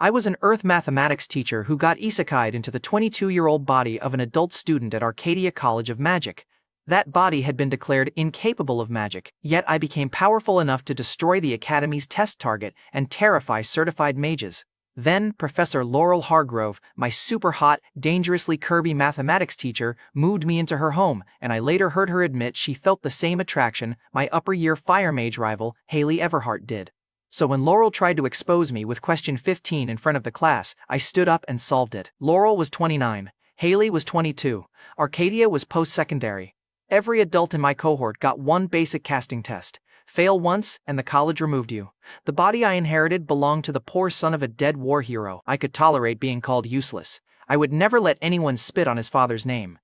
I was an Earth mathematics teacher who got Isekai'd into the 22-year-old body of an adult student at Arcadia College of Magic. That body had been declared incapable of magic, yet I became powerful enough to destroy the Academy's test target and terrify certified mages. Then, Professor Laurel Hargrove, my super-hot, dangerously curvy mathematics teacher, moved me into her home, and I later heard her admit she felt the same attraction my upper-year fire mage rival, Hailey did. So when Laurel tried to expose me with question 15 in front of the class, I stood up and solved it. Laurel was 29. Hailey was 22. Arcadia was post-secondary. Every adult in my cohort got one basic casting test. Fail once, and the college removed you. The body I inherited belonged to the poor son of a dead war hero. I could tolerate being called useless. I would never let anyone spit on his father's name.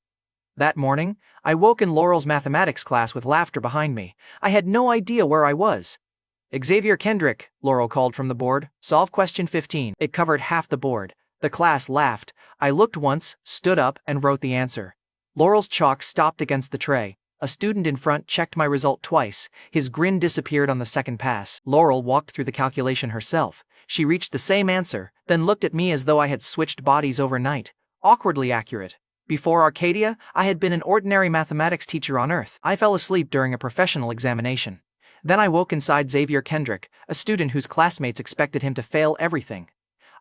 That morning, I woke in Laurel's mathematics class with laughter behind me. I had no idea where I was. Xavier Kendrick, Laurel called from the board. Solve question 15. It covered half the board. The class laughed. I looked once, stood up, and wrote the answer. Laurel's chalk stopped against the tray. A student in front checked my result twice. His grin disappeared on the second pass. Laurel walked through the calculation herself. She reached the same answer, then looked at me as though I had switched bodies overnight. Awkwardly accurate. Before Arcadia, I had been an ordinary mathematics teacher on Earth. I fell asleep during a professional examination. Then I woke inside Xavier Kendrick, a student whose classmates expected him to fail everything.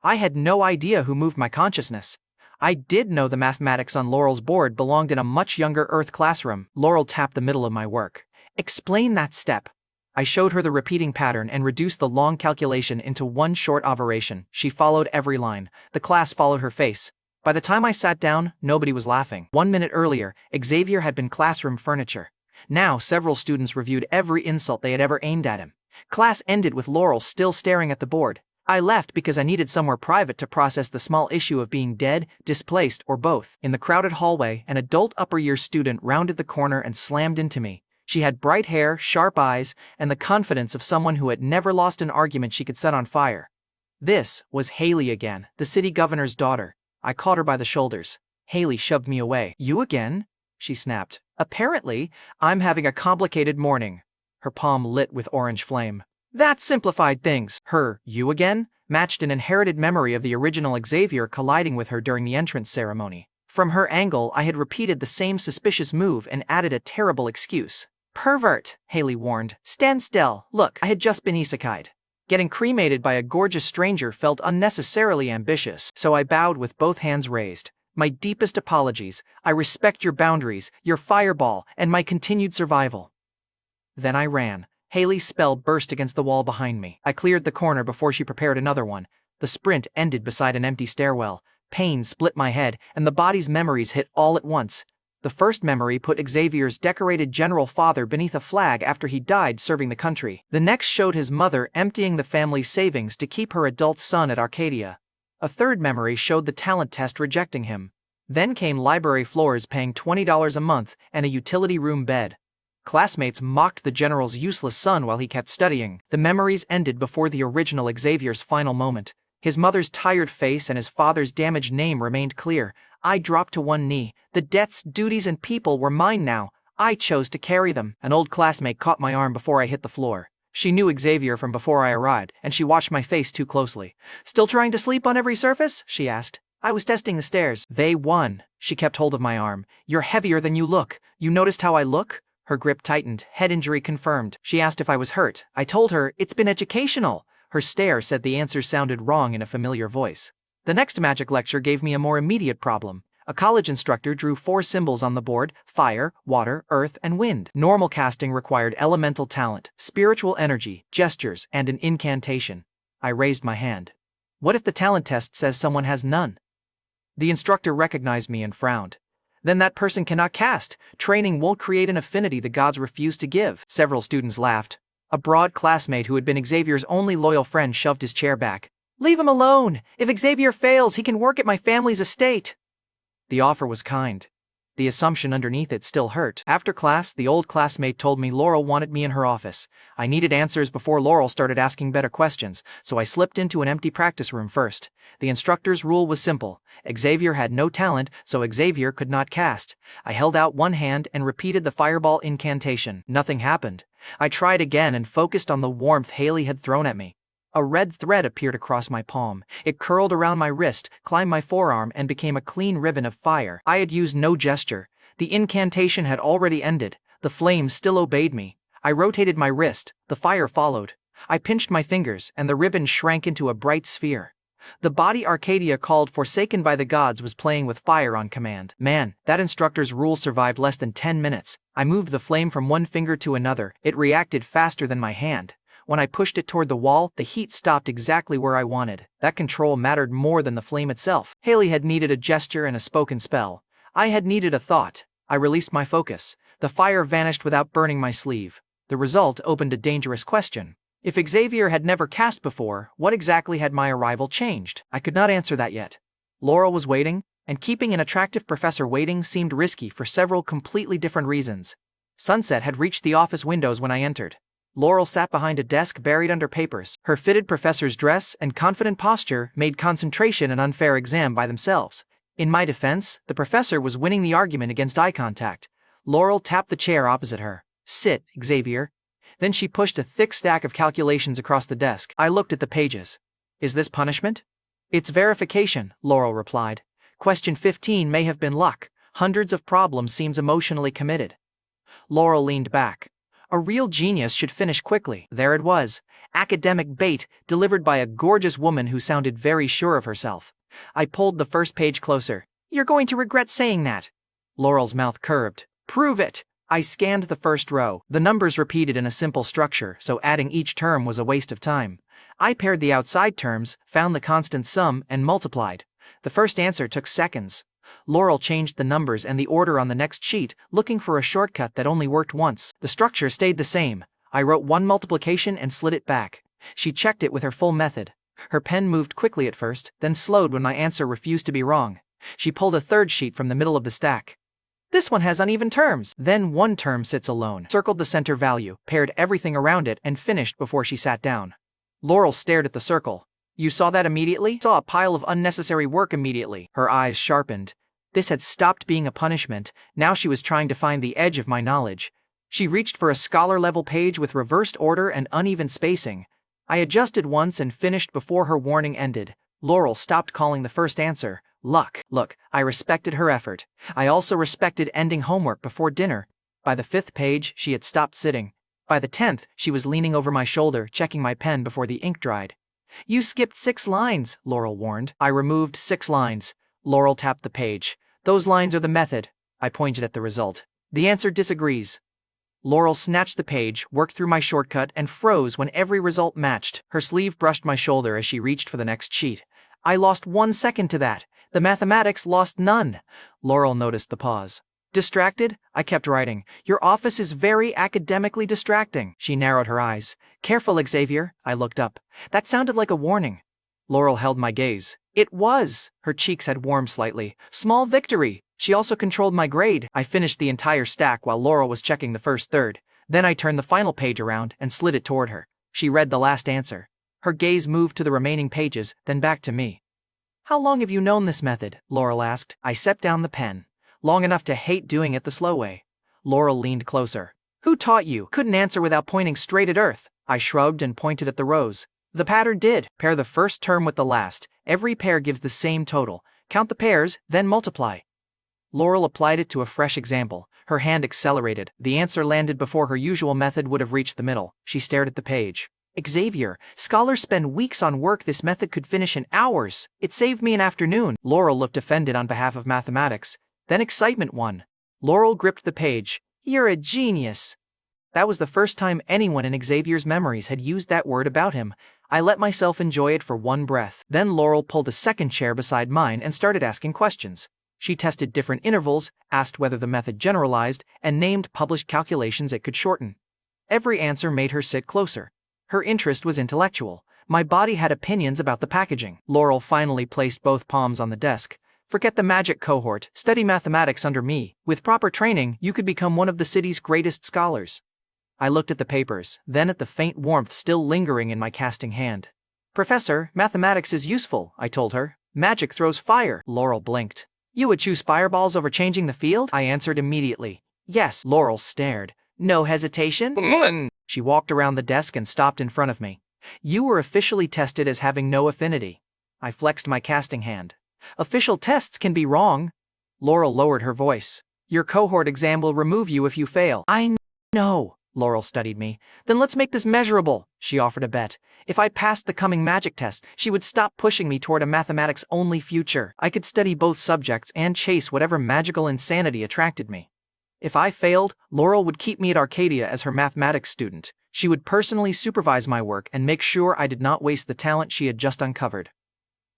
I had no idea who moved my consciousness. I did know the mathematics on Laurel's board belonged in a much younger Earth classroom. Laurel tapped the middle of my work. Explain that step. I showed her the repeating pattern and reduced the long calculation into one short operation. She followed every line. The class followed her face. By the time I sat down, nobody was laughing. 1 minute earlier, Xavier had been classroom furniture. Now, several students reviewed every insult they had ever aimed at him. Class ended with Laurel still staring at the board. I left because I needed somewhere private to process the small issue of being dead, displaced, or both. In the crowded hallway, an adult upper-year student rounded the corner and slammed into me. She had bright hair, sharp eyes, and the confidence of someone who had never lost an argument she could set on fire. This was Hailey again, the city governor's daughter. I caught her by the shoulders. Hailey shoved me away. You again? She snapped. Apparently, I'm having a complicated morning. Her palm lit with orange flame. That simplified things. Her, you again, matched an inherited memory of the original Xavier colliding with her during the entrance ceremony. From her angle, I had repeated the same suspicious move and added a terrible excuse. Pervert, Hailey warned. Stand still. Look, I had just been Isekai'd. Getting cremated by a gorgeous stranger felt unnecessarily ambitious, so I bowed with both hands raised. My deepest apologies. I respect your boundaries, your fireball, and my continued survival. Then I ran. Hailey's spell burst against the wall behind me. I cleared the corner before she prepared another one. The sprint ended beside an empty stairwell. Pain split my head, and the body's memories hit all at once. The first memory put Xavier's decorated general father beneath a flag after he died serving the country. The next showed his mother emptying the family's savings to keep her adult son at Arcadia. A third memory showed the talent test rejecting him. Then came library floors paying $20 a month and a utility room bed. Classmates mocked the general's useless son while he kept studying. The memories ended before the original Xavier's final moment. His mother's tired face and his father's damaged name remained clear. I dropped to one knee. The debts, duties, and people were mine now. I chose to carry them. An old classmate caught my arm before I hit the floor. She knew Xavier from before I arrived, and she watched my face too closely. Still trying to sleep on every surface? She asked. I was testing the stairs. They won. She kept hold of my arm. You're heavier than you look. You noticed how I look? Her grip tightened. Head injury confirmed. She asked if I was hurt. I told her, it's been educational. Her stare said the answer sounded wrong in a familiar voice. The next magic lecture gave me a more immediate problem. A college instructor drew 4 symbols on the board: fire, water, earth, and wind. Normal casting required elemental talent, spiritual energy, gestures, and an incantation. I raised my hand. What if the talent test says someone has none? The instructor recognized me and frowned. Then that person cannot cast. Training won't create an affinity the gods refuse to give. Several students laughed. A broad classmate who had been Xavier's only loyal friend shoved his chair back. Leave him alone. If Xavier fails, he can work at my family's estate. The offer was kind. The assumption underneath it still hurt. After class, the old classmate told me Laurel wanted me in her office. I needed answers before Laurel started asking better questions, so I slipped into an empty practice room first. The instructor's rule was simple. Xavier had no talent, so Xavier could not cast. I held out one hand and repeated the fireball incantation. Nothing happened. I tried again and focused on the warmth Hailey had thrown at me. A red thread appeared across my palm. It curled around my wrist, climbed my forearm, and became a clean ribbon of fire. I had used no gesture. The incantation had already ended. The flame still obeyed me. I rotated my wrist. The fire followed. I pinched my fingers, and the ribbon shrank into a bright sphere. The body Arcadia called Forsaken by the Gods was playing with fire on command. Man, that instructor's rule survived less than 10 minutes. I moved the flame from one finger to another. It reacted faster than my hand. When I pushed it toward the wall, the heat stopped exactly where I wanted. That control mattered more than the flame itself. Hailey had needed a gesture and a spoken spell. I had needed a thought. I released my focus. The fire vanished without burning my sleeve. The result opened a dangerous question. If Xavier had never cast before, what exactly had my arrival changed? I could not answer that yet. Laurel was waiting, and keeping an attractive professor waiting seemed risky for several completely different reasons. Sunset had reached the office windows when I entered. Laurel sat behind a desk buried under papers. Her fitted professor's dress and confident posture made concentration an unfair exam by themselves. In my defense, the professor was winning the argument against eye contact. Laurel tapped the chair opposite her. "Sit, Xavier." Then she pushed a thick stack of calculations across the desk. I looked at the pages. "Is this punishment?" "It's verification," Laurel replied. "Question 15 may have been luck. Hundreds of problems seems emotionally committed." Laurel leaned back. A real genius should finish quickly. There it was. Academic bait, delivered by a gorgeous woman who sounded very sure of herself. I pulled the first page closer. "You're going to regret saying that." Laurel's mouth curved. "Prove it." I scanned the first row. The numbers repeated in a simple structure, so adding each term was a waste of time. I paired the outside terms, found the constant sum, and multiplied. The first answer took seconds. Laurel changed the numbers and the order on the next sheet, looking for a shortcut that only worked once. The structure stayed the same. I wrote one multiplication and slid it back. She checked it with her full method. Her pen moved quickly at first, then slowed when my answer refused to be wrong. She pulled a third sheet from the middle of the stack. "This one has uneven terms." Then one term sits alone. Circled the center value, paired everything around it, and finished before she sat down. Laurel stared at the circle. "You saw that immediately?" "Saw a pile of unnecessary work immediately." Her eyes sharpened. This had stopped being a punishment. Now she was trying to find the edge of my knowledge. She reached for a scholar-level page with reversed order and uneven spacing. I adjusted once and finished before her warning ended. Laurel stopped calling the first answer luck. Look, I respected her effort. I also respected ending homework before dinner. By the 5th page, she had stopped sitting. By the 10th, she was leaning over my shoulder, checking my pen before the ink dried. "You skipped 6 lines, Laurel warned. I removed 6 lines. Laurel tapped the page. "Those lines are the method." I pointed at the result. "The answer disagrees." Laurel snatched the page, worked through my shortcut, and froze when every result matched. Her sleeve brushed my shoulder as she reached for the next sheet. "I lost 1 second to that. The mathematics lost none." Laurel noticed the pause. "Distracted?" I kept writing. "Your office is very academically distracting." She narrowed her eyes. "Careful, Xavier." I looked up. That sounded like a warning. Laurel held my gaze. "It was." Her cheeks had warmed slightly. "Small victory." She also controlled my grade. I finished the entire stack while Laurel was checking the first third. Then I turned the final page around and slid it toward her. She read the last answer. Her gaze moved to the remaining pages, then back to me. "How long have you known this method?" Laurel asked. I set down the pen. "Long enough to hate doing it the slow way." Laurel leaned closer. "Who taught you?" Couldn't answer without pointing straight at Earth. I shrugged and pointed at the rows. "The pattern did. Pair the first term with the last. Every pair gives the same total. Count the pairs, then multiply." Laurel applied it to a fresh example. Her hand accelerated. The answer landed before her usual method would have reached the middle. She stared at the page. "Xavier, scholars spend weeks on work this method could finish in hours. It saved me an afternoon." Laurel looked offended on behalf of mathematics. Then excitement won. Laurel gripped the page. "You're a genius." That was the first time anyone in Xavier's memories had used that word about him. I let myself enjoy it for one breath. Then Laurel pulled a second chair beside mine and started asking questions. She tested different intervals, asked whether the method generalized, and named published calculations it could shorten. Every answer made her sit closer. Her interest was intellectual. My body had opinions about the packaging. Laurel finally placed both palms on the desk. "Forget the magic cohort. Study mathematics under me. With proper training, you could become one of the city's greatest scholars." I looked at the papers, then at the faint warmth still lingering in my casting hand. "Professor, mathematics is useful," I told her. "Magic throws fire." Laurel blinked. "You would choose fireballs over changing the field?" I answered immediately. "Yes." Laurel stared. "No hesitation?" She walked around the desk and stopped in front of me. You were officially tested as having no affinity. I flexed my casting hand. Official tests can be wrong. Laurel lowered her voice. Your cohort exam will remove you if you fail. I know. Laurel studied me. Then let's make this measurable, she offered a bet. If I passed the coming magic test, she would stop pushing me toward a mathematics-only future. I could study both subjects and chase whatever magical insanity attracted me. If I failed, Laurel would keep me at Arcadia as her mathematics student. She would personally supervise my work and make sure I did not waste the talent she had just uncovered.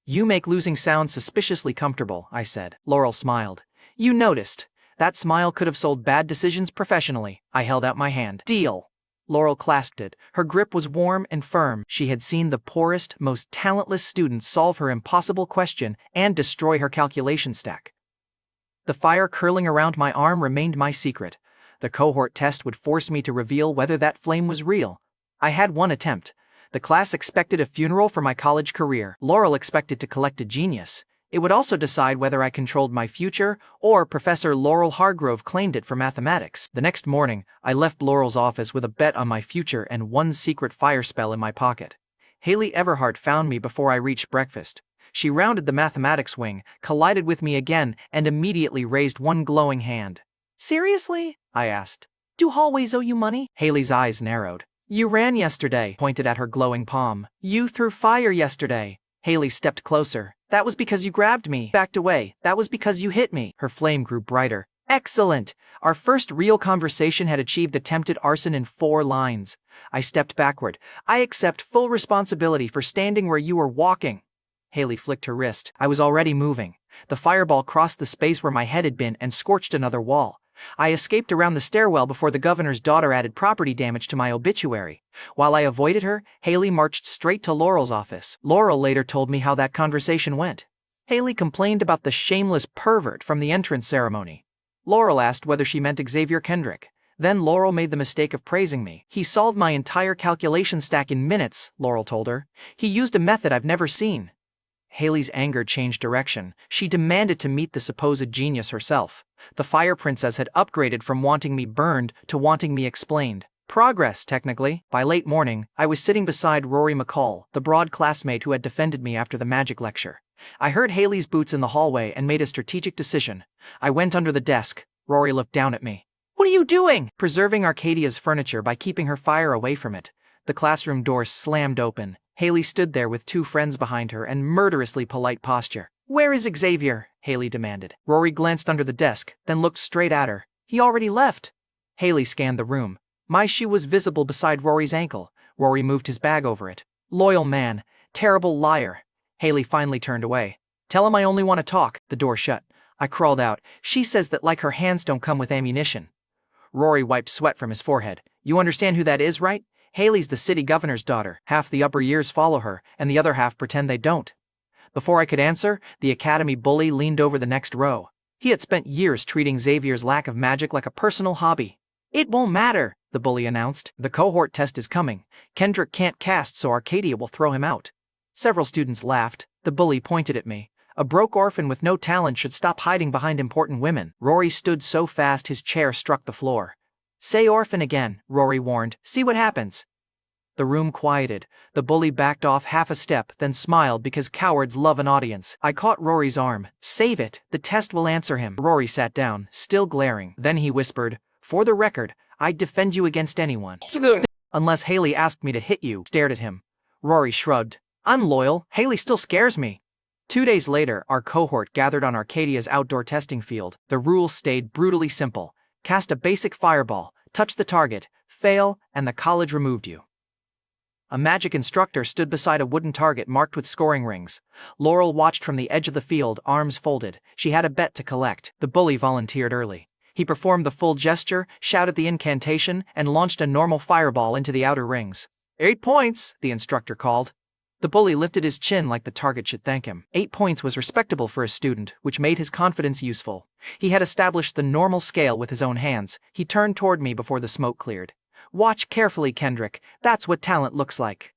You make losing sound suspiciously comfortable, I said. Laurel smiled. You noticed. That smile could have sold bad decisions professionally. I held out my hand. Deal. Laurel clasped it. Her grip was warm and firm. She had seen the poorest, most talentless student solve her impossible question and destroy her calculation stack. The fire curling around my arm remained my secret. The cohort test would force me to reveal whether that flame was real. I had one attempt. The class expected a funeral for my college career. Laurel expected to collect a genius. It would also decide whether I controlled my future, or Professor Laurel Hargrove claimed it for mathematics. The next morning, I left Laurel's office with a bet on my future and one secret fire spell in my pocket. Hailey Everhart found me before I reached breakfast. She rounded the mathematics wing, collided with me again, and immediately raised one glowing hand. Seriously? I asked. Do hallways owe you money? Hailey's eyes narrowed. You ran yesterday, pointed at her glowing palm. You threw fire yesterday. Hailey stepped closer. That was because you grabbed me. Backed away. That was because you hit me. Her flame grew brighter. Excellent! Our first real conversation had achieved attempted arson in 4 lines. I stepped backward. I accept full responsibility for standing where you were walking. Hailey flicked her wrist. I was already moving. The fireball crossed the space where my head had been and scorched another wall. I escaped around the stairwell before the governor's daughter added property damage to my obituary. While I avoided her, Hailey marched straight to Laurel's office. Laurel later told me how that conversation went. Hailey complained about the shameless pervert from the entrance ceremony. Laurel asked whether she meant Xavier Kendrick. Then Laurel made the mistake of praising me. He solved my entire calculation stack in minutes, Laurel told her. He used a method I've never seen. Hailey's anger changed direction. She demanded to meet the supposed genius herself. The Fire Princess had upgraded from wanting me burned to wanting me explained. Progress, technically. By late morning, I was sitting beside Rory McCall, the broad classmate who had defended me after the magic lecture. I heard Hailey's boots in the hallway and made a strategic decision. I went under the desk. Rory looked down at me. What are you doing? Preserving Arcadia's furniture by keeping her fire away from it. The classroom door slammed open. Hailey stood there with 2 friends behind her and murderously polite posture. Where is Xavier? Hailey demanded. Rory glanced under the desk, then looked straight at her. He already left. Hailey scanned the room. My shoe was visible beside Rory's ankle. Rory moved his bag over it. Loyal man. Terrible liar. Hailey finally turned away. Tell him I only want to talk. The door shut. I crawled out. She says that like her hands don't come with ammunition. Rory wiped sweat from his forehead. You understand who that is, right? Hailey's the city governor's daughter. Half the upper years follow her, and the other half pretend they don't. Before I could answer, the academy bully leaned over the next row. He had spent years treating Xavier's lack of magic like a personal hobby. It won't matter, the bully announced. The cohort test is coming. Kendrick can't cast, so Arcadia will throw him out. Several students laughed. The bully pointed at me. A broke orphan with no talent should stop hiding behind important women. Rory stood so fast his chair struck the floor. Say orphan again, Rory warned. See what happens. The room quieted. The bully backed off half a step, then smiled because cowards love an audience. I caught Rory's arm. Save it. The test will answer him. Rory sat down, still glaring. Then he whispered, For the record, I'd defend you against anyone. Unless Hailey asked me to hit you. Stared at him. Rory shrugged. I'm loyal. Hailey still scares me. 2 days later, our cohort gathered on Arcadia's outdoor testing field. The rules stayed brutally simple. Cast a basic fireball, touch the target, fail, and the college removed you. A magic instructor stood beside a wooden target marked with scoring rings. Laurel watched from the edge of the field, arms folded. She had a bet to collect. The bully volunteered early. He performed the full gesture, shouted the incantation, and launched a normal fireball into the outer rings. 8 points, the instructor called. The bully lifted his chin like the target should thank him. 8 points was respectable for a student, which made his confidence useful. He had established the normal scale with his own hands. He turned toward me before the smoke cleared. Watch carefully, Kendrick. That's what talent looks like.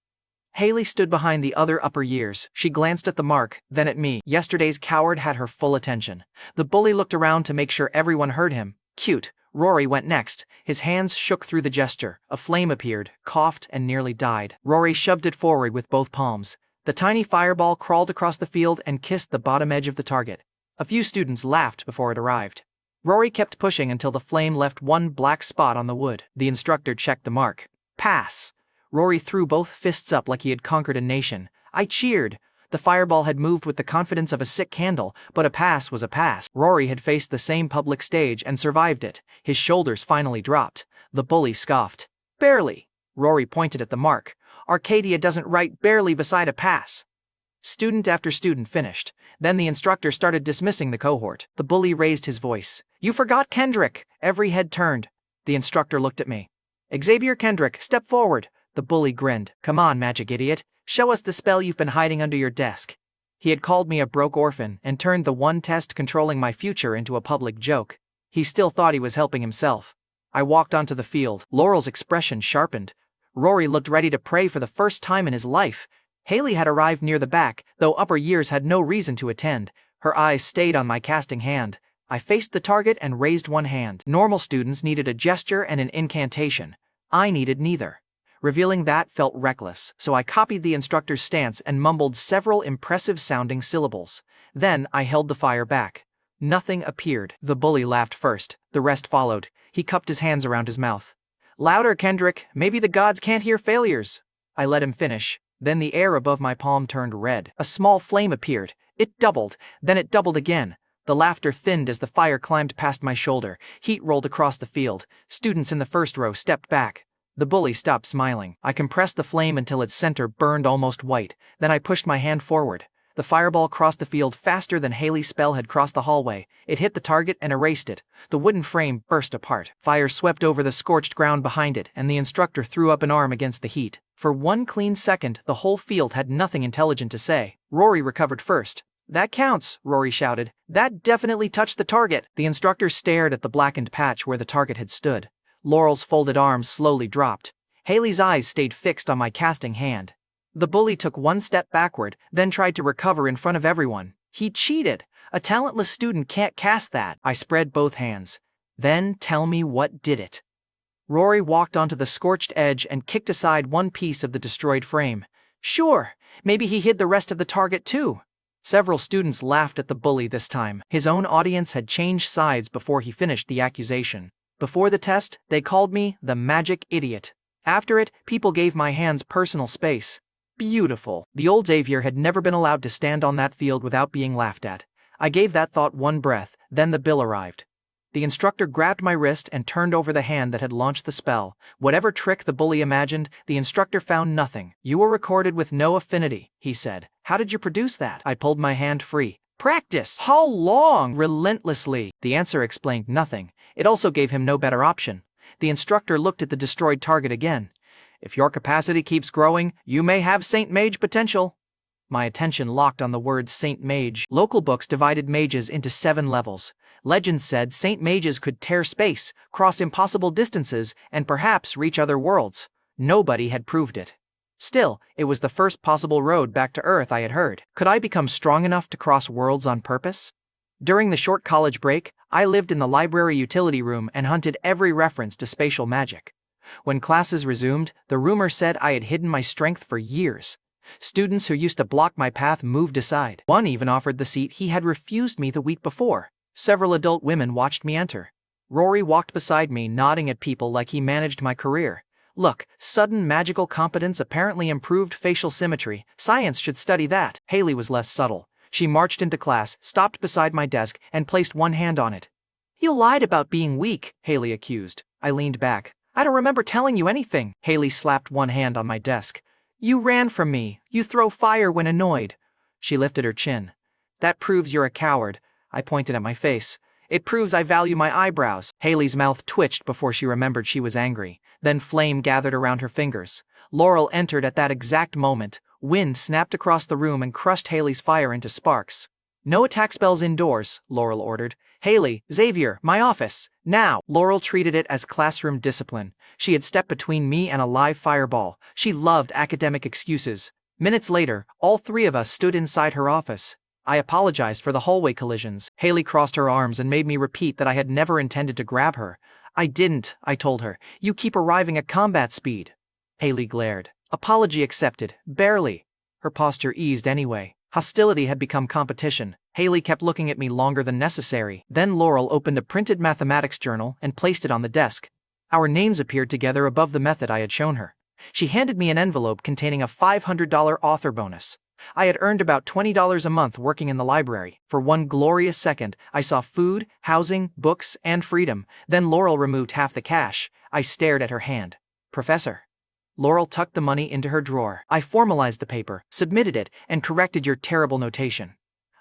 Hailey stood behind the other upper years. She glanced at the mark, then at me. Yesterday's coward had her full attention. The bully looked around to make sure everyone heard him. Cute. Rory went next. His hands shook through the gesture. A flame appeared, coughed, and nearly died. Rory shoved it forward with both palms. The tiny fireball crawled across the field and kissed the bottom edge of the target. A few students laughed before it arrived. Rory kept pushing until the flame left one black spot on the wood. The instructor checked the mark. Pass. Rory threw both fists up like he had conquered a nation. I cheered. The fireball had moved with the confidence of a sick candle, but a pass was a pass. Rory had faced the same public stage and survived it. His shoulders finally dropped. The bully scoffed. Barely. Rory pointed at the mark. Arcadia doesn't write barely beside a pass. Student after student finished. Then the instructor started dismissing the cohort. The bully raised his voice. You forgot Kendrick. Every head turned. The instructor looked at me. Xavier Kendrick, step forward. The bully grinned. Come on, magic idiot. Show us the spell you've been hiding under your desk. He had called me a broke orphan and turned the one test controlling my future into a public joke. He still thought he was helping himself. I walked onto the field. Laurel's expression sharpened. Rory looked ready to pray for the first time in his life. Hailey had arrived near the back, though upper years had no reason to attend. Her eyes stayed on my casting hand. I faced the target and raised one hand. Normal students needed a gesture and an incantation. I needed neither. Revealing that felt reckless, so I copied the instructor's stance and mumbled several impressive-sounding syllables. Then I held the fire back. Nothing appeared. The bully laughed first. The rest followed. He cupped his hands around his mouth. Louder, Kendrick. Maybe the gods can't hear failures. I let him finish. Then the air above my palm turned red. A small flame appeared. It doubled. Then it doubled again. The laughter thinned as the fire climbed past my shoulder. Heat rolled across the field. Students in the first row stepped back. The bully stopped smiling. I compressed the flame until its center burned almost white. Then I pushed my hand forward. The fireball crossed the field faster than Hailey's spell had crossed the hallway. It hit the target and erased it. The wooden frame burst apart. Fire swept over the scorched ground behind it, and the instructor threw up an arm against the heat. For one clean second, the whole field had nothing intelligent to say. Rory recovered first. That counts, Rory shouted. That definitely touched the target. The instructor stared at the blackened patch where the target had stood. Laurel's folded arms slowly dropped. Hailey's eyes stayed fixed on my casting hand. The bully took one step backward, then tried to recover in front of everyone. He cheated. A talentless student can't cast that. I spread both hands. Then tell me what did it. Rory walked onto the scorched edge and kicked aside one piece of the destroyed frame. Sure, maybe he hid the rest of the target too. Several students laughed at the bully this time. His own audience had changed sides before he finished the accusation. Before the test, they called me the magic idiot. After it, people gave my hands personal space. Beautiful. The old Xavier had never been allowed to stand on that field without being laughed at. I gave that thought one breath, then the bill arrived. The instructor grabbed my wrist and turned over the hand that had launched the spell. Whatever trick the bully imagined, the instructor found nothing. You were recorded with no affinity, he said. How did you produce that? I pulled my hand free. Practice. How long? Relentlessly. The answer explained nothing. It also gave him no better option. The instructor looked at the destroyed target again. If your capacity keeps growing, you may have Saint Mage potential. My attention locked on the words Saint Mage. Local books divided mages into 7 levels. Legends said Saint Mages could tear space, cross impossible distances, and perhaps reach other worlds. Nobody had proved it. Still, it was the first possible road back to Earth I had heard. Could I become strong enough to cross worlds on purpose? During the short college break, I lived in the library utility room and hunted every reference to spatial magic. When classes resumed, the rumor said I had hidden my strength for years. Students who used to block my path moved aside. One even offered the seat he had refused me the week before. Several adult women watched me enter. Rory walked beside me, nodding at people like he managed my career. Look, sudden magical competence apparently improved facial symmetry. Science should study that. Hailey was less subtle. She marched into class, stopped beside my desk, and placed one hand on it. You lied about being weak, Hailey accused. I leaned back. I don't remember telling you anything. Hailey slapped one hand on my desk. You ran from me. You throw fire when annoyed. She lifted her chin. That proves you're a coward. I pointed at my face. It proves I value my eyebrows. Hailey's mouth twitched before she remembered she was angry. Then flame gathered around her fingers. Laurel entered at that exact moment. Wind snapped across the room and crushed Hailey's fire into sparks. No attack spells indoors, Laurel ordered. Hailey, Xavier, my office, now! Laurel treated it as classroom discipline. She had stepped between me and a live fireball. She loved academic excuses. Minutes later, all 3 of us stood inside her office. I apologized for the hallway collisions. Hailey crossed her arms and made me repeat that I had never intended to grab her. I didn't, I told her. You keep arriving at combat speed. Hailey glared. Apology accepted. Barely. Her posture eased anyway. Hostility had become competition. Hailey kept looking at me longer than necessary. Then Laurel opened a printed mathematics journal and placed it on the desk. Our names appeared together above the method I had shown her. She handed me an envelope containing a $500 author bonus. I had earned about $20 a month working in the library. For one glorious second, I saw food, housing, books, and freedom. Then Laurel removed half the cash. I stared at her hand. Professor. Laurel tucked the money into her drawer. I formalized the paper, submitted it, and corrected your terrible notation.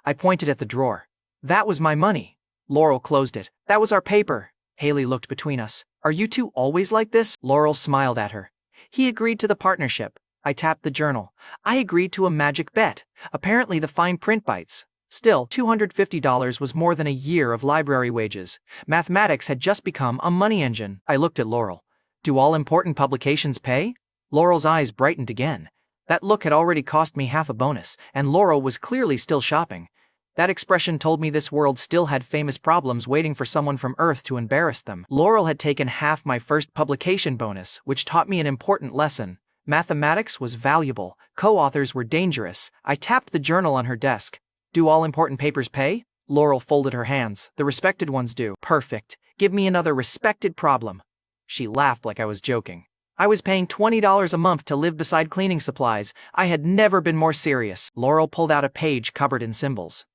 I pointed at the drawer. That was my money. Laurel closed it. That was our paper. Hailey looked between us. Are you two always like this? Laurel smiled at her. He agreed to the partnership. I tapped the journal. I agreed to a magic bet. Apparently the fine print bites. Still, $250 was more than a year of library wages. Mathematics had just become a money engine. I looked at Laurel. Do all important publications pay? Laurel's eyes brightened again. That look had already cost me half a bonus, and Laurel was clearly still shopping. That expression told me this world still had famous problems waiting for someone from Earth to embarrass them. Laurel had taken half my first publication bonus, which taught me an important lesson. Mathematics was valuable. Co-authors were dangerous. I tapped the journal on her desk. Do all important papers pay? Laurel folded her hands. The respected ones do. Perfect. Give me another respected problem. She laughed like I was joking. I was paying $20 a month to live beside cleaning supplies. I had never been more serious. Laurel pulled out a page covered in symbols.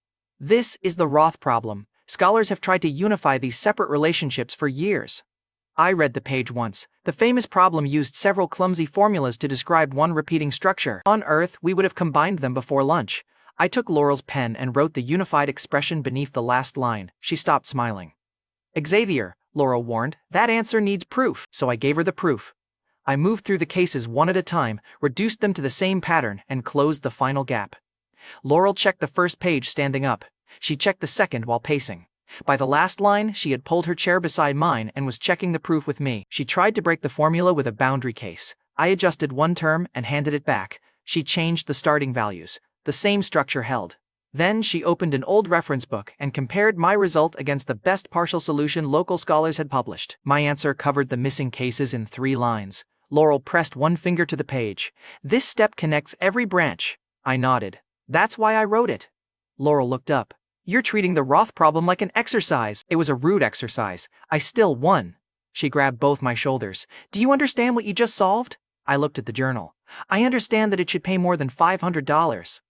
This is the Roth problem. Scholars have tried to unify these separate relationships for years. I read the page once. The famous problem used several clumsy formulas to describe one repeating structure. On Earth, we would have combined them before lunch. I took Laurel's pen and wrote the unified expression beneath the last line. She stopped smiling. Xavier, Laurel warned, that answer needs proof. So I gave her the proof. I moved through the cases one at a time, reduced them to the same pattern, and closed the final gap. Laurel checked the first page standing up. She checked the second while pacing. By the last line, she had pulled her chair beside mine and was checking the proof with me. She tried to break the formula with a boundary case. I adjusted one term and handed it back. She changed the starting values. The same structure held. Then she opened an old reference book and compared my result against the best partial solution local scholars had published. My answer covered the missing cases in 3 lines. Laurel pressed one finger to the page. This step connects every branch. I nodded. That's why I wrote it. Laurel looked up. You're treating the Roth problem like an exercise. It was a rude exercise. I still won. She grabbed both my shoulders. Do you understand what you just solved? I looked at the journal. I understand that it should pay more than $500.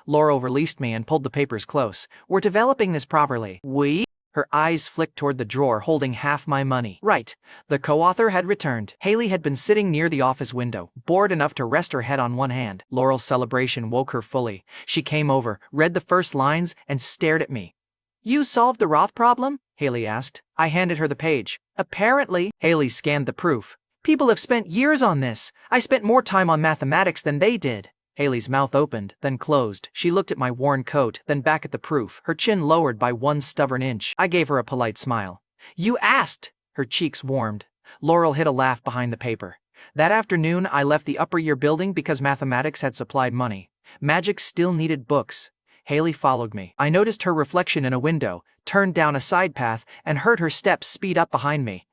Laurel released me and pulled the papers close. We're developing this properly. We? Her eyes flicked toward the drawer holding half my money. Right. The co-author had returned. Hailey had been sitting near the office window, bored enough to rest her head on one hand. Laurel's celebration woke her fully. She came over, read the first lines, and stared at me. You solved the Roth problem? Hailey asked. I handed her the page. Apparently. Hailey scanned the proof. People have spent years on this. I spent more time on mathematics than they did. Hailey's mouth opened, then closed. She looked at my worn coat, then back at the proof, her chin lowered by one stubborn inch. I gave her a polite smile. You asked! Her cheeks warmed. Laurel hid a laugh behind the paper. That afternoon, I left the upper year building because mathematics had supplied money. Magic still needed books. Hailey followed me. I noticed her reflection in a window, turned down a side path, and heard her steps speed up behind me.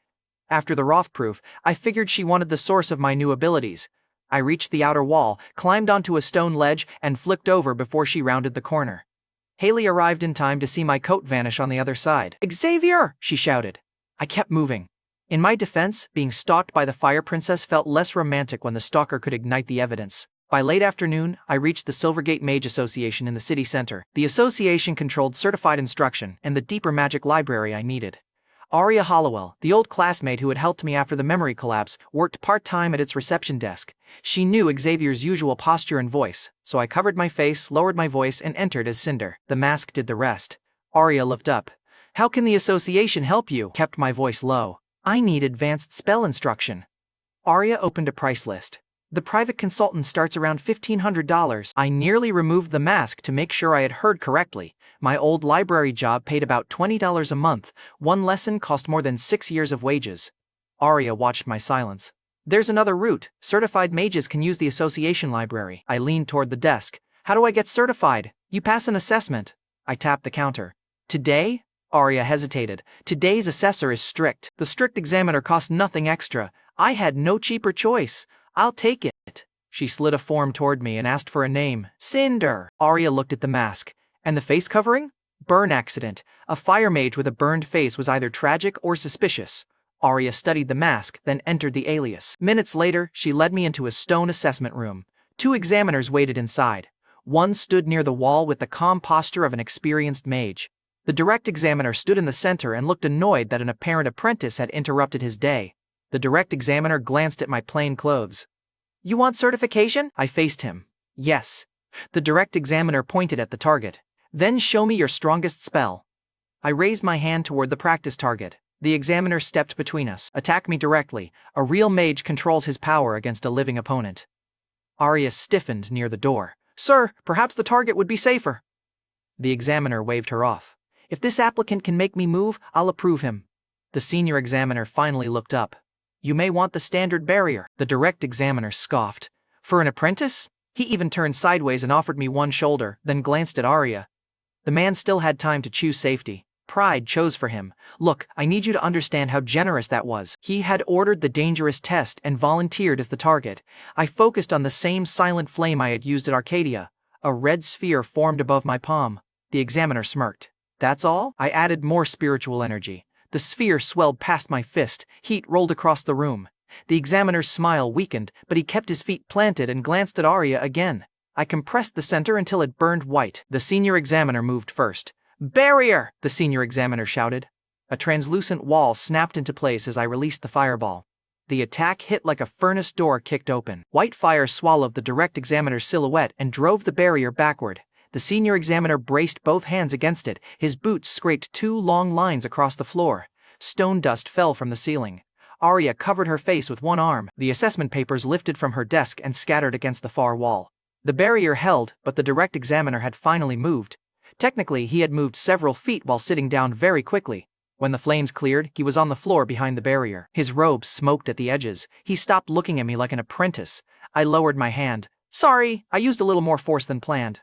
After the Roth proof, I figured she wanted the source of my new abilities. I reached the outer wall, climbed onto a stone ledge, and flipped over before she rounded the corner. Hailey arrived in time to see my coat vanish on the other side. Xavier! She shouted. I kept moving. In my defense, being stalked by the Fire Princess felt less romantic when the stalker could ignite the evidence. By late afternoon, I reached the Silvergate Mage Association in the city center. The association controlled certified instruction and the deeper magic library I needed. Aria Hollowell, the old classmate who had helped me after the memory collapse, worked part-time at its reception desk. She knew Xavier's usual posture and voice, so I covered my face, lowered my voice, and entered as Cinder. The mask did the rest. Aria looked up. How can the association help you? Kept my voice low. I need advanced spell instruction. Aria opened a price list. The private consultant starts around $1,500. I nearly removed the mask to make sure I had heard correctly. My old library job paid about $20 a month. One lesson cost more than 6 years of wages. Aria watched my silence. There's another route. Certified mages can use the association library. I leaned toward the desk. How do I get certified? You pass an assessment. I tapped the counter. Today? Arya hesitated. Today's assessor is strict. The strict examiner costs nothing extra. I had no cheaper choice. I'll take it. She slid a form toward me and asked for a name. Cinder. Arya looked at the mask. And the face covering? Burn accident. A fire mage with a burned face was either tragic or suspicious. Arya studied the mask, then entered the alias. Minutes later, she led me into a stone assessment room. 2 examiners waited inside. One stood near the wall with the calm posture of an experienced mage. The direct examiner stood in the center and looked annoyed that an apparent apprentice had interrupted his day. The direct examiner glanced at my plain clothes. You want certification? I faced him. Yes. The direct examiner pointed at the target. Then show me your strongest spell. I raised my hand toward the practice target. The examiner stepped between us. Attack me directly. A real mage controls his power against a living opponent. Arya stiffened near the door. Sir, perhaps the target would be safer. The examiner waved her off. If this applicant can make me move, I'll approve him. The senior examiner finally looked up. You may want the standard barrier. The direct examiner scoffed. For an apprentice? He even turned sideways and offered me one shoulder, then glanced at Arya. The man still had time to choose safety. Pride chose for him. Look, I need you to understand how generous that was. He had ordered the dangerous test and volunteered as the target. I focused on the same silent flame I had used at Arcadia. A red sphere formed above my palm. The examiner smirked. That's all? I added more spiritual energy. The sphere swelled past my fist. Heat rolled across the room. The examiner's smile weakened, but he kept his feet planted and glanced at Arya again. I compressed the center until it burned white. The senior examiner moved first. Barrier! The senior examiner shouted. A translucent wall snapped into place as I released the fireball. The attack hit like a furnace door kicked open. White fire swallowed the direct examiner's silhouette and drove the barrier backward. The senior examiner braced both hands against it. His boots scraped 2 long lines across the floor. Stone dust fell from the ceiling. Arya covered her face with one arm. The assessment papers lifted from her desk and scattered against the far wall. The barrier held, but the direct examiner had finally moved. Technically, he had moved several feet while sitting down very quickly. When the flames cleared, he was on the floor behind the barrier. His robe smoked at the edges. He stopped looking at me like an apprentice. I lowered my hand. Sorry, I used a little more force than planned.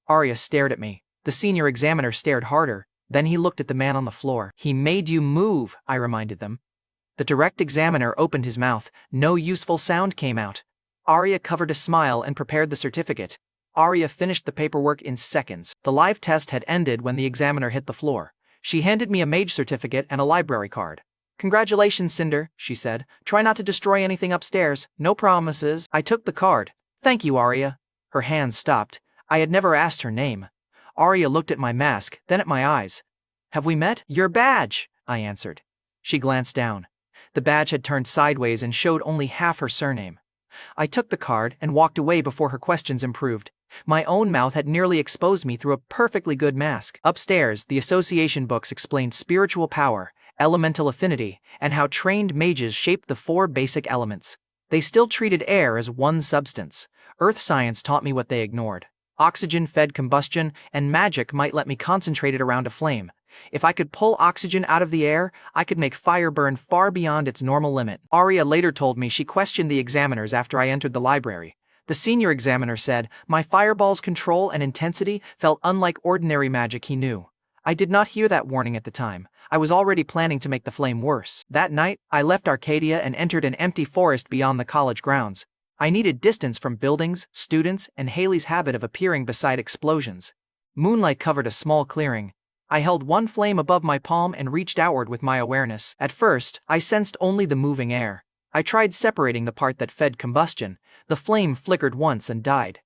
Arya stared at me. The senior examiner stared harder. Then he looked at the man on the floor. He made you move, I reminded them. The direct examiner opened his mouth. No useful sound came out. Arya covered a smile and prepared the certificate. Arya finished the paperwork in seconds. The live test had ended when the examiner hit the floor. She handed me a mage certificate and a library card. Congratulations, Cinder, she said. Try not to destroy anything upstairs. No promises. I took the card. Thank you, Arya. Her hands stopped. I had never asked her name. Arya looked at my mask, then at my eyes. Have we met? Your badge, I answered. She glanced down. The badge had turned sideways and showed only half her surname. I took the card and walked away before her questions improved. My own mouth had nearly exposed me through a perfectly good mask. Upstairs, the association books explained spiritual power, elemental affinity, and how trained mages shaped the 4 basic elements. They still treated air as one substance. Earth science taught me what they ignored. Oxygen fed combustion, and magic might let me concentrate it around a flame. If I could pull oxygen out of the air, I could make fire burn far beyond its normal limit. Arya later told me she questioned the examiners after I entered the library. The senior examiner said, my fireball's control and intensity felt unlike ordinary magic he knew. I did not hear that warning at the time. I was already planning to make the flame worse. That night, I left Arcadia and entered an empty forest beyond the college grounds. I needed distance from buildings, students, and Hailey's habit of appearing beside explosions. Moonlight covered a small clearing. I held one flame above my palm and reached outward with my awareness. At first, I sensed only the moving air. I tried separating the part that fed combustion. The flame flickered once and died.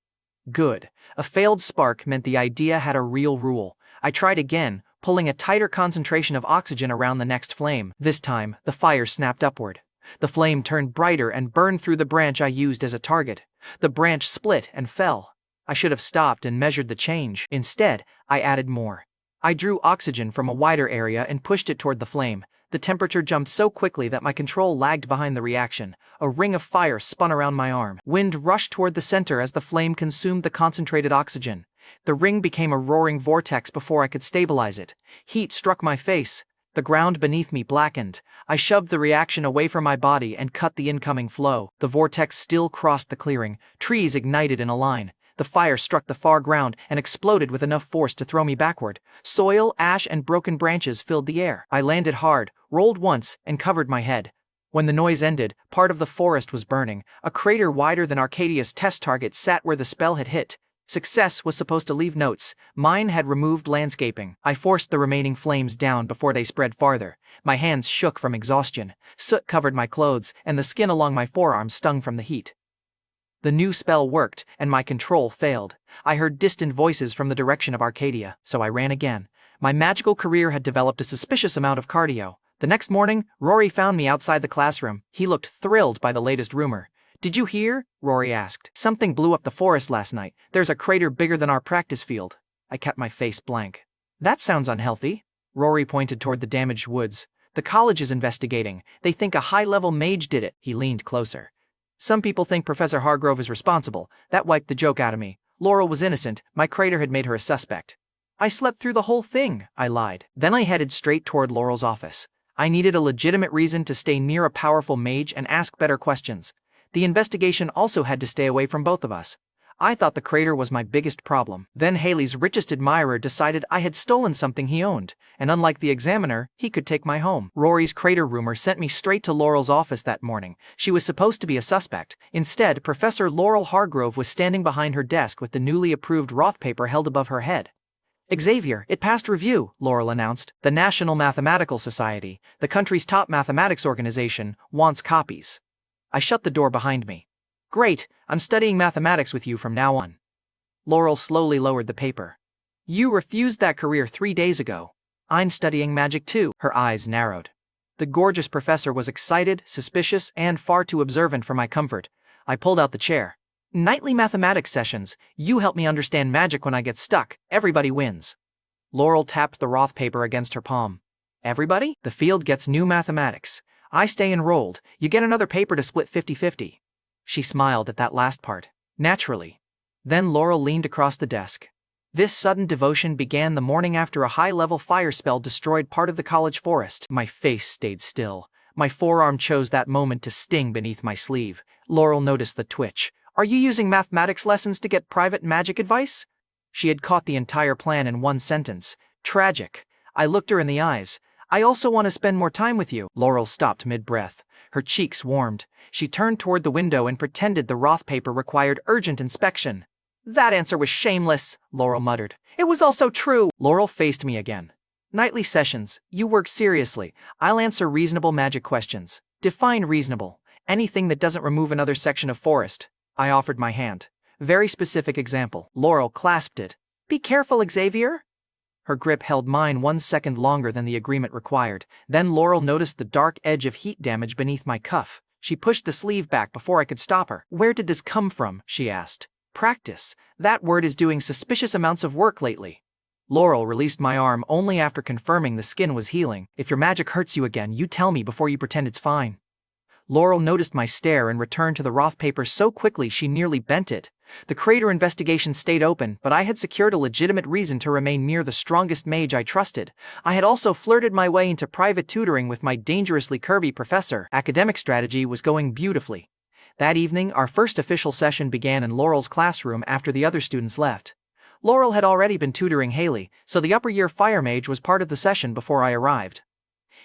Good. A failed spark meant the idea had a real rule. I tried again, pulling a tighter concentration of oxygen around the next flame. This time, the fire snapped upward. The flame turned brighter and burned through the branch I used as a target. The branch split and fell. I should have stopped and measured the change. Instead, I added more. I drew oxygen from a wider area and pushed it toward the flame. The temperature jumped so quickly that my control lagged behind the reaction. A ring of fire spun around my arm. Wind rushed toward the center as the flame consumed the concentrated oxygen. The ring became a roaring vortex before I could stabilize it. Heat struck my face. The ground beneath me blackened. I shoved the reaction away from my body and cut the incoming flow. The vortex still crossed the clearing. Trees ignited in a line. The fire struck the far ground and exploded with enough force to throw me backward. Soil, ash, and broken branches filled the air. I landed hard, rolled once, and covered my head. When the noise ended, part of the forest was burning. A crater wider than Arcadia's test target sat where the spell had hit. Success was supposed to leave notes. Mine had removed landscaping. I forced the remaining flames down before they spread farther. My hands shook from exhaustion. Soot covered my clothes, and the skin along my forearms stung from the heat. The new spell worked, and my control failed. I heard distant voices from the direction of Arcadia, so I ran again. My magical career had developed a suspicious amount of cardio. The next morning, Rory found me outside the classroom. He looked thrilled by the latest rumor. "Did you hear?" Rory asked. "Something blew up the forest last night. There's a crater bigger than our practice field." I kept my face blank. "That sounds unhealthy." Rory pointed toward the damaged woods. "The college is investigating. They think a high-level mage did it." He leaned closer. "Some people think Professor Hargrove is responsible." That wiped the joke out of me. Laurel was innocent. My crater had made her a suspect. "I slept through the whole thing," I lied. Then I headed straight toward Laurel's office. I needed a legitimate reason to stay near a powerful mage and ask better questions. The investigation also had to stay away from both of us. I thought the crater was my biggest problem. Then Hailey's richest admirer decided I had stolen something he owned, and unlike the examiner, he could take my home. Rory's crater rumor sent me straight to Laurel's office that morning. She was supposed to be a suspect. Instead, Professor Laurel Hargrove was standing behind her desk with the newly approved Roth paper held above her head. "Xavier, it passed review," Laurel announced. "The National Mathematical Society, the country's top mathematics organization, wants copies." I shut the door behind me. "Great, I'm studying mathematics with you from now on." Laurel slowly lowered the paper. "You refused that career 3 days ago." "I'm studying magic too." Her eyes narrowed. The gorgeous professor was excited, suspicious, and far too observant for my comfort. I pulled out the chair. "Nightly mathematics sessions. You help me understand magic when I get stuck. Everybody wins." Laurel tapped the Roth paper against her palm. "Everybody? The field gets new mathematics. I stay enrolled. You get another paper to split 50-50. She smiled at that last part. "Naturally." Then Laurel leaned across the desk. "This sudden devotion began the morning after a high-level fire spell destroyed part of the college forest." My face stayed still. My forearm chose that moment to sting beneath my sleeve. Laurel noticed the twitch. "Are you using mathematics lessons to get private magic advice?" She had caught the entire plan in one sentence. Tragic. I looked her in the eyes. "I also want to spend more time with you." Laurel stopped mid-breath. Her cheeks warmed. She turned toward the window and pretended the Roth paper required urgent inspection. "That answer was shameless," Laurel muttered. "It was also true." Laurel faced me again. "Nightly sessions. You work seriously. I'll answer reasonable magic questions." "Define reasonable." "Anything that doesn't remove another section of forest." I offered my hand. "Very specific example." Laurel clasped it. "Be careful, Xavier." Her grip held mine 1 second longer than the agreement required. Then Laurel noticed the dark edge of heat damage beneath my cuff. She pushed the sleeve back before I could stop her. "Where did this come from?" she asked. "Practice. That word is doing suspicious amounts of work lately." Laurel released my arm only after confirming the skin was healing. "If your magic hurts you again, you tell me before you pretend it's fine." Laurel noticed my stare and returned to the Roth paper so quickly she nearly bent it. The crater investigation stayed open, but I had secured a legitimate reason to remain near the strongest mage I trusted. I had also flirted my way into private tutoring with my dangerously curvy professor. Academic strategy was going beautifully. That evening, our first official session began in Laurel's classroom after the other students left. Laurel had already been tutoring Hailey, so the upper-year fire mage was part of the session before I arrived.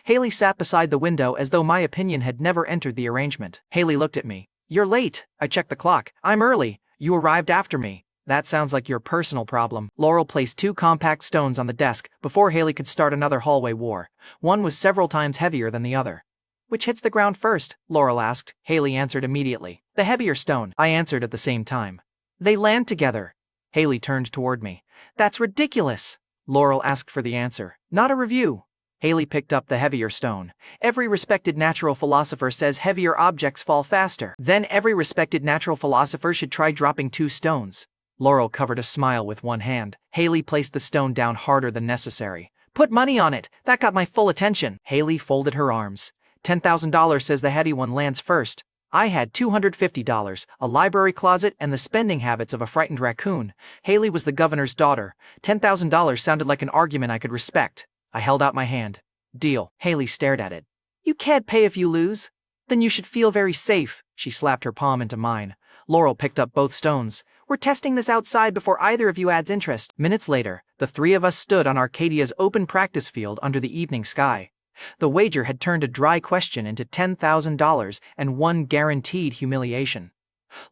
Hailey sat beside the window as though my opinion had never entered the arrangement. Hailey looked at me. "You're late." I checked the clock. "I'm early. You arrived after me." "That sounds like your personal problem." Laurel placed 2 compact stones on the desk before Hailey could start another hallway war. One was several times heavier than the other. "Which hits the ground first?" Laurel asked. Hailey answered immediately. "The heavier stone." I answered at the same time. "They land together." Hailey turned toward me. "That's ridiculous." Laurel asked for the answer. "Not a review." Hailey picked up the heavier stone. "Every respected natural philosopher says heavier objects fall faster. Then every respected natural philosopher should try dropping 2 stones. Laurel covered a smile with one hand. Hailey placed the stone down harder than necessary. "Put money on it. That got my full attention." Hailey folded her arms. $10,000 says the heavy one lands first. I had $250, a library closet, and the spending habits of a frightened raccoon. Hailey was the governor's daughter. $10,000 sounded like an argument I could respect. I held out my hand. "Deal." Hailey stared at it. "You can't pay if you lose." "Then you should feel very safe." She slapped her palm into mine. Laurel picked up both stones. We're testing this outside before either of you adds interest. Minutes later, the three of us stood on Arcadia's open practice field under the evening sky. The wager had turned a dry question into $10,000 and one guaranteed humiliation.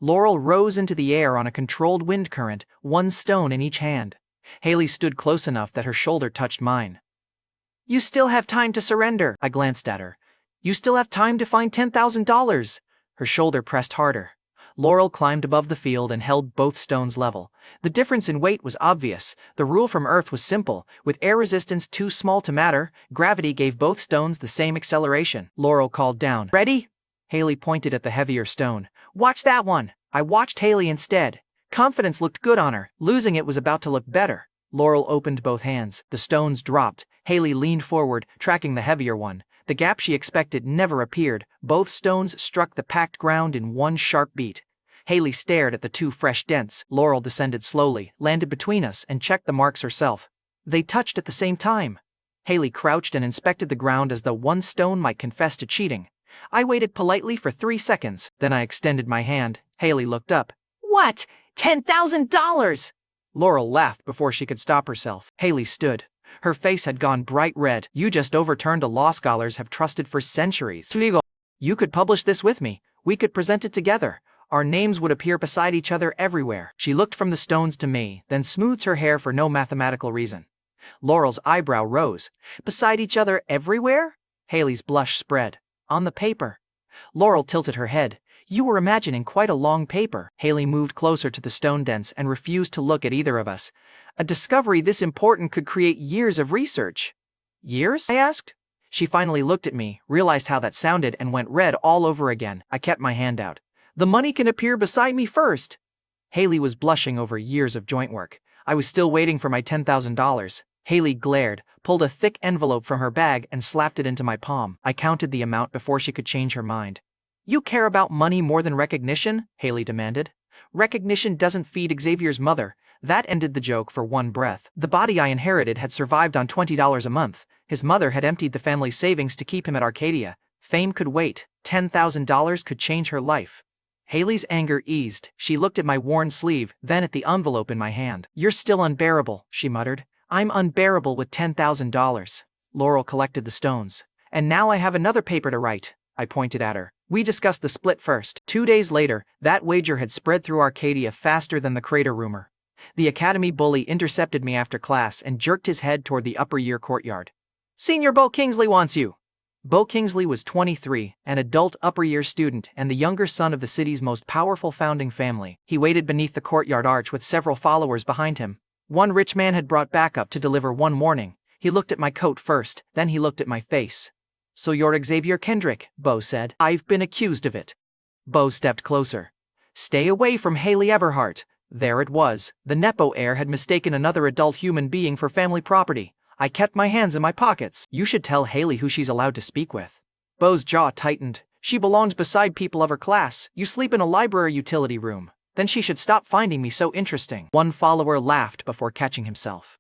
Laurel rose into the air on a controlled wind current, one stone in each hand. Hailey stood close enough that her shoulder touched mine. You still have time to surrender, I glanced at her. You still have time to find $10,000. Her shoulder pressed harder. Laurel climbed above the field and held both stones level. The difference in weight was obvious. The rule from Earth was simple. With air resistance too small to matter, gravity gave both stones the same acceleration. Laurel called down. Ready? Hailey pointed at the heavier stone. Watch that one. I watched Hailey instead. Confidence looked good on her. Losing it was about to look better. Laurel opened both hands. The stones dropped. Hailey leaned forward, tracking the heavier one. The gap she expected never appeared. Both stones struck the packed ground in one sharp beat. Hailey stared at the two fresh dents. Laurel descended slowly, landed between us, and checked the marks herself. They touched at the same time. Hailey crouched and inspected the ground as though one stone might confess to cheating. I waited politely for 3 seconds, then I extended my hand. Hailey looked up. What? $10,000! Laurel laughed before she could stop herself. Hailey stood. Her face had gone bright red. You just overturned a law scholars have trusted for centuries. You could publish this with me. We could present it together. Our names would appear beside each other everywhere. She looked from the stones to me, then smoothed her hair for no mathematical reason. Laurel's eyebrow rose. Beside each other everywhere? Hailey's blush spread. On the paper. Laurel tilted her head. You were imagining quite a long paper. Hailey moved closer to the stone dents and refused to look at either of us. A discovery this important could create years of research. Years? I asked. She finally looked at me, realized how that sounded, and went red all over again. I kept my hand out. The money can appear beside me first. Hailey was blushing over years of joint work. I was still waiting for my $10,000. Hailey glared, pulled a thick envelope from her bag, and slapped it into my palm. I counted the amount before she could change her mind. You care about money more than recognition? Hailey demanded. Recognition doesn't feed Xavier's mother. That ended the joke for one breath. The body I inherited had survived on $20 a month. His mother had emptied the family savings to keep him at Arcadia. Fame could wait. $10,000 could change her life. Hailey's anger eased. She looked at my worn sleeve, then at the envelope in my hand. You're still unbearable, she muttered. I'm unbearable with $10,000. Laurel collected the stones. And now I have another paper to write. I pointed at her. We discussed the split first. 2 days later, that wager had spread through Arcadia faster than the crater rumor. The academy bully intercepted me after class and jerked his head toward the upper year courtyard. Senior Bo Kingsley wants you. Bo Kingsley was 23, an adult upper-year student and the younger son of the city's most powerful founding family. He waited beneath the courtyard arch with several followers behind him. One rich man had brought backup to deliver one morning. He looked at my coat first, then he looked at my face. So you're Xavier Kendrick, Bo said. I've been accused of it. Bo stepped closer. Stay away from Hailey Everhart. There it was. The Nepo heir had mistaken another adult human being for family property. I kept my hands in my pockets. You should tell Hailey who she's allowed to speak with. Bo's jaw tightened. She belongs beside people of her class. You sleep in a library utility room. Then she should stop finding me so interesting. One follower laughed before catching himself.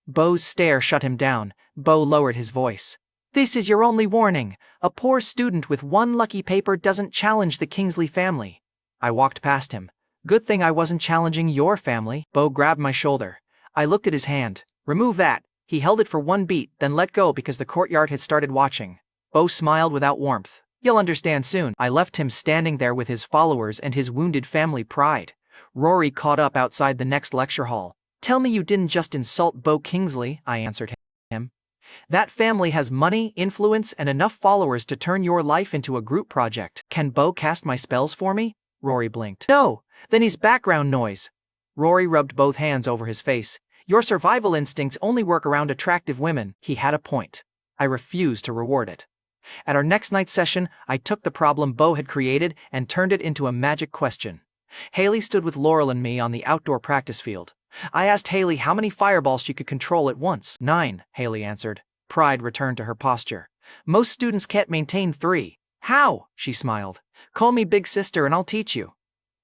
Bo's stare shut him down. Bo lowered his voice. This is your only warning. A poor student with one lucky paper doesn't challenge the Kingsley family. I walked past him. Good thing I wasn't challenging your family. Bo grabbed my shoulder. I looked at his hand. Remove that. He held it for one beat, then let go because the courtyard had started watching. Bo smiled without warmth. You'll understand soon. I left him standing there with his followers and his wounded family pride. Rory caught up outside the next lecture hall. Tell me you didn't just insult Bo Kingsley, I answered him. That family has money, influence, and enough followers to turn your life into a group project. Can Bo cast my spells for me? Rory blinked. No, then he's background noise. Rory rubbed both hands over his face. Your survival instincts only work around attractive women. He had a point. I refused to reward it. At our next night session, I took the problem Bo had created and turned it into a magic question. Hailey stood with Laurel and me on the outdoor practice field. I asked Hailey how many fireballs she could control at once. 9, Hailey answered. Pride returned to her posture. Most students can't maintain 3. How? She smiled. Call me Big Sister and I'll teach you.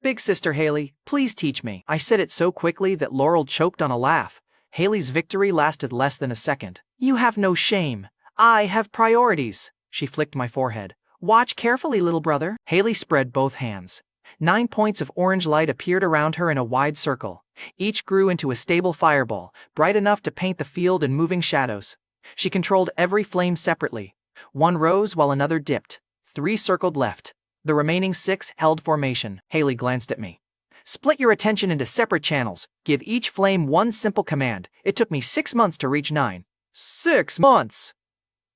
Big Sister Hailey, please teach me. I said it so quickly that Laurel choked on a laugh. Hailey's victory lasted less than a second. You have no shame. I have priorities. She flicked my forehead. Watch carefully, little brother. Hailey spread both hands. 9 points of orange light appeared around her in a wide circle. Each grew into a stable fireball, bright enough to paint the field in moving shadows. She controlled every flame separately. One rose while another dipped. 3 circled left. The remaining 6 held formation. Hailey glanced at me. Split your attention into separate channels. Give each flame one simple command. It took me 6 months to reach 9. 6 months!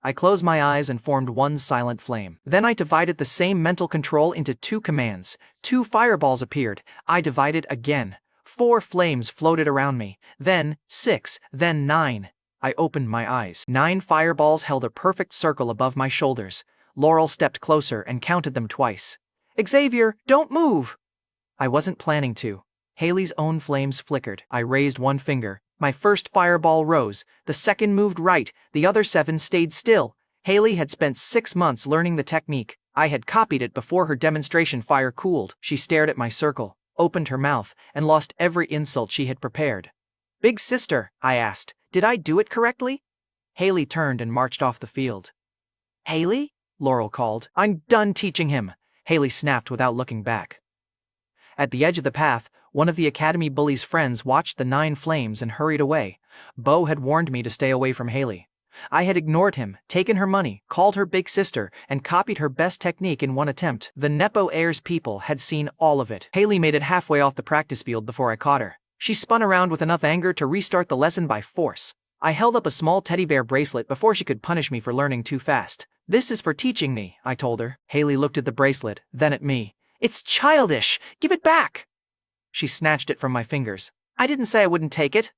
I closed my eyes and formed one silent flame. Then I divided the same mental control into 2 commands. 2 fireballs appeared. I divided again. 4 flames floated around me. Then 6, then 9. I opened my eyes. 9 fireballs held a perfect circle above my shoulders. Laurel stepped closer and counted them twice. Xavier, don't move! I wasn't planning to. Hailey's own flames flickered. I raised one finger. My first fireball rose. The second moved right. The other 7 stayed still. Hailey had spent 6 months learning the technique. I had copied it before her demonstration fire cooled. She stared at my circle, opened her mouth, and lost every insult she had prepared. Big sister, I asked, did I do it correctly? Hailey turned and marched off the field. Hailey? Laurel called. I'm done teaching him. Hailey snapped without looking back. At the edge of the path, one of the academy bully's friends watched the 9 flames and hurried away. Bo had warned me to stay away from Hailey. I had ignored him, taken her money, called her big sister, and copied her best technique in one attempt. The Nepo Heirs people had seen all of it. Hailey made it halfway off the practice field before I caught her. She spun around with enough anger to restart the lesson by force. I held up a small teddy bear bracelet before she could punish me for learning too fast. This is for teaching me, I told her. Hailey looked at the bracelet, then at me. It's childish! Give it back! She snatched it from my fingers. I didn't say I wouldn't take it.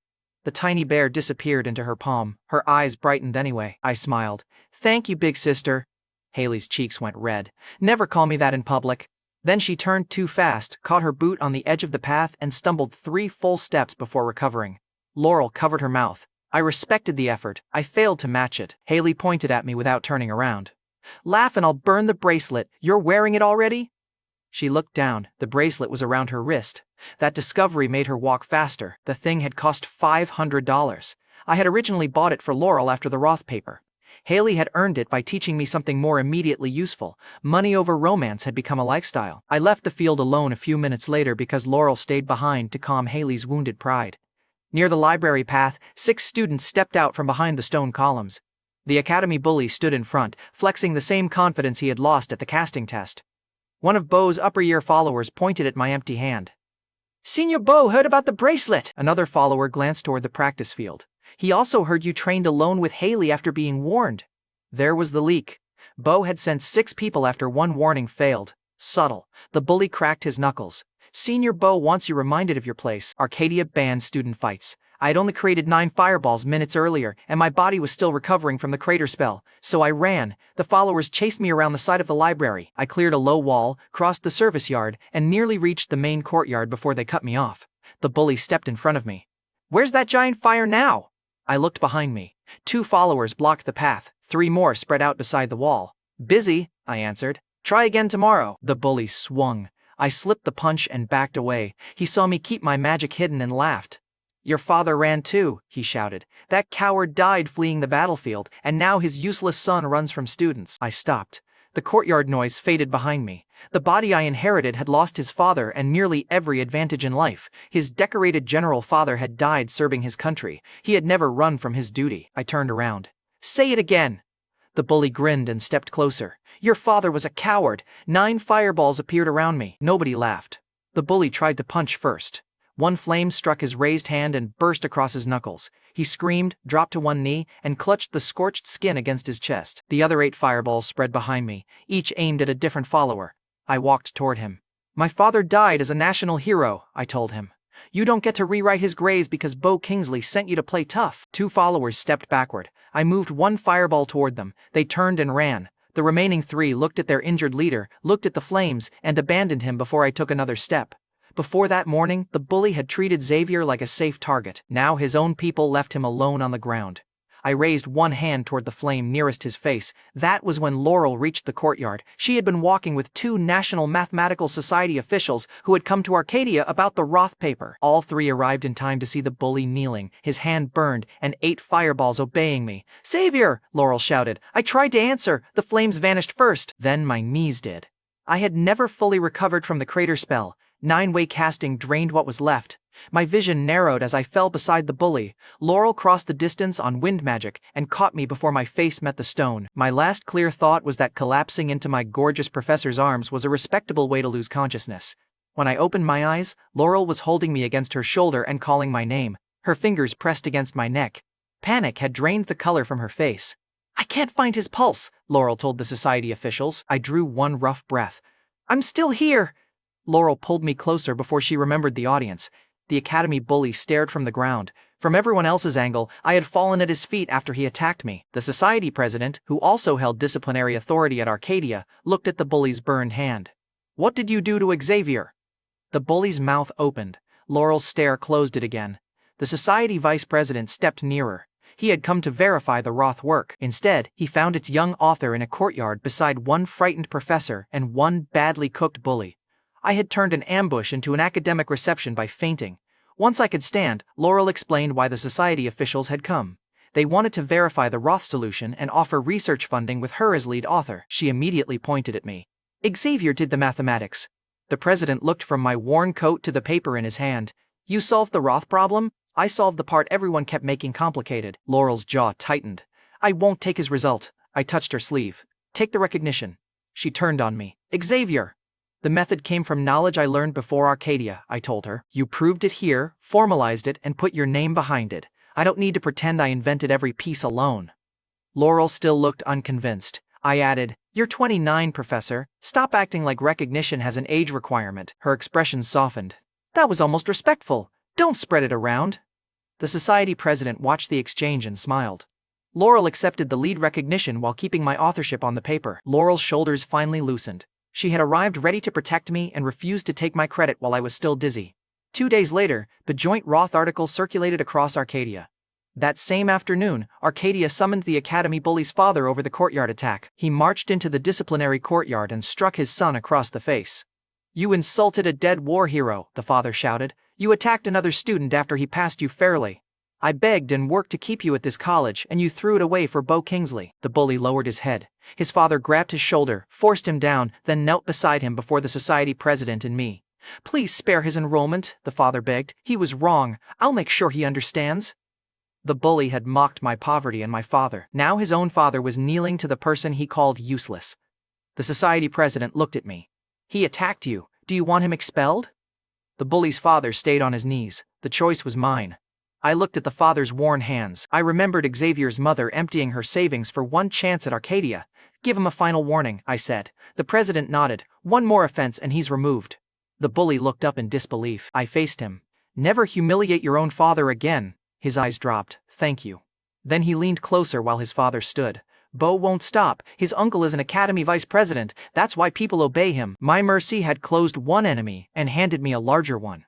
The tiny bear disappeared into her palm. Her eyes brightened anyway. I smiled. Thank you, big sister. Hailey's cheeks went red. Never call me that in public. Then she turned too fast, caught her boot on the edge of the path, and stumbled 3 full steps before recovering. Laurel covered her mouth. I respected the effort. I failed to match it. Hailey pointed at me without turning around. Laugh and I'll burn the bracelet. You're wearing it already? She looked down. The bracelet was around her wrist. That discovery made her walk faster. The thing had cost $500. I had originally bought it for Laurel after the Roth paper. Hailey had earned it by teaching me something more immediately useful. Money over romance had become a lifestyle. I left the field alone a few minutes later because Laurel stayed behind to calm Hailey's wounded pride. Near the library path, 6 students stepped out from behind the stone columns. The academy bully stood in front, flexing the same confidence he had lost at the casting test. One of Bo's upper-year followers pointed at my empty hand. Senior Bo heard about the bracelet! Another follower glanced toward the practice field. He also heard you trained alone with Hailey after being warned. There was the leak. Bo had sent 6 people after 1 warning failed. Subtle. The bully cracked his knuckles. Senior Bo wants you reminded of your place. Arcadia banned student fights. I had only created 9 fireballs minutes earlier, and my body was still recovering from the crater spell, so I ran. The followers chased me around the side of the library. I cleared a low wall, crossed the service yard, and nearly reached the main courtyard before they cut me off. The bully stepped in front of me. Where's that giant fire now? I looked behind me. 2 followers blocked the path. 3 more spread out beside the wall. Busy, I answered. Try again tomorrow. The bully swung. I slipped the punch and backed away. He saw me keep my magic hidden and laughed. Your father ran too, he shouted. That coward died fleeing the battlefield, and now his useless son runs from students. I stopped. The courtyard noise faded behind me. The body I inherited had lost his father and nearly every advantage in life. His decorated general father had died serving his country. He had never run from his duty. I turned around. Say it again! The bully grinned and stepped closer. Your father was a coward. 9 fireballs appeared around me. Nobody laughed. The bully tried to punch first. 1 flame struck his raised hand and burst across his knuckles. He screamed, dropped to 1 knee, and clutched the scorched skin against his chest. The other 8 fireballs spread behind me, each aimed at a different follower. I walked toward him. My father died as a national hero, I told him. You don't get to rewrite his grades because Bo Kingsley sent you to play tough. 2 followers stepped backward. I moved 1 fireball toward them. They turned and ran. The remaining 3 looked at their injured leader, looked at the flames, and abandoned him before I took another step. Before that morning, the bully had treated Xavier like a safe target. Now his own people left him alone on the ground. I raised 1 hand toward the flame nearest his face. That was when Laurel reached the courtyard. She had been walking with 2 National Mathematical Society officials who had come to Arcadia about the Roth paper. All 3 arrived in time to see the bully kneeling, his hand burned, and 8 fireballs obeying me. Xavier! Laurel shouted. I tried to answer. The flames vanished first. Then my knees did. I had never fully recovered from the crater spell. 9-way casting drained what was left. My vision narrowed as I fell beside the bully. Laurel crossed the distance on wind magic and caught me before my face met the stone. My last clear thought was that collapsing into my gorgeous professor's arms was a respectable way to lose consciousness. When I opened my eyes, Laurel was holding me against her shoulder and calling my name, her fingers pressed against my neck. Panic had drained the color from her face. "I can't find his pulse," Laurel told the society officials. I drew one rough breath. "I'm still here." Laurel pulled me closer before she remembered the audience. The academy bully stared from the ground. From everyone else's angle, I had fallen at his feet after he attacked me. The society president, who also held disciplinary authority at Arcadia, looked at the bully's burned hand. "What did you do to Xavier?" The bully's mouth opened. Laurel's stare closed it again. The society vice president stepped nearer. He had come to verify the Roth work. Instead, he found its young author in a courtyard beside one frightened professor and one badly cooked bully. I had turned an ambush into an academic reception by fainting. Once I could stand, Laurel explained why the society officials had come. They wanted to verify the Roth solution and offer research funding with her as lead author. She immediately pointed at me. "Xavier did the mathematics." The president looked from my worn coat to the paper in his hand. "You solved the Roth problem? I solved the part everyone kept making complicated." Laurel's jaw tightened. "I won't take his result." I touched her sleeve. "Take the recognition." She turned on me. "Xavier." "The method came from knowledge I learned before Arcadia," I told her. "You proved it here, formalized it, and put your name behind it. I don't need to pretend I invented every piece alone." Laurel still looked unconvinced. I added, "You're 29, Professor. Stop acting like recognition has an age requirement." Her expression softened. "That was almost respectful. Don't spread it around." The society president watched the exchange and smiled. Laurel accepted the lead recognition while keeping my authorship on the paper. Laurel's shoulders finally loosened. She had arrived ready to protect me and refused to take my credit while I was still dizzy. 2 days later, the joint Roth article circulated across Arcadia. That same afternoon, Arcadia summoned the academy bully's father over the courtyard attack. He marched into the disciplinary courtyard and struck his son across the face. "You insulted a dead war hero," the father shouted. "You attacked another student after he passed you fairly. I begged and worked to keep you at this college, and you threw it away for Bo Kingsley." The bully lowered his head. His father grabbed his shoulder, forced him down, then knelt beside him before the society president and me. "Please spare his enrollment," the father begged. "He was wrong. I'll make sure he understands." The bully had mocked my poverty and my father. Now his own father was kneeling to the person he called useless. The society president looked at me. "He attacked you. Do you want him expelled?" The bully's father stayed on his knees. The choice was mine. I looked at the father's worn hands. I remembered Xavier's mother emptying her savings for one chance at Arcadia. "Give him a final warning," I said. The president nodded. "One more offense and he's removed." The bully looked up in disbelief. I faced him. "Never humiliate your own father again." His eyes dropped. "Thank you." Then he leaned closer while his father stood. "Bo won't stop. His uncle is an academy vice president. That's why people obey him." My mercy had closed one enemy and handed me a larger one.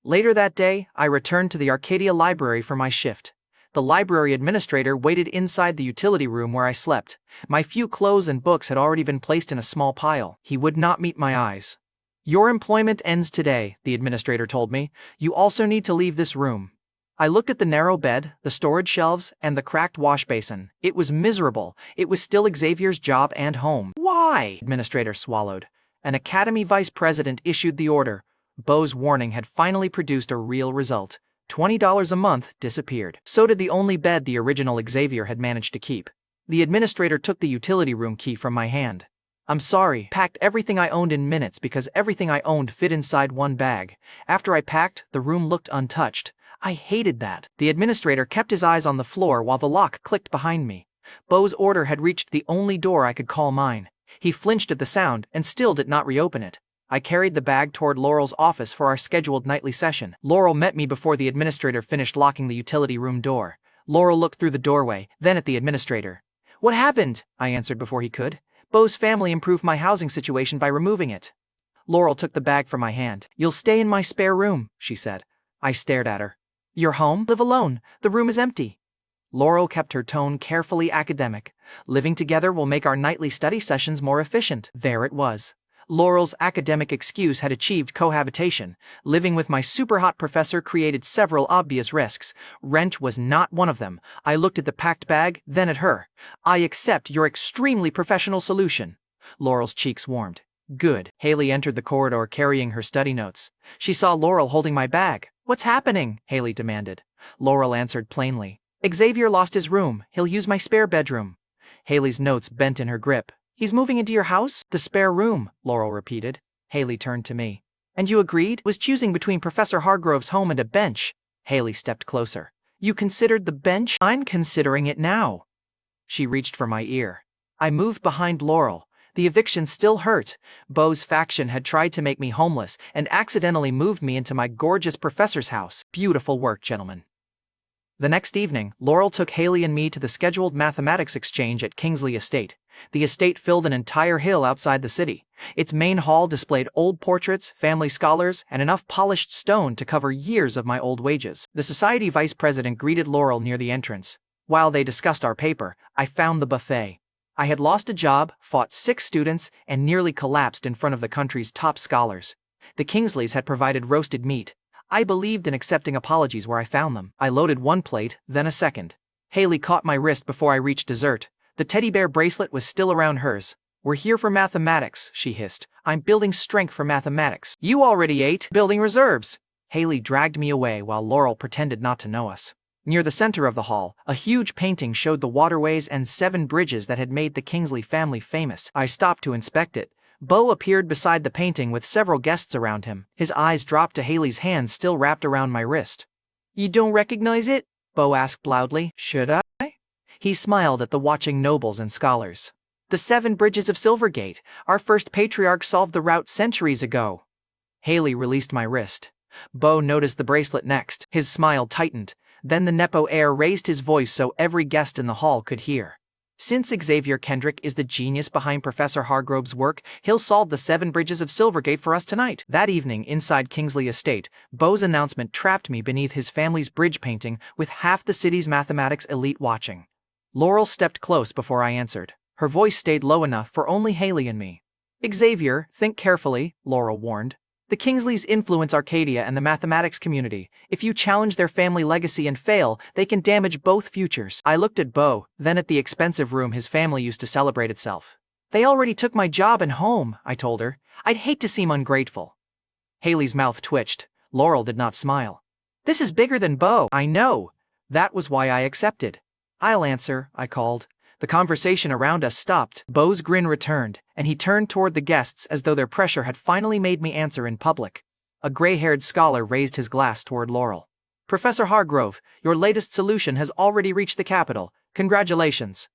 Later that day, I returned to the Arcadia library for my shift. The library administrator waited inside the utility room where I slept. My few clothes and books had already been placed in a small pile. He would not meet my eyes. "Your employment ends today," the administrator told me. "You also need to leave this room." I looked at the narrow bed, the storage shelves, and the cracked wash basin. It was miserable. It was still Xavier's job and home. "Why?" The administrator swallowed. "An academy vice president issued the order." Bo's warning had finally produced a real result. $20 a month disappeared. So did the only bed the original Xavier had managed to keep. The administrator took the utility room key from my hand. "I'm sorry." Packed everything I owned in minutes because everything I owned fit inside one bag. After I packed, the room looked untouched. I hated that. The administrator kept his eyes on the floor while the lock clicked behind me. Bo's order had reached the only door I could call mine. He flinched at the sound and still did not reopen it. I carried the bag toward Laurel's office for our scheduled nightly session. Laurel met me before the administrator finished locking the utility room door. Laurel looked through the doorway, then at the administrator. "What happened?" I answered before he could. "Bo's family improved my housing situation by removing it." Laurel took the bag from my hand. "You'll stay in my spare room," she said. I stared at her. "You're home? Live alone. The room is empty." Laurel kept her tone carefully academic. "Living together will make our nightly study sessions more efficient." There it was. Laurel's academic excuse had achieved cohabitation. Living with my super-hot professor created several obvious risks. Rent was not one of them. I looked at the packed bag, then at her. "I accept your extremely professional solution." Laurel's cheeks warmed. Good. Hailey entered the corridor carrying her study notes. She saw Laurel holding my bag. What's happening? Hailey demanded. Laurel answered plainly. Xavier lost his room. He'll use my spare bedroom. Hailey's notes bent in her grip. He's moving into your house? The spare room, Laurel repeated. Hailey turned to me. And you agreed? Was choosing between Professor Hargrove's home and a bench. Hailey stepped closer. You considered the bench? I'm considering it now. She reached for my ear. I moved behind Laurel. The eviction still hurt. Beau's faction had tried to make me homeless and accidentally moved me into my gorgeous professor's house. Beautiful work, gentlemen. The next evening, Laurel took Hailey and me to the scheduled mathematics exchange at Kingsley Estate. The estate filled an entire hill outside the city. Its main hall displayed old portraits, family scholars, and enough polished stone to cover years of my old wages. The society vice president greeted Laurel near the entrance. While they discussed our paper, I found the buffet. I had lost a job, fought 6 students, and nearly collapsed in front of the country's top scholars. The Kingsleys had provided roasted meat. I believed in accepting apologies where I found them. I loaded one plate, then a second. Hailey caught my wrist before I reached dessert. The teddy bear bracelet was still around hers. We're here for mathematics, she hissed. I'm building strength for mathematics. You already ate. Building reserves. Hailey dragged me away while Laurel pretended not to know us. Near the center of the hall, a huge painting showed the waterways and 7 bridges that had made the Kingsley family famous. I stopped to inspect it. Beau appeared beside the painting with several guests around him. His eyes dropped to Hailey's hand still wrapped around my wrist. You don't recognize it? Beau asked loudly. Should I? He smiled at the watching nobles and scholars. The 7 bridges of Silvergate. Our first patriarch solved the route centuries ago. Hailey released my wrist. Beau noticed the bracelet next. His smile tightened. Then the Nepo heir raised his voice so every guest in the hall could hear. Since Xavier Kendrick is the genius behind Professor Hargrove's work, he'll solve the 7 bridges of Silvergate for us tonight. That evening, inside Kingsley Estate, Beau's announcement trapped me beneath his family's bridge painting with half the city's mathematics elite watching. Laurel stepped close before I answered. Her voice stayed low enough for only Hailey and me. Xavier, think carefully, Laurel warned. The Kingsleys influence Arcadia and the mathematics community. If you challenge their family legacy and fail, they can damage both futures. I looked at Beau, then at the expensive room his family used to celebrate itself. They already took my job and home, I told her. I'd hate to seem ungrateful. Hailey's mouth twitched. Laurel did not smile. This is bigger than Beau. I know. That was why I accepted. I'll answer, I called. The conversation around us stopped. Beau's grin returned, and he turned toward the guests as though their pressure had finally made me answer in public. A gray-haired scholar raised his glass toward Laurel. Professor Hargrove, your latest solution has already reached the capital. Congratulations.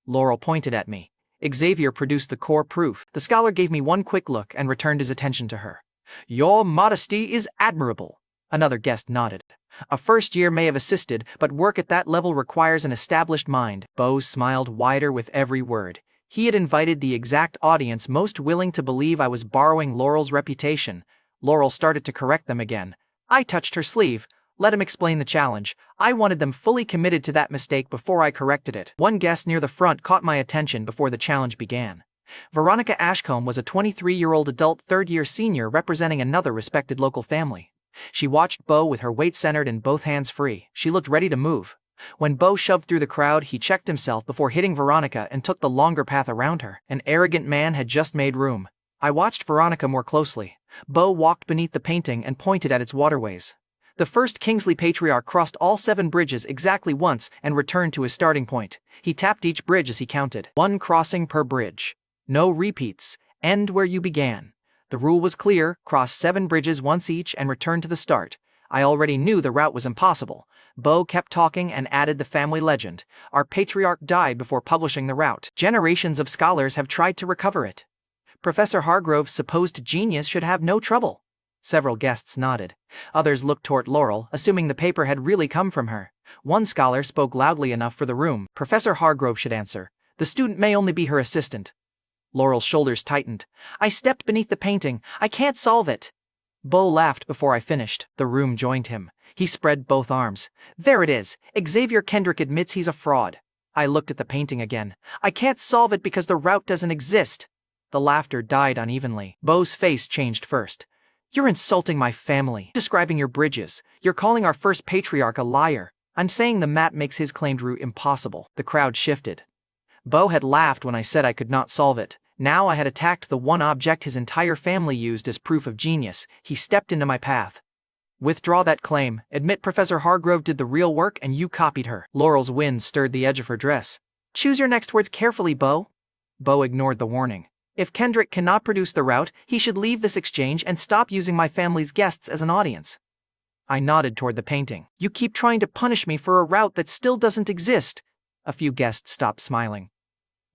Laurel pointed at me. Xavier produced the core proof. The scholar gave me one quick look and returned his attention to her. Your modesty is admirable. Another guest nodded. A first year may have assisted, but work at that level requires an established mind. Beau smiled wider with every word. He had invited the exact audience most willing to believe I was borrowing Laurel's reputation. Laurel started to correct them again. I touched her sleeve. Let him explain the challenge. I wanted them fully committed to that mistake before I corrected it. One guest near the front caught my attention before the challenge began. Veronica Ashcombe was a 23-year-old adult third-year senior representing another respected local family. She watched Beau with her weight centered and both hands free. She looked ready to move. When Beau shoved through the crowd, he checked himself before hitting Veronica and took the longer path around her. An arrogant man had just made room. I watched Veronica more closely. Beau walked beneath the painting and pointed at its waterways. The first Kingsley patriarch crossed all 7 bridges exactly once and returned to his starting point. He tapped each bridge as he counted. 1 crossing per bridge. No repeats. End where you began. The rule was clear, cross 7 bridges once each and return to the start. I already knew the route was impossible. Beau kept talking and added the family legend. Our patriarch died before publishing the route. Generations of scholars have tried to recover it. Professor Hargrove's supposed genius should have no trouble. Several guests nodded. Others looked toward Laurel, assuming the paper had really come from her. One scholar spoke loudly enough for the room. Professor Hargrove should answer. The student may only be her assistant. Laurel's shoulders tightened. I stepped beneath the painting. I can't solve it. Beau laughed before I finished. The room joined him. He spread both arms. There it is. Xavier Kendrick admits he's a fraud. I looked at the painting again. I can't solve it because the route doesn't exist. The laughter died unevenly. Beau's face changed first. You're insulting my family. Describing your bridges. You're calling our first patriarch a liar. I'm saying the map makes his claimed route impossible. The crowd shifted. Beau had laughed when I said I could not solve it. Now I had attacked the one object his entire family used as proof of genius. He stepped into my path. Withdraw that claim. Admit Professor Hargrove did the real work and you copied her. Laurel's wind stirred the edge of her dress. Choose your next words carefully, Bo. Bo ignored the warning. If Kendrick cannot produce the route, he should leave this exchange and stop using my family's guests as an audience. I nodded toward the painting. You keep trying to punish me for a route that still doesn't exist. A few guests stopped smiling.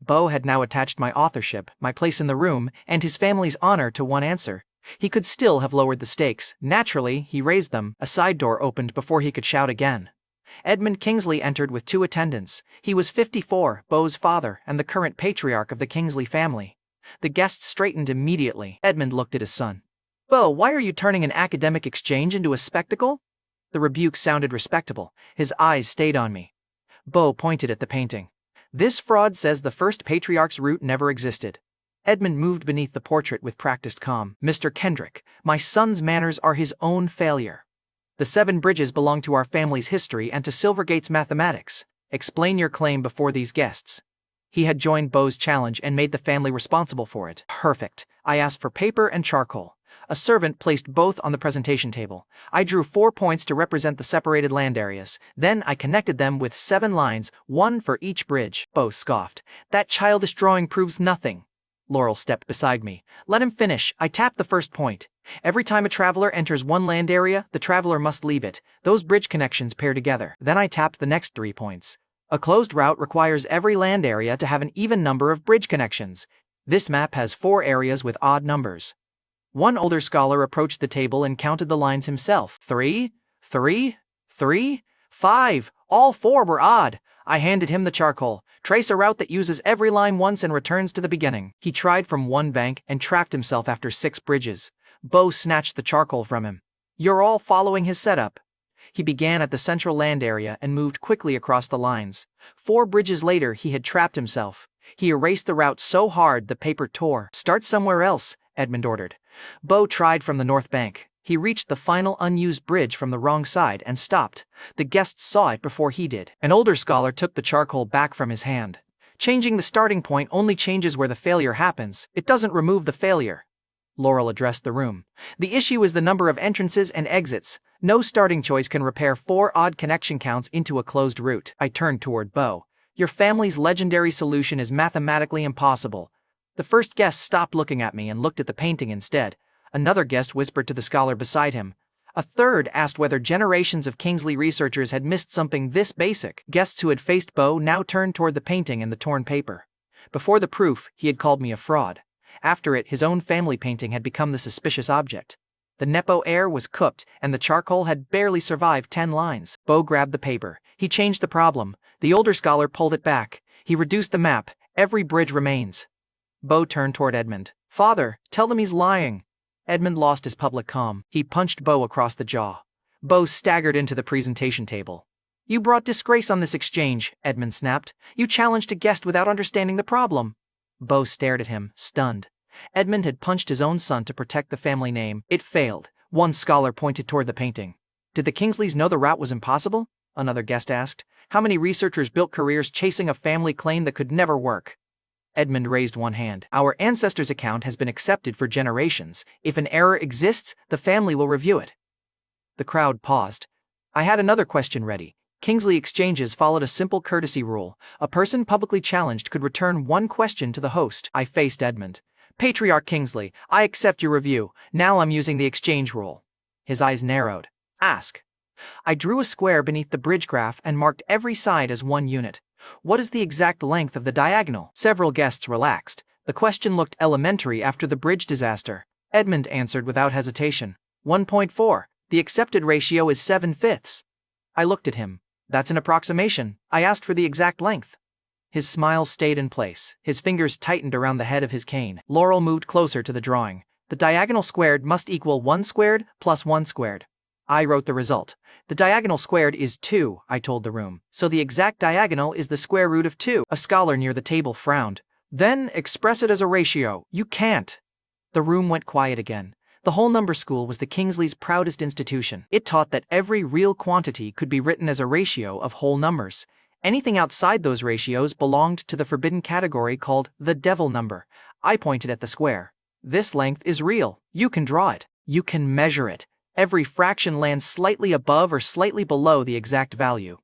Bo had now attached my authorship, my place in the room, and his family's honor to one answer. He could still have lowered the stakes. Naturally, he raised them. A side door opened before he could shout again. Edmund Kingsley entered with 2 attendants. He was 54, Bo's father, and the current patriarch of the Kingsley family. The guests straightened immediately. Edmund looked at his son. Bo, why are you turning an academic exchange into a spectacle? The rebuke sounded respectable. His eyes stayed on me. Bo pointed at the painting. This fraud says the first patriarch's root never existed. Edmund moved beneath the portrait with practiced calm. Mr. Kendrick, my son's manners are his own failure. The 7 bridges belong to our family's history and to Silvergate's mathematics. Explain your claim before these guests. He had joined Bo's challenge and made the family responsible for it. Perfect. I asked for paper and charcoal. A servant placed both on the presentation table. I drew 4 points to represent the separated land areas. Then I connected them with 7 lines, 1 for each bridge. Bo scoffed. That childish drawing proves nothing. Laurel stepped beside me. Let him finish. I tapped the first point. Every time a traveler enters one land area, the traveler must leave it. Those bridge connections pair together. Then I tapped the next 3 points. A closed route requires every land area to have an even number of bridge connections. This map has 4 areas with odd numbers. One older scholar approached the table and counted the lines himself. 3, 3, 3, 5. All 4 were odd. I handed him the charcoal. Trace a route that uses every line once and returns to the beginning. He tried from one bank and trapped himself after 6 bridges. Bo snatched the charcoal from him. You're all following his setup. He began at the central land area and moved quickly across the lines. 4 bridges later, he had trapped himself. He erased the route so hard the paper tore. Start somewhere else, Edmund ordered. Bo tried from the north bank. He reached the final unused bridge from the wrong side and stopped. The guests saw it before he did. An older scholar took the charcoal back from his hand. Changing the starting point only changes where the failure happens. It doesn't remove the failure. Laurel addressed the room. The issue is the number of entrances and exits. No starting choice can repair 4 odd connection counts into a closed route. I turned toward Bo. Your family's legendary solution is mathematically impossible. The first guest stopped looking at me and looked at the painting instead. Another guest whispered to the scholar beside him. A third asked whether generations of Kingsley researchers had missed something this basic. Guests who had faced Bo now turned toward the painting and the torn paper. Before the proof, he had called me a fraud. After it, his own family painting had become the suspicious object. The Nepo air was cooked, and the charcoal had barely survived 10 lines. Bo grabbed the paper. He changed the problem. The older scholar pulled it back. He reduced the map. Every bridge remains. Bo turned toward Edmund. Father, tell them he's lying. Edmund lost his public calm. He punched Bo across the jaw. Bo staggered into the presentation table. You brought disgrace on this exchange, Edmund snapped. You challenged a guest without understanding the problem. Bo stared at him, stunned. Edmund had punched his own son to protect the family name. It failed. One scholar pointed toward the painting. Did the Kingsleys know the route was impossible? Another guest asked. How many researchers built careers chasing a family claim that could never work? Edmund raised one hand. Our ancestors' account has been accepted for generations. If an error exists, the family will review it. The crowd paused. I had another question ready. Kingsley exchanges followed a simple courtesy rule. A person publicly challenged could return 1 question to the host. I faced Edmund. Patriarch Kingsley, I accept your review. Now I'm using the exchange rule. His eyes narrowed. Ask. I drew a square beneath the bridge graph and marked every side as 1 unit. What is the exact length of the diagonal? Several guests relaxed. The question looked elementary after the bridge disaster. Edmund answered without hesitation. 1.4. The accepted ratio is 7/5. I looked at him. That's an approximation. I asked for the exact length. His smile stayed in place. His fingers tightened around the head of his cane. Laurel moved closer to the drawing. The diagonal squared must equal 1 squared plus 1 squared. I wrote the result. The diagonal squared is 2, I told the room. So the exact diagonal is the square root of 2. A scholar near the table frowned. Then express it as a ratio. You can't. The room went quiet again. The whole number school was the Kingsley's proudest institution. It taught that every real quantity could be written as a ratio of whole numbers. Anything outside those ratios belonged to the forbidden category called the devil number. I pointed at the square. This length is real. You can draw it. You can measure it. Every fraction lands slightly above or slightly below the exact value.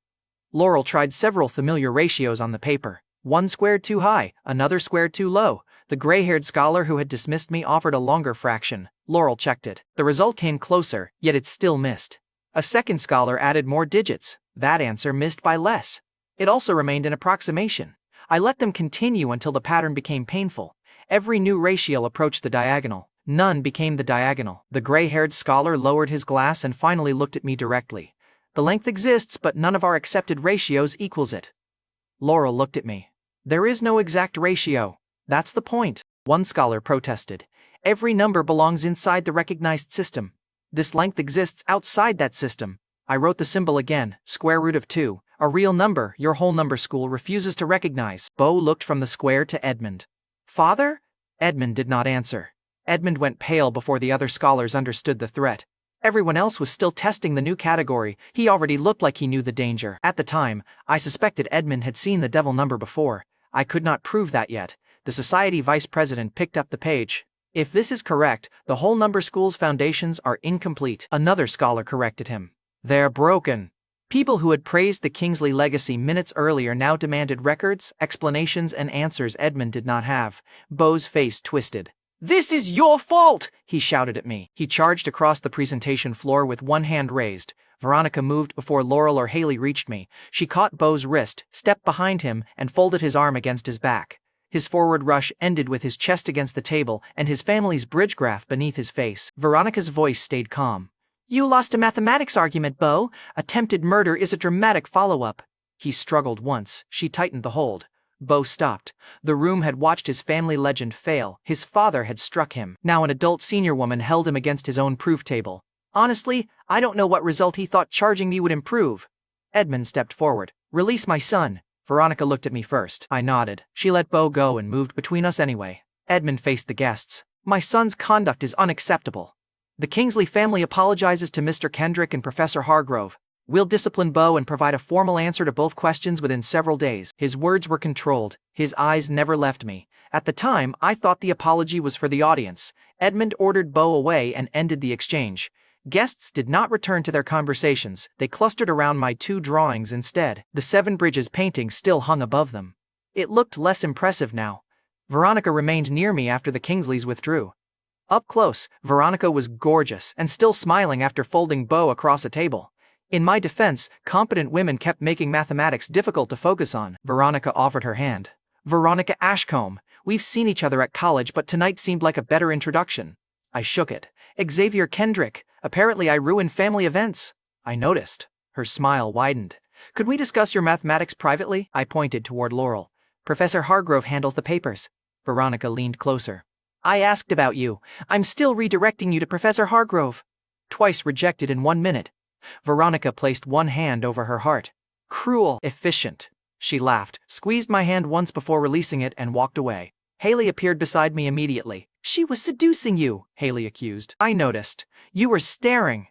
Laurel tried several familiar ratios on the paper. One squared too high, another squared too low. The gray-haired scholar who had dismissed me offered a longer fraction. Laurel checked it. The result came closer, yet it still missed. A second scholar added more digits. That answer missed by less. It also remained an approximation. I let them continue until the pattern became painful. Every new ratio approached the diagonal. None became the diagonal. The gray-haired scholar lowered his glass and finally looked at me directly. The length exists, but none of our accepted ratios equals it. Laurel looked at me. There is no exact ratio. That's the point. One scholar protested. Every number belongs inside the recognized system. This length exists outside that system. I wrote the symbol again, square root of 2, a real number your whole number school refuses to recognize. Bo looked from the square to Edmund. Father? Edmund did not answer. Edmund went pale before the other scholars understood the threat. Everyone else was still testing the new category. He already looked like he knew the danger. At the time, I suspected Edmund had seen the devil number before. I could not prove that yet. The society vice president picked up the page. If this is correct, the whole number school's foundations are incomplete. Another scholar corrected him. They're broken. People who had praised the Kingsley legacy minutes earlier now demanded records, explanations, and answers Edmund did not have. Bo's face twisted. This is your fault, he shouted at me. He charged across the presentation floor with one hand raised. Veronica moved before Laurel or Hailey reached me. She caught Bo's wrist, stepped behind him, and folded his arm against his back. His forward rush ended with his chest against the table and his family's bridge graph beneath his face. Veronica's voice stayed calm. You lost a mathematics argument, Bo. Attempted murder is a dramatic follow-up. He struggled once. She tightened the hold. Bo stopped. The room had watched his family legend fail. His father had struck him. Now an adult senior woman held him against his own proof table. Honestly, I don't know what result he thought charging me would improve. Edmund stepped forward. Release my son. Veronica looked at me first. I nodded. She let Bo go and moved between us anyway. Edmund faced the guests. My son's conduct is unacceptable. The Kingsley family apologizes to Mr. Kendrick and Professor Hargrove. We'll discipline Bo and provide a formal answer to both questions within several days. His words were controlled. His eyes never left me. At the time, I thought the apology was for the audience. Edmund ordered Bo away and ended the exchange. Guests did not return to their conversations. They clustered around my two drawings instead. The Seven Bridges painting still hung above them. It looked less impressive now. Veronica remained near me after the Kingsleys withdrew. Up close, Veronica was gorgeous and still smiling after folding Bo across a table. In my defense, competent women kept making mathematics difficult to focus on. Veronica offered her hand. Veronica Ashcombe, we've seen each other at college, but tonight seemed like a better introduction. I shook it. Xavier Kendrick, apparently I ruin family events. I noticed. Her smile widened. Could we discuss your mathematics privately? I pointed toward Laurel. Professor Hargrove handles the papers. Veronica leaned closer. I asked about you. I'm still redirecting you to Professor Hargrove. Twice rejected in 1 minute. Veronica placed one hand over her heart. Cruel. Efficient. She laughed, squeezed my hand once before releasing it and walked away. Hailey appeared beside me immediately. She was seducing you, Hailey accused. I noticed. You were staring.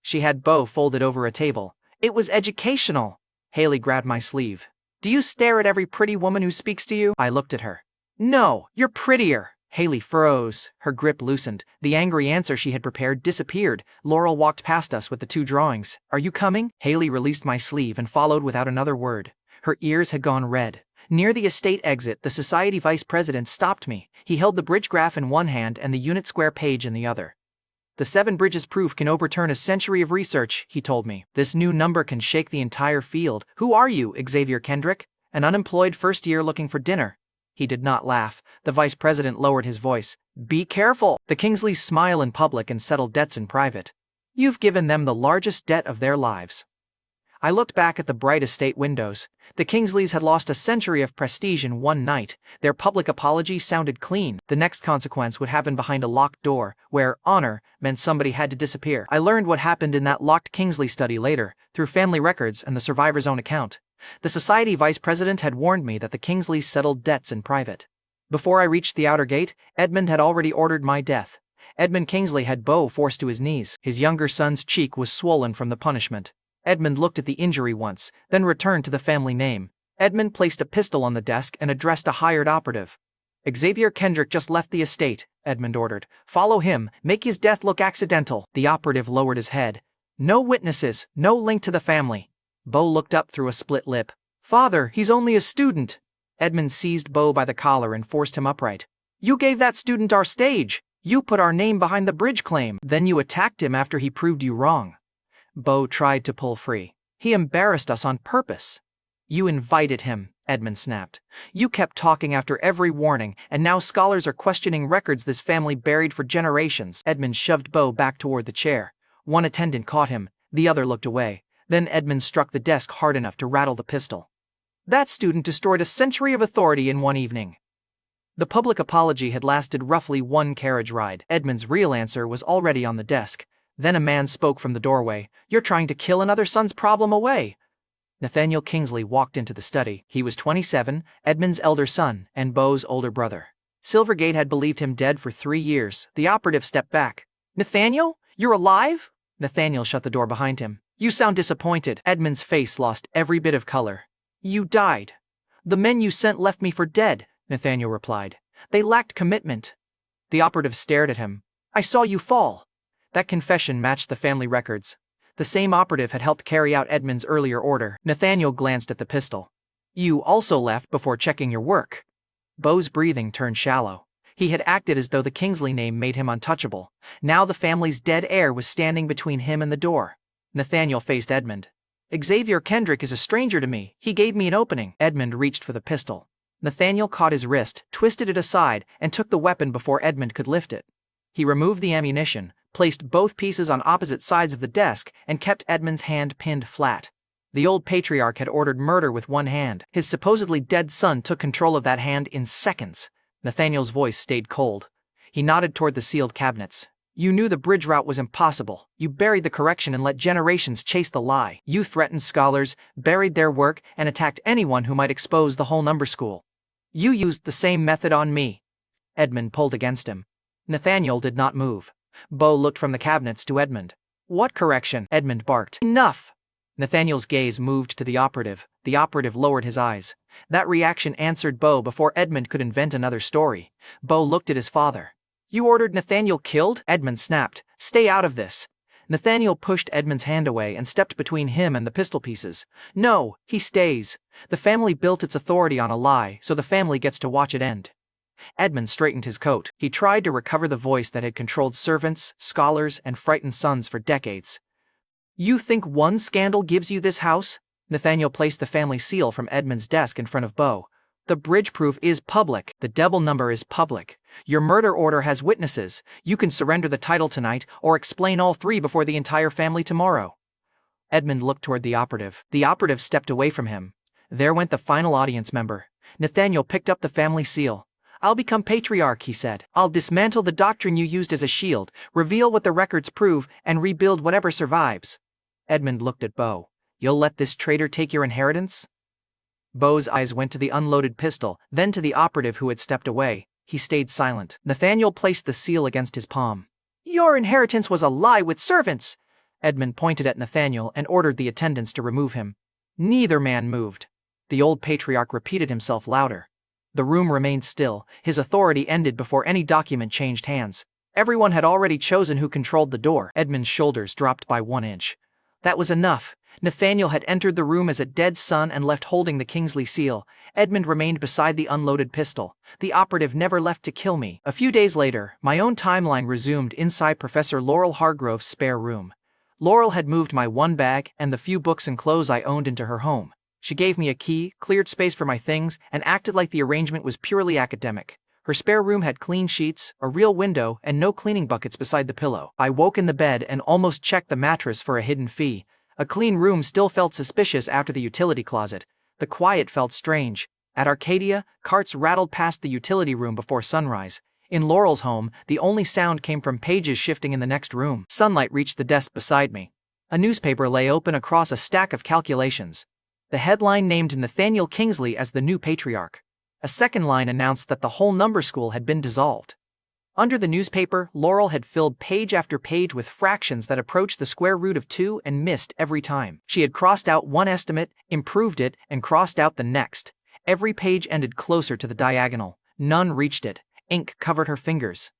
She had Bo folded over a table. It was educational. Hailey grabbed my sleeve. Do you stare at every pretty woman who speaks to you? I looked at her. No, you're prettier. Hailey froze. Her grip loosened. The angry answer she had prepared disappeared. Laurel walked past us with the two drawings. Are you coming? Hailey released my sleeve and followed without another word. Her ears had gone red. Near the estate exit, the society vice president stopped me. He held the bridge graph in one hand and the unit square page in the other. The Seven Bridges proof can overturn a century of research, he told me. This new number can shake the entire field. Who are you, Xavier Kendrick? An unemployed first year looking for dinner. He did not laugh. The vice president lowered his voice. Be careful. The Kingsleys smile in public and settle debts in private. You've given them the largest debt of their lives. I looked back at the bright estate windows. The Kingsleys had lost a century of prestige in one night. Their public apology sounded clean. The next consequence would happen behind a locked door, where honor meant somebody had to disappear. I learned what happened in that locked Kingsley study later, through family records and the survivor's own account. The society vice president had warned me that the Kingsleys settled debts in private. Before I reached the outer gate, Edmund had already ordered my death. Edmund Kingsley had Bo forced to his knees. His younger son's cheek was swollen from the punishment. Edmund looked at the injury once, then returned to the family name. Edmund placed a pistol on the desk and addressed a hired operative. Xavier Kendrick just left the estate, Edmund ordered. Follow him, make his death look accidental. The operative lowered his head. No witnesses, no link to the family. Bo looked up through a split lip. Father, he's only a student. Edmund seized Bo by the collar and forced him upright. You gave that student our stage. You put our name behind the bridge claim. Then you attacked him after he proved you wrong. Bo tried to pull free. He embarrassed us on purpose. You invited him, Edmund snapped. You kept talking after every warning, and now scholars are questioning records this family buried for generations. Edmund shoved Bo back toward the chair. One attendant caught him, the other looked away. Then Edmund struck the desk hard enough to rattle the pistol. That student destroyed a century of authority in one evening. The public apology had lasted roughly one carriage ride. Edmund's real answer was already on the desk. Then a man spoke from the doorway. You're trying to kill another son's problem away. Nathaniel Kingsley walked into the study. He was 27, Edmund's elder son, and Bo's older brother. Silvergate had believed him dead for 3 years. The operative stepped back. Nathaniel? You're alive? Nathaniel shut the door behind him. You sound disappointed. Edmund's face lost every bit of color. You died. The men you sent left me for dead, Nathaniel replied. They lacked commitment. The operative stared at him. I saw you fall. That confession matched the family records. The same operative had helped carry out Edmund's earlier order. Nathaniel glanced at the pistol. You also left before checking your work. Bo's breathing turned shallow. He had acted as though the Kingsley name made him untouchable. Now the family's dead heir was standing between him and the door. Nathaniel faced Edmund. Xavier Kendrick is a stranger to me. He gave me an opening. Edmund reached for the pistol. Nathaniel caught his wrist, twisted it aside, and took the weapon before Edmund could lift it. He removed the ammunition, placed both pieces on opposite sides of the desk, and kept Edmund's hand pinned flat. The old patriarch had ordered murder with one hand. His supposedly dead son took control of that hand in seconds. Nathaniel's voice stayed cold. He nodded toward the sealed cabinets. You knew the bridge route was impossible. You buried the correction and let generations chase the lie. You threatened scholars, buried their work, and attacked anyone who might expose the whole number school. You used the same method on me. Edmund pulled against him. Nathaniel did not move. Bo looked from the cabinets to Edmund. What correction? Edmund barked. Enough! Nathaniel's gaze moved to the operative. The operative lowered his eyes. That reaction answered Bo before Edmund could invent another story. Bo looked at his father. You ordered Nathaniel killed? Edmund snapped. Stay out of this. Nathaniel pushed Edmund's hand away and stepped between him and the pistol pieces. No, he stays. The family built its authority on a lie, so the family gets to watch it end. Edmund straightened his coat. He tried to recover the voice that had controlled servants, scholars, and frightened sons for decades. You think one scandal gives you this house? Nathaniel placed the family seal from Edmund's desk in front of Bo. The bridge proof is public. The devil number is public. Your murder order has witnesses. You can surrender the title tonight or explain all 3 before the entire family tomorrow. Edmund looked toward the operative. The operative stepped away from him. There went the final audience member. Nathaniel picked up the family seal. I'll become patriarch, he said. I'll dismantle the doctrine you used as a shield, reveal what the records prove, and rebuild whatever survives. Edmund looked at Bo. You'll let this traitor take your inheritance? Bo's eyes went to the unloaded pistol, then to the operative who had stepped away. He stayed silent. Nathaniel placed the seal against his palm. Your inheritance was a lie with servants! Edmund pointed at Nathaniel and ordered the attendants to remove him. Neither man moved. The old patriarch repeated himself louder. The room remained still. His authority ended before any document changed hands. Everyone had already chosen who controlled the door. Edmund's shoulders dropped by 1 inch. That was enough. Nathaniel had entered the room as a dead son and left holding the Kingsley seal. Edmund remained beside the unloaded pistol. The operative never left to kill me. A few days later, my own timeline resumed inside Professor Laurel Hargrove's spare room. Laurel had moved my one bag and the few books and clothes I owned into her home. She gave me a key, cleared space for my things, and acted like the arrangement was purely academic. Her spare room had clean sheets, a real window, and no cleaning buckets beside the pillow. I woke in the bed and almost checked the mattress for a hidden fee. A clean room still felt suspicious after the utility closet. The quiet felt strange. At Arcadia, carts rattled past the utility room before sunrise. In Laurel's home, the only sound came from pages shifting in the next room. Sunlight reached the desk beside me. A newspaper lay open across a stack of calculations. The headline named Nathaniel Kingsley as the new patriarch. A second line announced that the whole number school had been dissolved. Under the newspaper, Laurel had filled page after page with fractions that approached the square root of 2 and missed every time. She had crossed out one estimate, improved it, and crossed out the next. Every page ended closer to the diagonal. None reached it. Ink covered her fingers.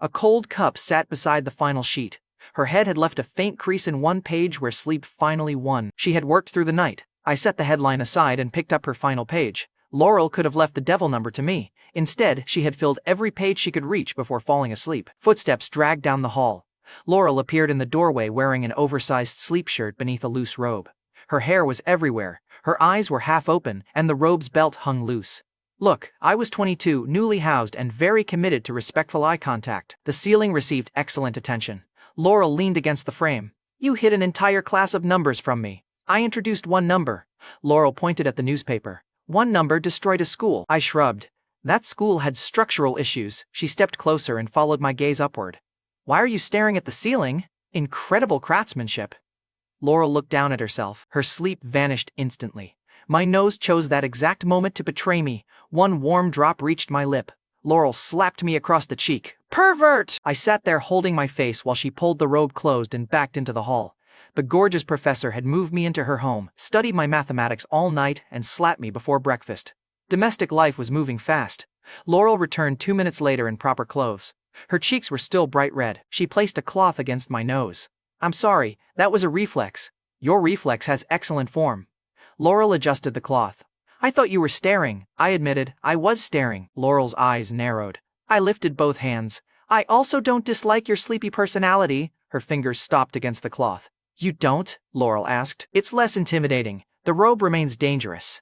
A cold cup sat beside the final sheet. Her head had left a faint crease in one page where sleep finally won. She had worked through the night. I set the headline aside and picked up her final page. Laurel could have left the devil number to me. Instead, she had filled every page she could reach before falling asleep. Footsteps dragged down the hall. Laurel appeared in the doorway wearing an oversized sleep shirt beneath a loose robe. Her hair was everywhere, her eyes were half open, and the robe's belt hung loose. Look, I was 22, newly housed and very committed to respectful eye contact. The ceiling received excellent attention. Laurel leaned against the frame. You hid an entire class of numbers from me. I introduced one number. Laurel pointed at the newspaper. One number destroyed a school. I shrugged. That school had structural issues. She stepped closer and followed my gaze upward. Why are you staring at the ceiling? Incredible craftsmanship. Laurel looked down at herself. Her sleep vanished instantly. My nose chose that exact moment to betray me. One warm drop reached my lip. Laurel slapped me across the cheek. Pervert! I sat there holding my face while she pulled the robe closed and backed into the hall. The gorgeous professor had moved me into her home, studied my mathematics all night, and slapped me before breakfast. Domestic life was moving fast. Laurel returned 2 minutes later in proper clothes. Her cheeks were still bright red. She placed a cloth against my nose. I'm sorry, that was a reflex. Your reflex has excellent form. Laurel adjusted the cloth. I thought you were staring. I admitted, I was staring. Laurel's eyes narrowed. I lifted both hands. I also don't dislike your sleepy personality. Her fingers stopped against the cloth. You don't? Laurel asked. It's less intimidating. The robe remains dangerous.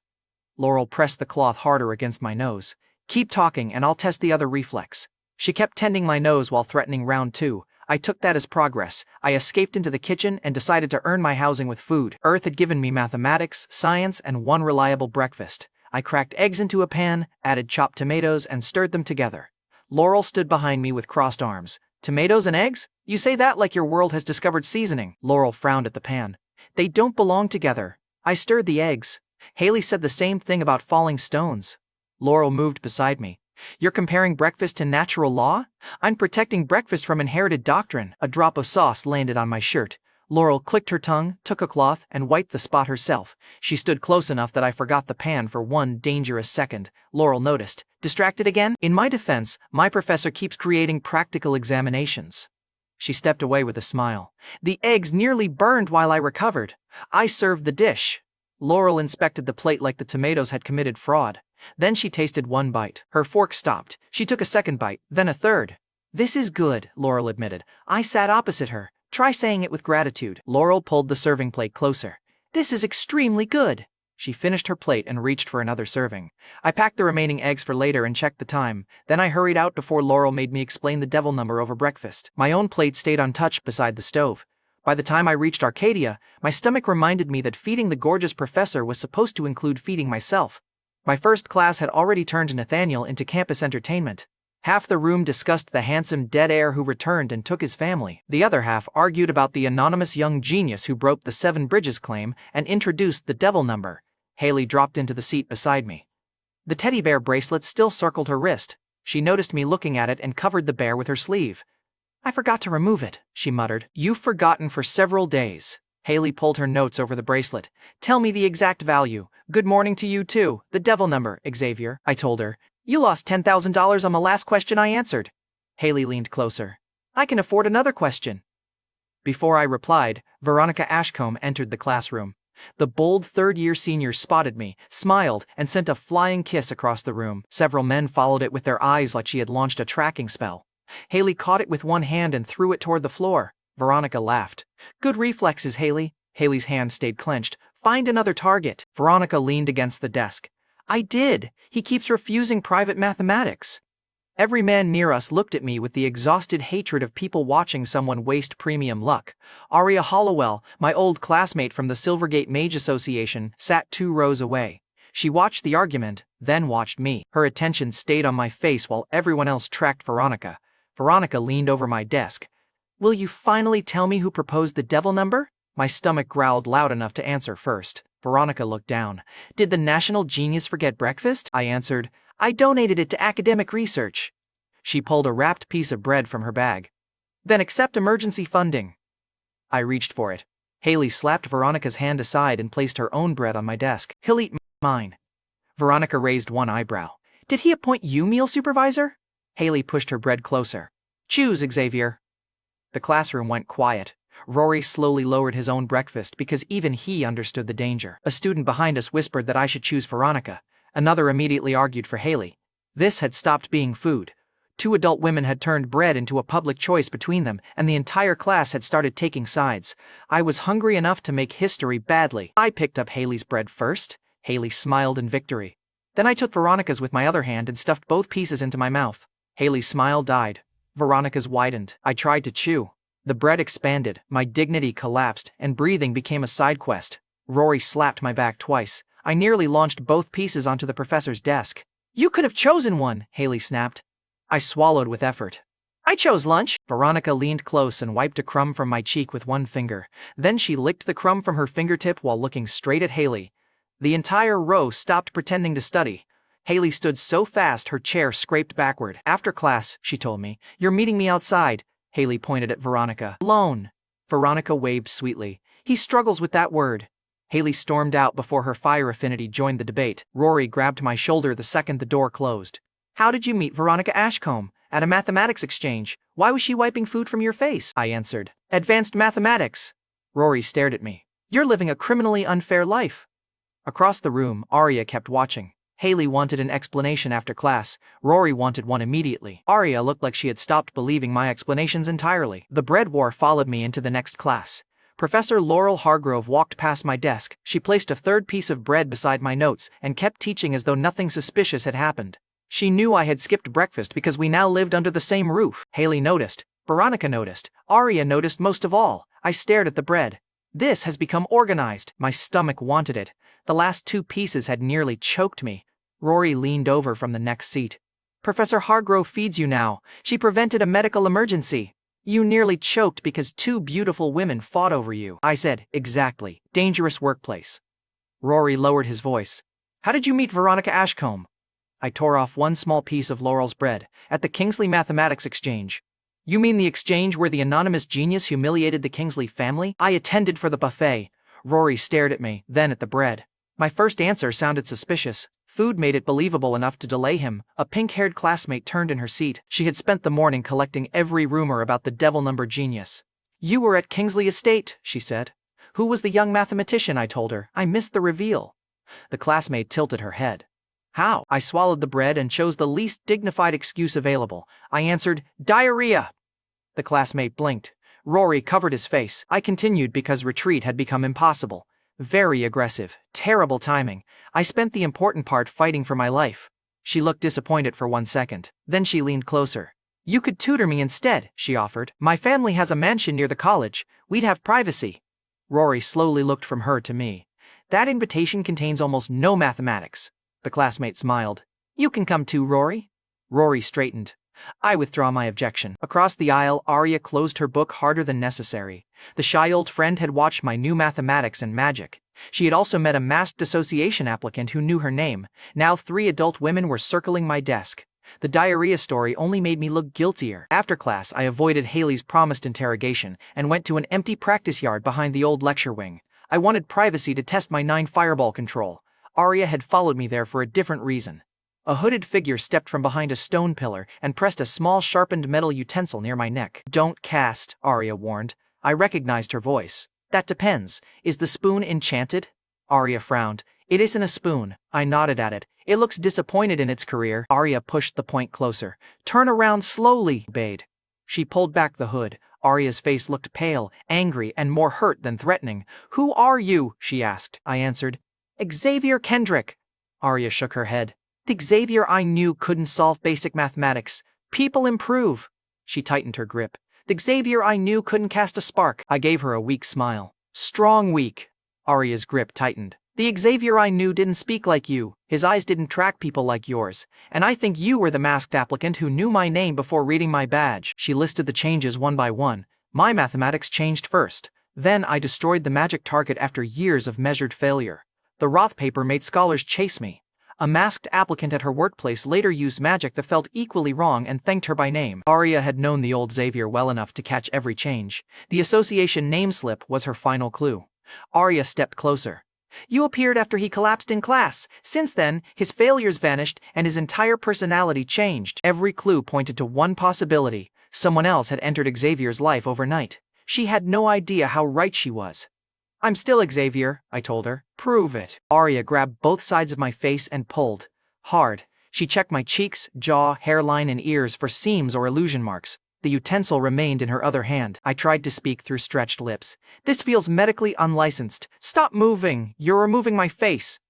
Laurel pressed the cloth harder against my nose. Keep talking and I'll test the other reflex. She kept tending my nose while threatening round 2. I took that as progress. I escaped into the kitchen and decided to earn my housing with food. Earth had given me mathematics, science, and one reliable breakfast. I cracked eggs into a pan, added chopped tomatoes, and stirred them together. Laurel stood behind me with crossed arms. Tomatoes and eggs? You say that like your world has discovered seasoning. Laurel frowned at the pan. They don't belong together. I stirred the eggs. Hailey said the same thing about falling stones. Laurel moved beside me. You're comparing breakfast to natural law? I'm protecting breakfast from inherited doctrine. A drop of sauce landed on my shirt. Laurel clicked her tongue, took a cloth, and wiped the spot herself. She stood close enough that I forgot the pan for one dangerous second. Laurel noticed. Distracted again? In my defense, my professor keeps creating practical examinations. She stepped away with a smile. The eggs nearly burned while I recovered. I served the dish. Laurel inspected the plate like the tomatoes had committed fraud. Then she tasted one bite. Her fork stopped. She took a second bite, then a third. This is good, Laurel admitted. I sat opposite her. Try saying it with gratitude. Laurel pulled the serving plate closer. This is extremely good. She finished her plate and reached for another serving. I packed the remaining eggs for later and checked the time. Then I hurried out before Laurel made me explain the devil number over breakfast. My own plate stayed untouched beside the stove. By the time I reached Arcadia, my stomach reminded me that feeding the gorgeous professor was supposed to include feeding myself. My first class had already turned Nathaniel into campus entertainment. Half the room discussed the handsome dead heir who returned and took his family. The other half argued about the anonymous young genius who broke the 7 bridges claim and introduced the devil number. Hailey dropped into the seat beside me. The teddy bear bracelet still circled her wrist. She noticed me looking at it and covered the bear with her sleeve. I forgot to remove it, she muttered. You've forgotten for several days. Hailey pulled her notes over the bracelet. Tell me the exact value. Good morning to you too. The devil number, Xavier, I told her. You lost $10,000 on the last question I answered. Hailey leaned closer. I can afford another question. Before I replied, Veronica Ashcombe entered the classroom. The bold third-year senior spotted me, smiled, and sent a flying kiss across the room. Several men followed it with their eyes like she had launched a tracking spell. Hailey caught it with one hand and threw it toward the floor. Veronica laughed. Good reflexes, Hailey. Hailey's hand stayed clenched. Find another target. Veronica leaned against the desk. I did. He keeps refusing private mathematics. Every man near us looked at me with the exhausted hatred of people watching someone waste premium luck. Aria Hollowell, my old classmate from the Silvergate Mage Association, sat 2 rows away. She watched the argument, then watched me. Her attention stayed on my face while everyone else tracked Veronica. Veronica leaned over my desk. Will you finally tell me who proposed the devil number? My stomach growled loud enough to answer first. Veronica looked down. Did the national genius forget breakfast? I answered. I donated it to academic research. She pulled a wrapped piece of bread from her bag. Then accept emergency funding. I reached for it. Hailey slapped Veronica's hand aside and placed her own bread on my desk. He'll eat mine. Veronica raised one eyebrow. Did he appoint you meal supervisor? Hailey pushed her bread closer. Choose, Xavier. The classroom went quiet. Rory slowly lowered his own breakfast because even he understood the danger. A student behind us whispered that I should choose Veronica. Another immediately argued for Hailey. This had stopped being food. Two adult women had turned bread into a public choice between them, and the entire class had started taking sides. I was hungry enough to make history badly. I picked up Hailey's bread first. Hailey smiled in victory. Then I took Veronica's with my other hand and stuffed both pieces into my mouth. Hailey's smile died. Veronica's widened. I tried to chew. The bread expanded, my dignity collapsed, and breathing became a side quest. Rory slapped my back twice. I nearly launched both pieces onto the professor's desk. You could have chosen one, Hailey snapped. I swallowed with effort. I chose lunch. Veronica leaned close and wiped a crumb from my cheek with one finger. Then she licked the crumb from her fingertip while looking straight at Hailey. The entire row stopped pretending to study. Hailey stood so fast her chair scraped backward. After class, she told me, you're meeting me outside. Hailey pointed at Veronica. Alone. Veronica waved sweetly. He struggles with that word. Hailey stormed out before her fire affinity joined the debate. Rory grabbed my shoulder the second the door closed. How did you meet Veronica Ashcombe? At a mathematics exchange. Why was she wiping food from your face? I answered. Advanced mathematics. Rory stared at me. You're living a criminally unfair life. Across the room, Arya kept watching. Hailey wanted an explanation after class. Rory wanted one immediately. Arya looked like she had stopped believing my explanations entirely. The bread war followed me into the next class. Professor Laurel Hargrove walked past my desk. She placed a third piece of bread beside my notes and kept teaching as though nothing suspicious had happened. She knew I had skipped breakfast because we now lived under the same roof. Hailey noticed. Veronica noticed. Arya noticed most of all. I stared at the bread. This has become organized. My stomach wanted it. The last two pieces had nearly choked me. Rory leaned over from the next seat. Professor Hargrove feeds you now. She prevented a medical emergency. You nearly choked because two beautiful women fought over you. I said, exactly. Dangerous workplace. Rory lowered his voice. How did you meet Veronica Ashcombe? I tore off one small piece of Laurel's bread. At the Kingsley Mathematics Exchange. You mean the exchange where the anonymous genius humiliated the Kingsley family? I attended for the buffet. Rory stared at me, then at the bread. My first answer sounded suspicious. Food made it believable enough to delay him. A pink-haired classmate turned in her seat. She had spent the morning collecting every rumor about the devil-number genius. You were at Kingsley Estate, she said. Who was the young mathematician? I told her. I missed the reveal. The classmate tilted her head. How? I swallowed the bread and chose the least dignified excuse available. I answered, diarrhea. The classmate blinked. Rory covered his face. I continued because retreat had become impossible. Very aggressive. Terrible timing. I spent the important part fighting for my life. She looked disappointed for 1 second. Then she leaned closer. You could tutor me instead, she offered. My family has a mansion near the college. We'd have privacy. Rory slowly looked from her to me. That invitation contains almost no mathematics. The classmate smiled. You can come too, Rory. Rory straightened. I withdraw my objection. Across the aisle, Arya closed her book harder than necessary. The shy old friend had watched my new mathematics and magic. She had also met a masked association applicant who knew her name. Now 3 adult women were circling my desk. The diarrhea story only made me look guiltier. After class, I avoided Hailey's promised interrogation and went to an empty practice yard behind the old lecture wing. I wanted privacy to test my 9 fireball control. Arya had followed me there for a different reason. A hooded figure stepped from behind a stone pillar and pressed a small sharpened metal utensil near my neck. Don't cast, Arya warned. I recognized her voice. That depends. Is the spoon enchanted? Arya frowned. It isn't a spoon. I nodded at it. It looks disappointed in its career. Arya pushed the point closer. Turn around slowly, bade. She pulled back the hood. Arya's face looked pale, angry, and more hurt than threatening. Who are you? She asked. I answered. Xavier Kendrick. Arya shook her head. The Xavier I knew couldn't solve basic mathematics. People improve. She tightened her grip. The Xavier I knew couldn't cast a spark. I gave her a weak smile. Strong weak. Arya's grip tightened. The Xavier I knew didn't speak like you. His eyes didn't track people like yours. And I think you were the masked applicant who knew my name before reading my badge. She listed the changes one by one. My mathematics changed first. Then I destroyed the magic target after years of measured failure. The Roth paper made scholars chase me. A masked applicant at her workplace later used magic that felt equally wrong and thanked her by name. Arya had known the old Xavier well enough to catch every change. The association name slip was her final clue. Arya stepped closer. You appeared after he collapsed in class. Since then, his failures vanished and his entire personality changed. Every clue pointed to one possibility. Someone else had entered Xavier's life overnight. She had no idea how right she was. I'm still Xavier, I told her. Prove it. Arya grabbed both sides of my face and pulled. Hard. She checked my cheeks, jaw, hairline, and ears for seams or illusion marks. The utensil remained in her other hand. I tried to speak through stretched lips. This feels medically unlicensed. Stop moving. You're removing my face.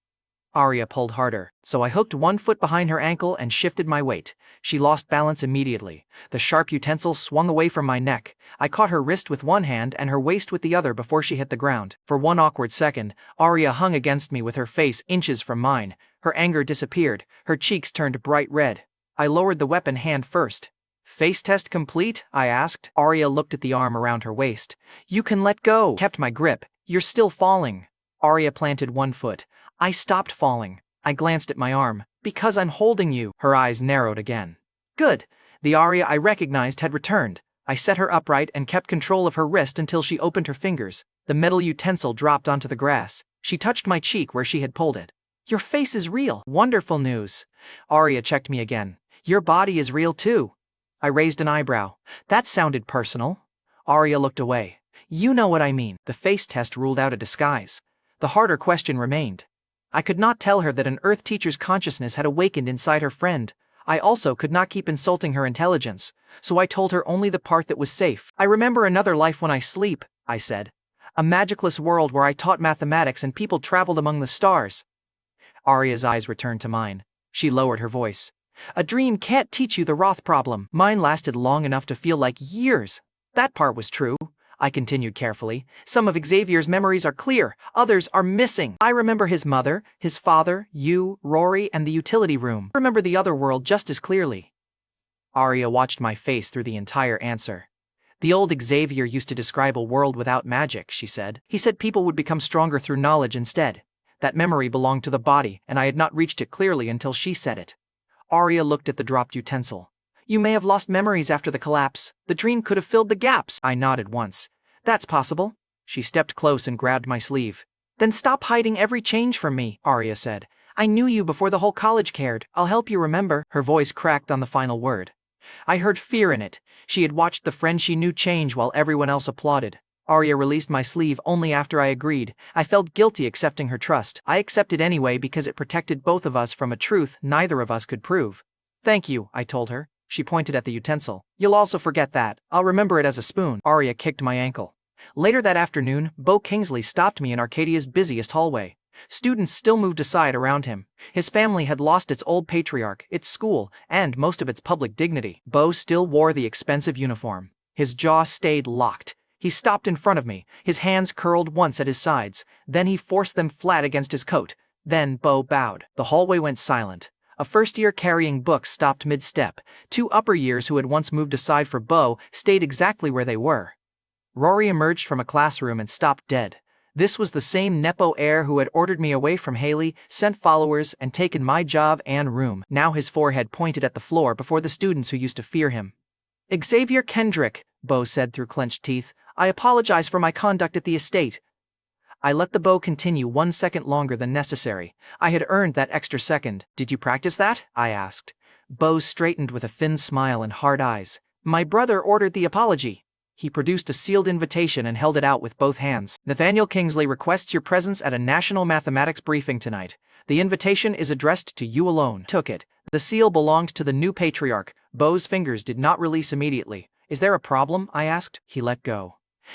Arya pulled harder, so I hooked one foot behind her ankle and shifted my weight. She lost balance immediately. The sharp utensil swung away from my neck. I caught her wrist with one hand and her waist with the other before she hit the ground. For one awkward second, Arya hung against me with her face inches from mine. Her anger disappeared. Her cheeks turned bright red. I lowered the weapon hand first. Face test complete? I asked. Arya looked at the arm around her waist. You can let go. Kept my grip. You're still falling. Arya planted one foot. I stopped falling. I glanced at my arm. Because I'm holding you. Her eyes narrowed again. Good. The Arya I recognized had returned. I set her upright and kept control of her wrist until she opened her fingers. The metal utensil dropped onto the grass. She touched my cheek where she had pulled it. Your face is real. Wonderful news. Arya checked me again. Your body is real too. I raised an eyebrow. That sounded personal. Arya looked away. You know what I mean. The face test ruled out a disguise. The harder question remained. I could not tell her that an Earth teacher's consciousness had awakened inside her friend. I also could not keep insulting her intelligence, so I told her only the part that was safe. I remember another life when I sleep, I said. A magicless world where I taught mathematics and people traveled among the stars. Arya's eyes returned to mine. She lowered her voice. A dream can't teach you the Roth problem. Mine lasted long enough to feel like years. That part was true. I continued carefully. Some of Xavier's memories are clear, others are missing. I remember his mother, his father, you, Rory, and the utility room. I remember the other world just as clearly. Arya watched my face through the entire answer. The old Xavier used to describe a world without magic, she said. He said people would become stronger through knowledge instead. That memory belonged to the body, and I had not reached it clearly until she said it. Arya looked at the dropped utensil. You may have lost memories after the collapse. The dream could have filled the gaps. I nodded once. That's possible. She stepped close and grabbed my sleeve. Then stop hiding every change from me, Arya said. I knew you before the whole college cared. I'll help you remember. Her voice cracked on the final word. I heard fear in it. She had watched the friend she knew change while everyone else applauded. Arya released my sleeve only after I agreed. I felt guilty accepting her trust. I accepted anyway because it protected both of us from a truth neither of us could prove. Thank you, I told her. She pointed at the utensil. You'll also forget that. I'll remember it as a spoon. Arya kicked my ankle. Later that afternoon, Bo Kingsley stopped me in Arcadia's busiest hallway. Students still moved aside around him. His family had lost its old patriarch, its school, and most of its public dignity. Bo still wore the expensive uniform. His jaw stayed locked. He stopped in front of me, his hands curled once at his sides. Then he forced them flat against his coat. Then Bo bowed. The hallway went silent. A first year carrying books stopped mid-step. Two upper years who had once moved aside for Bo stayed exactly where they were. Rory emerged from a classroom and stopped dead. This was the same Nepo heir who had ordered me away from Hailey, sent followers, and taken my job and room. Now his forehead pointed at the floor before the students who used to fear him. Xavier Kendrick, Bo said through clenched teeth. I apologize for my conduct at the estate. I let the bow continue 1 second longer than necessary. I had earned that extra second. Did you practice that? I asked. Bo straightened with a thin smile and hard eyes. My brother ordered the apology. He produced a sealed invitation and held it out with both hands. Nathaniel Kingsley requests your presence at a national mathematics briefing tonight. The invitation is addressed to you alone. Took it. The seal belonged to the new patriarch. Bo's fingers did not release immediately. Is there a problem? I asked. He let go.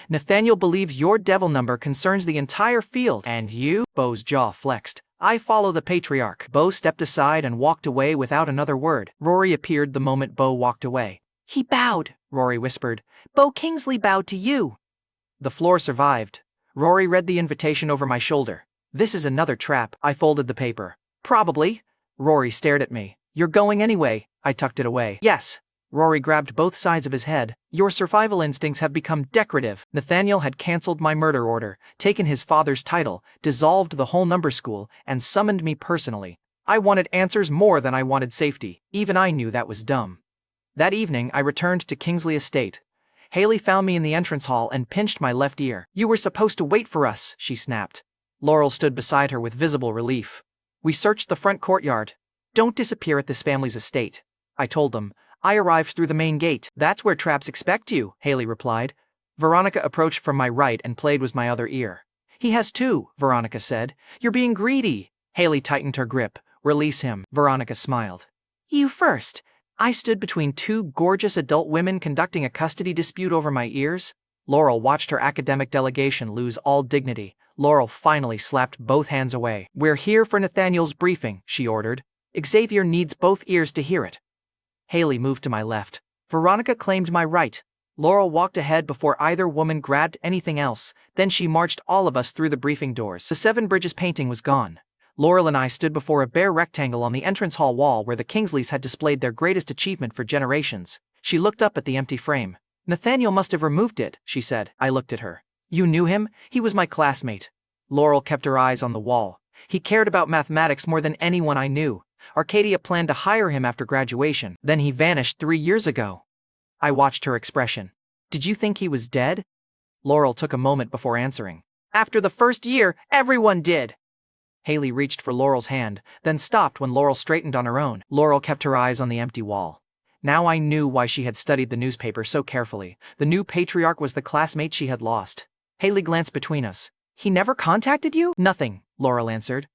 Nathaniel believes your devil number concerns the entire field. And you? Bo's jaw flexed. I follow the patriarch. Bo stepped aside and walked away without another word. Rory appeared the moment Bo walked away. He bowed, Rory whispered. Bo Kingsley bowed to you. The floor survived. Rory read the invitation over my shoulder. This is another trap. I folded the paper. Probably. Rory stared at me. You're going anyway. I tucked it away. Yes. Rory grabbed both sides of his head. Your survival instincts have become decorative. Nathaniel had cancelled my murder order, taken his father's title, dissolved the whole number school, and summoned me personally. I wanted answers more than I wanted safety. Even I knew that was dumb. That evening, I returned to Kingsley Estate. Hailey found me in the entrance hall and pinched my left ear. You were supposed to wait for us, she snapped. Laurel stood beside her with visible relief. We searched the front courtyard. Don't disappear at this family's estate, I told them. I arrived through the main gate. That's where traps expect you, Hailey replied. Veronica approached from my right and played with my other ear. He has two, Veronica said. You're being greedy. Hailey tightened her grip. Release him, Veronica smiled. You first. I stood between two gorgeous adult women conducting a custody dispute over my ears. Laurel watched her academic delegation lose all dignity. Laurel finally slapped both hands away. We're here for Nathaniel's briefing, she ordered. Xavier needs both ears to hear it. Hailey moved to my left. Veronica claimed my right. Laurel walked ahead before either woman grabbed anything else. Then she marched all of us through the briefing doors. The Seven Bridges painting was gone. Laurel and I stood before a bare rectangle on the entrance hall wall where the Kingsleys had displayed their greatest achievement for generations. She looked up at the empty frame. Nathaniel must have removed it, she said. I looked at her. You knew him? He was my classmate. Laurel kept her eyes on the wall. He cared about mathematics more than anyone I knew. Arcadia planned to hire him after graduation. Then he vanished 3 years ago. I watched her expression. Did you think he was dead? Laurel took a moment before answering. After the first year, everyone did. Hailey reached for Laurel's hand, then stopped when Laurel straightened on her own. Laurel kept her eyes on the empty wall. Now I knew why she had studied the newspaper so carefully. The new patriarch was the classmate she had lost. Hailey glanced between us. He never contacted you? Nothing, Laurel answered.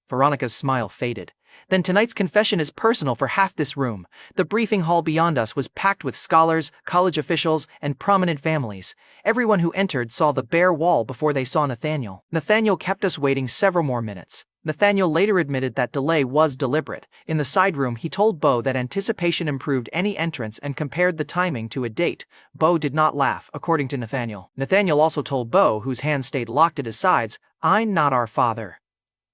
Veronica's smile faded. Then tonight's confession is personal for half this room. The briefing hall beyond us was packed with scholars, college officials, and prominent families. Everyone who entered saw the bare wall before they saw Nathaniel. Nathaniel kept us waiting several more minutes. Nathaniel later admitted that delay was deliberate. In the side room, he told Bo that anticipation improved any entrance and compared the timing to a date. Bo did not laugh, according to Nathaniel. Nathaniel also told Bo, whose hands stayed locked at his sides, I'm not our father.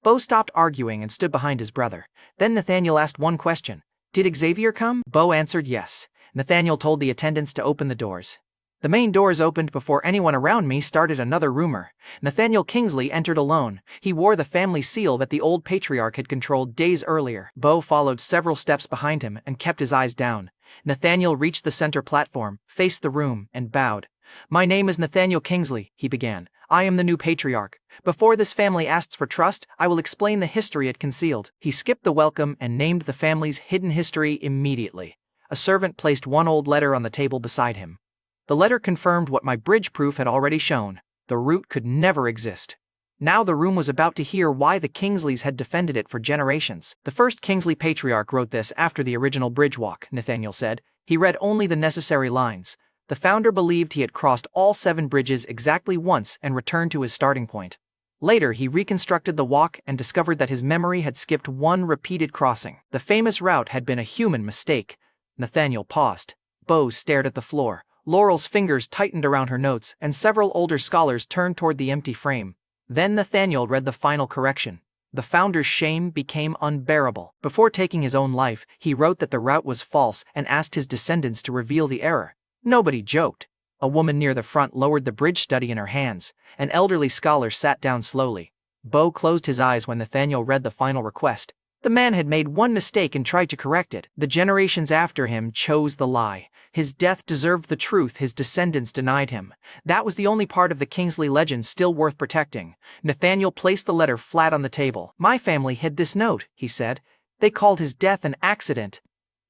Bo stopped arguing and stood behind his brother. Then Nathaniel asked one question. Did Xavier come? Bo answered yes. Nathaniel told the attendants to open the doors. The main doors opened before anyone around me started another rumor. Nathaniel Kingsley entered alone. He wore the family seal that the old patriarch had controlled days earlier. Bo followed several steps behind him and kept his eyes down. Nathaniel reached the center platform, faced the room, and bowed. My name is Nathaniel Kingsley, he began. I am the new patriarch. Before this family asks for trust, I will explain the history it concealed. He skipped the welcome and named the family's hidden history immediately. A servant placed one old letter on the table beside him. The letter confirmed what my bridge proof had already shown. The root could never exist. Now the room was about to hear why the Kingsleys had defended it for generations. The first Kingsley patriarch wrote this after the original bridge walk, Nathaniel said. He read only the necessary lines. The founder believed he had crossed all 7 bridges exactly once and returned to his starting point. Later, he reconstructed the walk and discovered that his memory had skipped one repeated crossing. The famous route had been a human mistake. Nathaniel paused. Bo stared at the floor. Laurel's fingers tightened around her notes, and several older scholars turned toward the empty frame. Then Nathaniel read the final correction. The founder's shame became unbearable. Before taking his own life, he wrote that the route was false and asked his descendants to reveal the error. Nobody joked. A woman near the front lowered the bridge study in her hands. An elderly scholar sat down slowly. Bo closed his eyes when Nathaniel read the final request. The man had made one mistake and tried to correct it. The generations after him chose the lie. His death deserved the truth his descendants denied him. That was the only part of the Kingsley legend still worth protecting. Nathaniel placed the letter flat on the table. My family hid this note, he said. They called his death an accident.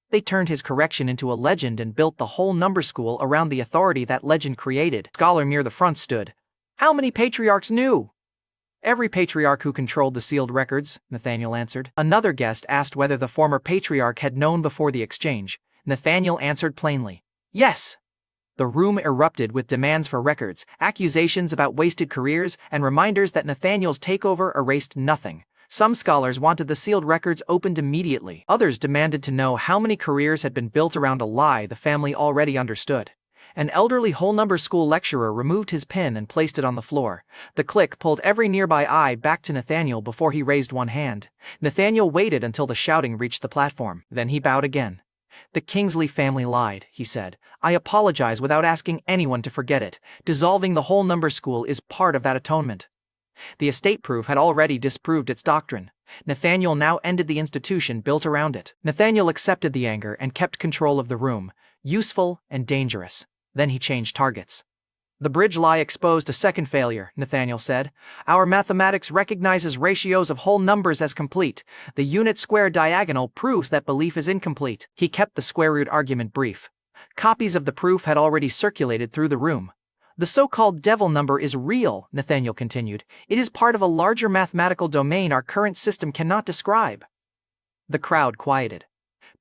They turned his correction into a legend and built the whole number school around the authority that legend created. A scholar near the front stood. How many patriarchs knew? Every patriarch who controlled the sealed records, Nathaniel answered. Another guest asked whether the former patriarch had known before the exchange. Nathaniel answered plainly. Yes. The room erupted with demands for records, accusations about wasted careers, and reminders that Nathaniel's takeover erased nothing. Some scholars wanted the sealed records opened immediately. Others demanded to know how many careers had been built around a lie the family already understood. An elderly whole number school lecturer removed his pen and placed it on the floor. The click pulled every nearby eye back to Nathaniel before he raised one hand. Nathaniel waited until the shouting reached the platform. Then he bowed again. The Kingsley family lied, he said. I apologize without asking anyone to forget it. Dissolving the whole number school is part of that atonement. The estate proof had already disproved its doctrine. Nathaniel now ended the institution built around it. Nathaniel accepted the anger and kept control of the room, useful and dangerous. Then he changed targets. The bridge lie exposed a second failure, Nathaniel said. Our mathematics recognizes ratios of whole numbers as complete. The unit square diagonal proves that belief is incomplete. He kept the square root argument brief. Copies of the proof had already circulated through the room. The so-called devil number is real, Nathaniel continued. It is part of a larger mathematical domain our current system cannot describe. The crowd quieted.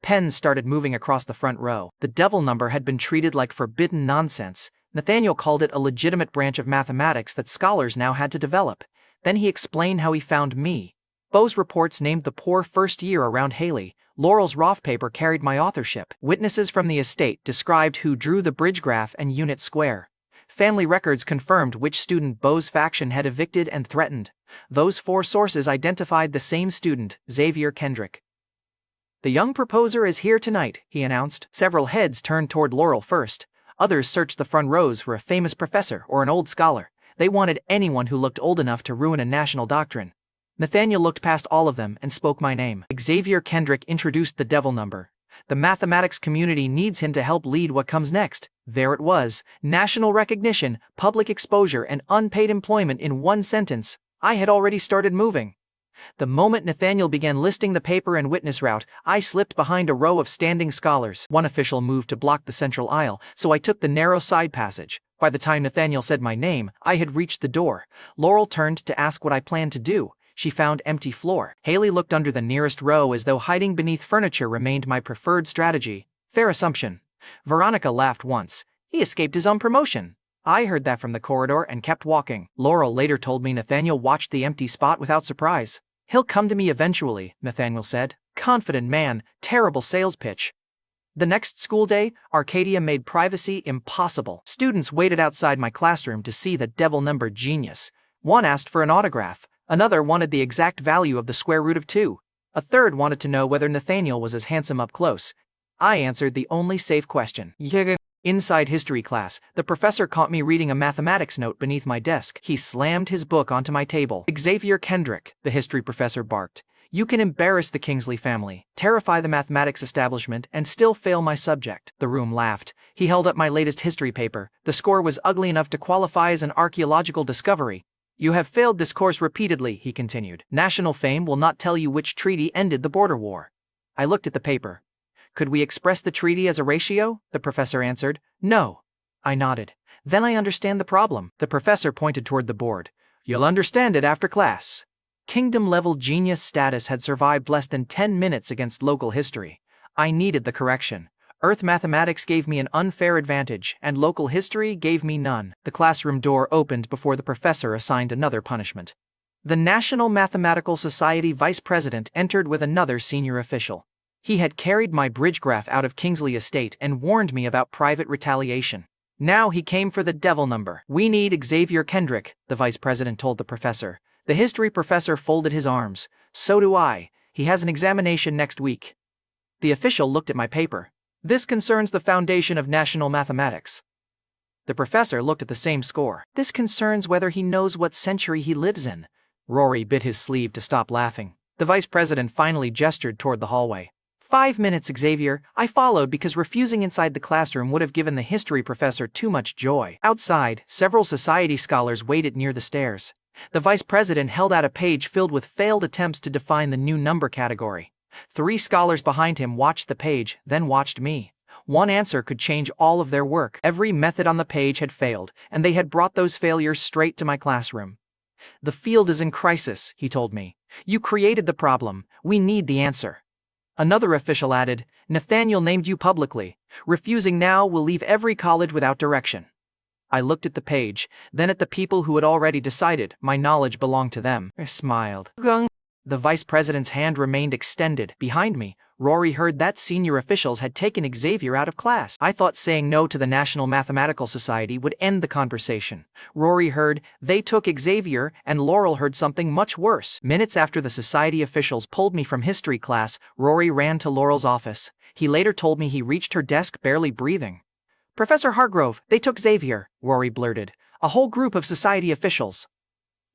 Pens started moving across the front row. The devil number had been treated like forbidden nonsense. Nathaniel called it a legitimate branch of mathematics that scholars now had to develop. Then he explained how he found me. Bo's reports named the poor first year around Hailey. Laurel's Roth paper carried my authorship. Witnesses from the estate described who drew the bridge graph and unit square. Family records confirmed which student Bo's faction had evicted and threatened. Those 4 sources identified the same student, Xavier Kendrick. The young proposer is here tonight, he announced. Several heads turned toward Laurel first. Others searched the front rows for a famous professor or an old scholar. They wanted anyone who looked old enough to ruin a national doctrine. Nathaniel looked past all of them and spoke my name. Xavier Kendrick introduced the devil number. The mathematics community needs him to help lead what comes next. There it was. National recognition, public exposure, and unpaid employment in one sentence. I had already started moving. The moment Nathaniel began listing the paper and witness route, I slipped behind a row of standing scholars. One official moved to block the central aisle, so I took the narrow side passage. By the time Nathaniel said my name, I had reached the door. Laurel turned to ask what I planned to do. She found empty floor. Hailey looked under the nearest row as though hiding beneath furniture remained my preferred strategy. Fair assumption. Veronica laughed once. He escaped his own promotion. I heard that from the corridor and kept walking. Laurel later told me Nathaniel watched the empty spot without surprise. He'll come to me eventually, Nathaniel said. Confident man, terrible sales pitch. The next school day, Arcadia made privacy impossible. Students waited outside my classroom to see the devil number genius. One asked for an autograph. Another wanted the exact value of the square root of 2. A third wanted to know whether Nathaniel was as handsome up close. I answered the only safe question. Inside history class, the professor caught me reading a mathematics note beneath my desk. He slammed his book onto my table. Xavier Kendrick, the history professor barked. You can embarrass the Kingsley family, terrify the mathematics establishment, and still fail my subject. The room laughed. He held up my latest history paper. The score was ugly enough to qualify as an archaeological discovery. You have failed this course repeatedly, he continued. National fame will not tell you which treaty ended the border war. I looked at the paper. Could we express the treaty as a ratio? The professor answered. No. I nodded. Then I understand the problem. The professor pointed toward the board. You'll understand it after class. Kingdom-level genius status had survived less than 10 minutes against local history. I needed the correction. Earth mathematics gave me an unfair advantage, and local history gave me none. The classroom door opened before the professor assigned another punishment. The National Mathematical Society vice president entered with another senior official. He had carried my bridge graph out of Kingsley Estate and warned me about private retaliation. Now he came for the devil number. We need Xavier Kendrick, the vice president told the professor. The history professor folded his arms. So do I. He has an examination next week. The official looked at my paper. This concerns the foundation of national mathematics. The professor looked at the same score. This concerns whether he knows what century he lives in. Rory bit his sleeve to stop laughing. The vice president finally gestured toward the hallway. 5 minutes, Xavier. I followed because refusing inside the classroom would have given the history professor too much joy. Outside, several society scholars waited near the stairs. The vice president held out a page filled with failed attempts to define the new number category. 3 scholars behind him watched the page, then watched me. One answer could change all of their work. Every method on the page had failed, and they had brought those failures straight to my classroom. The field is in crisis, he told me. You created the problem. We need the answer. Another official added, Nathaniel named you publicly. Refusing now will leave every college without direction. I looked at the page, then at the people who had already decided my knowledge belonged to them. I smiled. The vice president's hand remained extended. Behind me, Rory heard that senior officials had taken Xavier out of class. I thought saying no to the National Mathematical Society would end the conversation. Rory heard they took Xavier, and Laurel heard something much worse. Minutes after the society officials pulled me from history class, Rory ran to Laurel's office. He later told me he reached her desk barely breathing. Professor Hargrove, they took Xavier, Rory blurted. A whole group of society officials.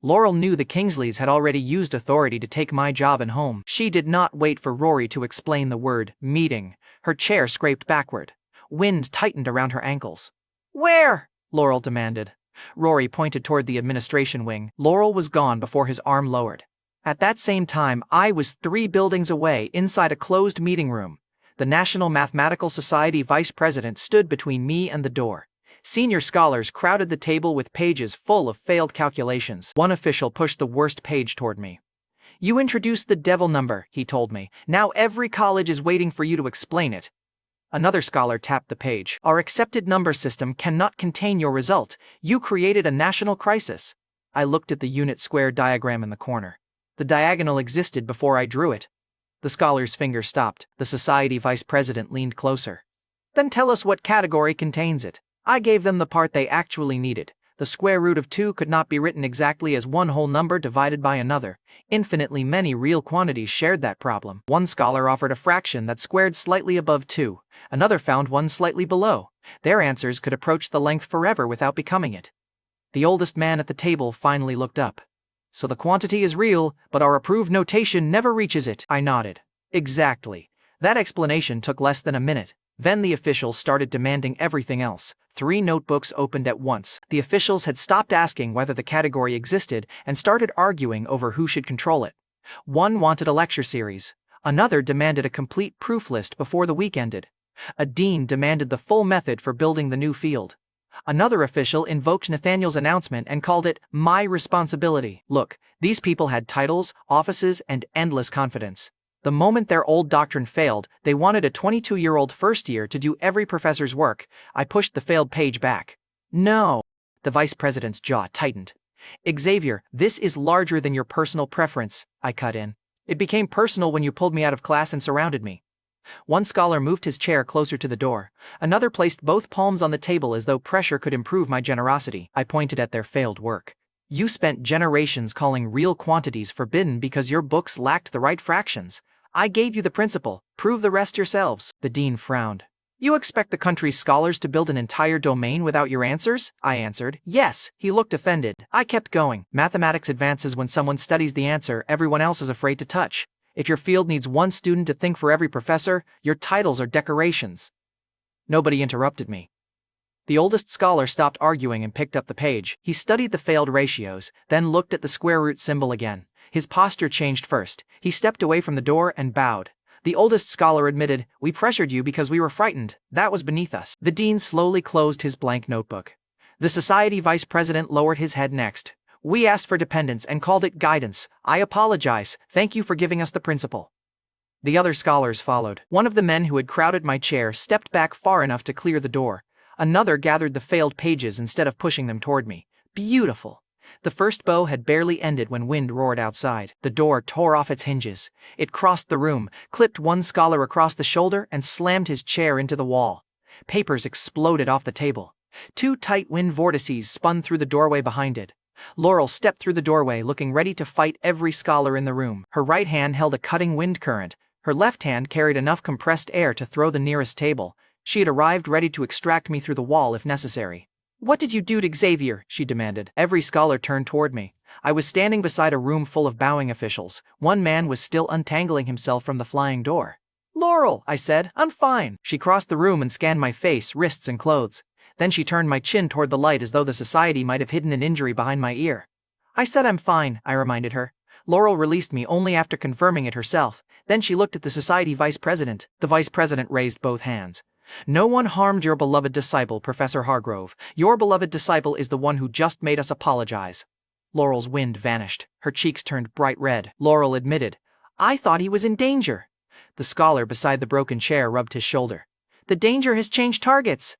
Laurel knew the Kingsleys had already used authority to take my job and home. She did not wait for Rory to explain the word meeting. Her chair scraped backward. Wind tightened around her ankles. Where? Laurel demanded. Rory pointed toward the administration wing. Laurel was gone before his arm lowered. At that same time, I was 3 buildings away inside a closed meeting room. The National Mathematical Society vice president stood between me and the door. Senior scholars crowded the table with pages full of failed calculations. One official pushed the worst page toward me. "You introduced the devil number," he told me. "Now every college is waiting for you to explain it." Another scholar tapped the page. "Our accepted number system cannot contain your result. You created a national crisis." I looked at the unit square diagram in the corner. The diagonal existed before I drew it. The scholar's finger stopped. The society vice president leaned closer. "Then tell us what category contains it." I gave them the part they actually needed. The square root of 2 could not be written exactly as one whole number divided by another. Infinitely many real quantities shared that problem. One scholar offered a fraction that squared slightly above 2. Another found one slightly below. Their answers could approach the length forever without becoming it. The oldest man at the table finally looked up. "So the quantity is real, but our approved notation never reaches it." I nodded. "Exactly." That explanation took less than a minute. Then the officials started demanding everything else. 3 notebooks opened at once. The officials had stopped asking whether the category existed and started arguing over who should control it. One wanted a lecture series. Another demanded a complete proof list before the week ended. A dean demanded the full method for building the new field. Another official invoked Nathaniel's announcement and called it my responsibility. Look, these people had titles, offices, and endless confidence. The moment their old doctrine failed, they wanted a 22-year-old first year to do every professor's work. I pushed the failed page back. "No." The vice president's jaw tightened. "Xavier, this is larger than your personal preference," I cut in. "It became personal when you pulled me out of class and surrounded me." One scholar moved his chair closer to the door. Another placed both palms on the table as though pressure could improve my generosity. I pointed at their failed work. "You spent generations calling real quantities forbidden because your books lacked the right fractions. I gave you the principle. Prove the rest yourselves." The dean frowned. "You expect the country's scholars to build an entire domain without your answers?" I answered. "Yes." He looked offended. I kept going. "Mathematics advances when someone studies the answer everyone else is afraid to touch. If your field needs one student to think for every professor, your titles are decorations." Nobody interrupted me. The oldest scholar stopped arguing and picked up the page. He studied the failed ratios, then looked at the square root symbol again. His posture changed first. He stepped away from the door and bowed. The oldest scholar admitted, "We pressured you because we were frightened. That was beneath us." The dean slowly closed his blank notebook. The society vice president lowered his head next. "We asked for dependence and called it guidance. I apologize. Thank you for giving us the principle." The other scholars followed. One of the men who had crowded my chair stepped back far enough to clear the door. Another gathered the failed pages instead of pushing them toward me. Beautiful. The first bow had barely ended when wind roared outside. The door tore off its hinges. It crossed the room, clipped one scholar across the shoulder, and slammed his chair into the wall. Papers exploded off the table. 2 tight wind vortices spun through the doorway behind it. Laurel stepped through the doorway looking ready to fight every scholar in the room. Her right hand held a cutting wind current. Her left hand carried enough compressed air to throw the nearest table. She had arrived ready to extract me through the wall if necessary. "What did you do to Xavier?" she demanded. Every scholar turned toward me. I was standing beside a room full of bowing officials. One man was still untangling himself from the flying door. "Laurel," I said, "I'm fine." She crossed the room and scanned my face, wrists, and clothes. Then she turned my chin toward the light as though the society might have hidden an injury behind my ear. "I said I'm fine," I reminded her. Laurel released me only after confirming it herself. Then she looked at the society vice president. The vice president raised both hands. "No one harmed your beloved disciple, Professor Hargrove. Your beloved disciple is the one who just made us apologize." Laurel's wind vanished. Her cheeks turned bright red. Laurel admitted, "I thought he was in danger." The scholar beside the broken chair rubbed his shoulder. "The danger has changed targets."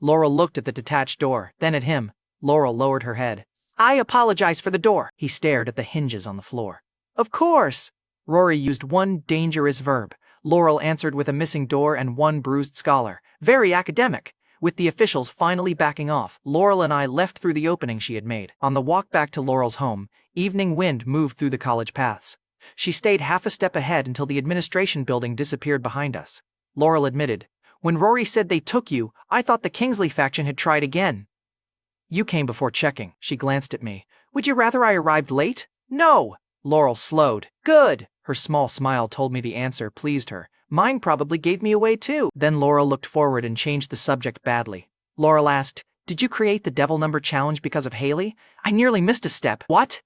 Laurel looked at the detached door, then at him. Laurel lowered her head. "I apologize for the door." He stared at the hinges on the floor. "Of course." Rory used one dangerous verb. Laurel answered with a missing door and one bruised scholar. Very academic. With the officials finally backing off, Laurel and I left through the opening she had made. On the walk back to Laurel's home, evening wind moved through the college paths. She stayed half a step ahead until the administration building disappeared behind us. Laurel admitted, "When Rory said they took you, I thought the Kingsley faction had tried again." "You came before checking." She glanced at me. "Would you rather I arrived late?" "No." Laurel slowed. "Good." Her small smile told me the answer pleased her. "Mine probably gave me away too." Then Laurel looked forward and changed the subject badly. Laurel asked, Did you create the devil number challenge because of Hailey? I nearly missed a step. What?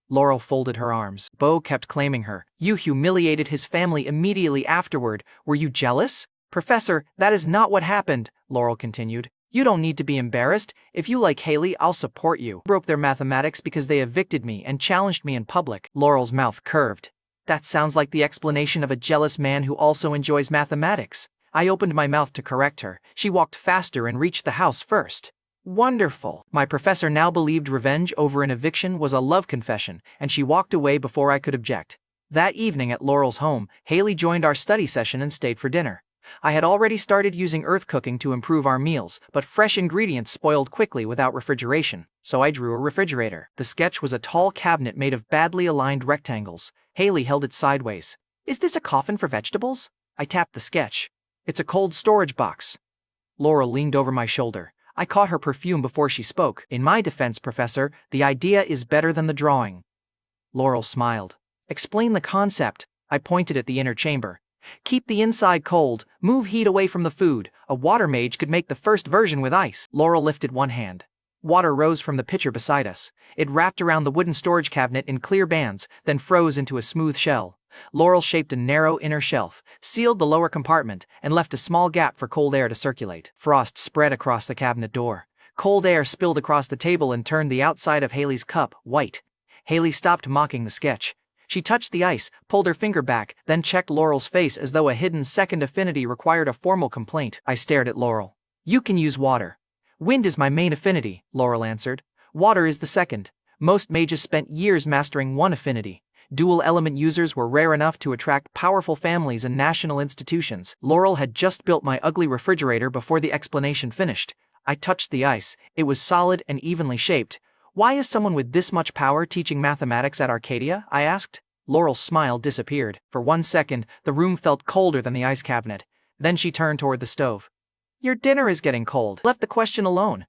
Laurel folded her arms. Bo kept claiming her. You humiliated his family immediately afterward. Were you jealous? Professor, that is not what happened, Laurel continued. You don't need to be embarrassed. If you like Hailey, I'll support you. Broke their mathematics because they evicted me and challenged me in public. Laurel's mouth curved. That sounds like the explanation of a jealous man who also enjoys mathematics. I opened my mouth to correct her. She walked faster and reached the house first. Wonderful. My professor now believed revenge over an eviction was a love confession, and she walked away before I could object. That evening at Laurel's home, Hailey joined our study session and stayed for dinner. I had already started using earth cooking to improve our meals, but fresh ingredients spoiled quickly without refrigeration, so I drew a refrigerator. The sketch was a tall cabinet made of badly aligned rectangles. Hailey held it sideways. Is this a coffin for vegetables? I tapped the sketch. It's a cold storage box. Laurel leaned over my shoulder. I caught her perfume before she spoke. In my defense, Professor, the idea is better than the drawing. Laurel smiled. Explain the concept. I pointed at the inner chamber. Keep the inside cold, move heat away from the food. A water mage could make the first version with ice. Laurel lifted one hand. Water rose from the pitcher beside us. It wrapped around the wooden storage cabinet in clear bands, then froze into a smooth shell. Laurel shaped a narrow inner shelf, sealed the lower compartment, and left a small gap for cold air to circulate. Frost spread across the cabinet door. Cold air spilled across the table and turned the outside of Hailey's cup white. Hailey stopped mocking the sketch. She touched the ice, pulled her finger back, then checked Laurel's face as though a hidden second affinity required a formal complaint. I stared at Laurel. You can use water. Wind is my main affinity, Laurel answered. Water is the second. Most mages spent years mastering one affinity. Dual-element users were rare enough to attract powerful families and national institutions. Laurel had just built my ugly refrigerator before the explanation finished. I touched the ice. It was solid and evenly shaped. Why is someone with this much power teaching mathematics at Arcadia? I asked. Laurel's smile disappeared. For 1 second, the room felt colder than the ice cabinet. Then she turned toward the stove. Your dinner is getting cold. Left the question alone.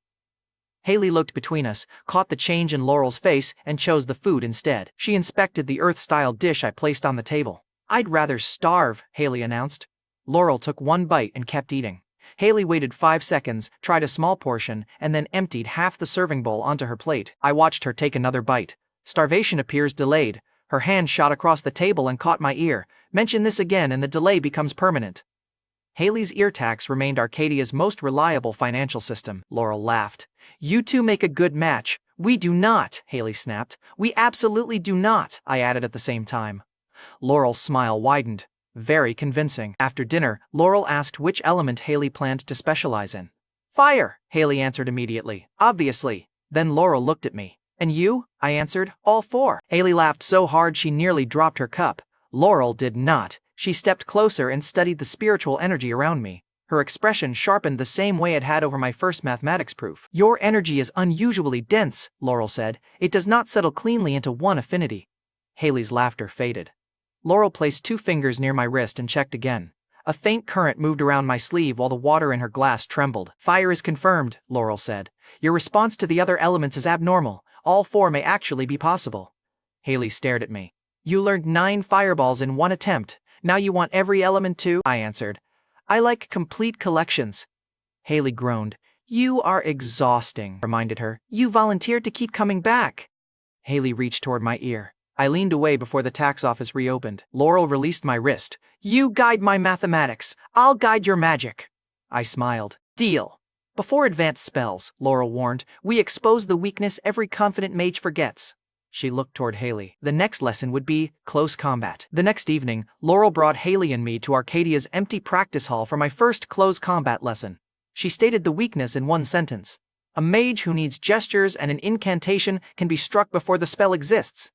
Hailey looked between us, caught the change in Laurel's face, and chose the food instead. She inspected the Earth-style dish I placed on the table. I'd rather starve, Hailey announced. Laurel took one bite and kept eating. Hailey waited 5 seconds, tried a small portion, and then emptied half the serving bowl onto her plate. I watched her take another bite. Starvation appears delayed. Her hand shot across the table and caught my ear. Mention this again and the delay becomes permanent. Hailey's ear tax remained Arcadia's most reliable financial system. Laurel laughed. You two make a good match. We do not, Hailey snapped. We absolutely do not, I added at the same time. Laurel's smile widened. Very convincing. After dinner, Laurel asked which element Hailey planned to specialize in. Fire, Hailey answered immediately. Obviously. Then Laurel looked at me. And you? I answered. All four. Hailey laughed so hard she nearly dropped her cup. Laurel did not. She stepped closer and studied the spiritual energy around me. Her expression sharpened the same way it had over my first mathematics proof. Your energy is unusually dense, Laurel said. It does not settle cleanly into one affinity. Hailey's laughter faded. Laurel placed 2 fingers near my wrist and checked again. A faint current moved around my sleeve while the water in her glass trembled. Fire is confirmed, Laurel said. Your response to the other elements is abnormal. All 4 may actually be possible. Hailey stared at me. You learned 9 fireballs in 1 attempt. Now you want every element too? I answered. I like complete collections. Hailey groaned. You are exhausting, reminded her. You volunteered to keep coming back. Hailey reached toward my ear. I leaned away before the tax office reopened. Laurel released my wrist. You guide my mathematics. I'll guide your magic. I smiled. Deal. Before advanced spells, Laurel warned, we expose the weakness every confident mage forgets. She looked toward Hailey. The next lesson would be close combat. The next evening, Laurel brought Hailey and me to Arcadia's empty practice hall for my first close combat lesson. She stated the weakness in 1 sentence. A mage who needs gestures and an incantation can be struck before the spell exists.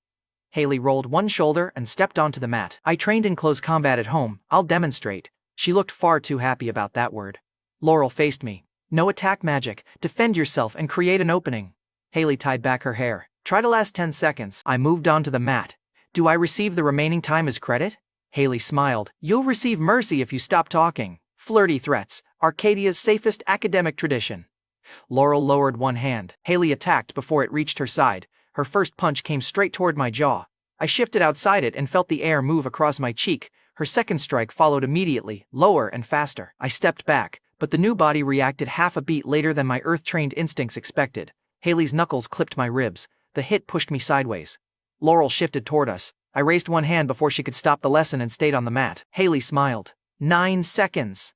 Hailey rolled one shoulder and stepped onto the mat. I trained in close combat at home. I'll demonstrate. She looked far too happy about that word. Laurel faced me. No attack magic. Defend yourself and create an opening. Hailey tied back her hair. Try to last 10 seconds. I moved onto the mat. Do I receive the remaining time as credit? Hailey smiled. You'll receive mercy if you stop talking. Flirty threats. Arcadia's safest academic tradition. Laurel lowered one hand. Hailey attacked before it reached her side. Her first punch came straight toward my jaw. I shifted outside it and felt the air move across my cheek. Her second strike followed immediately, lower and faster. I stepped back, but the new body reacted half a beat later than my earth-trained instincts expected. Hailey's knuckles clipped my ribs. The hit pushed me sideways. Laurel shifted toward us. I raised one hand before she could stop the lesson and stayed on the mat. Hailey smiled. 9 seconds.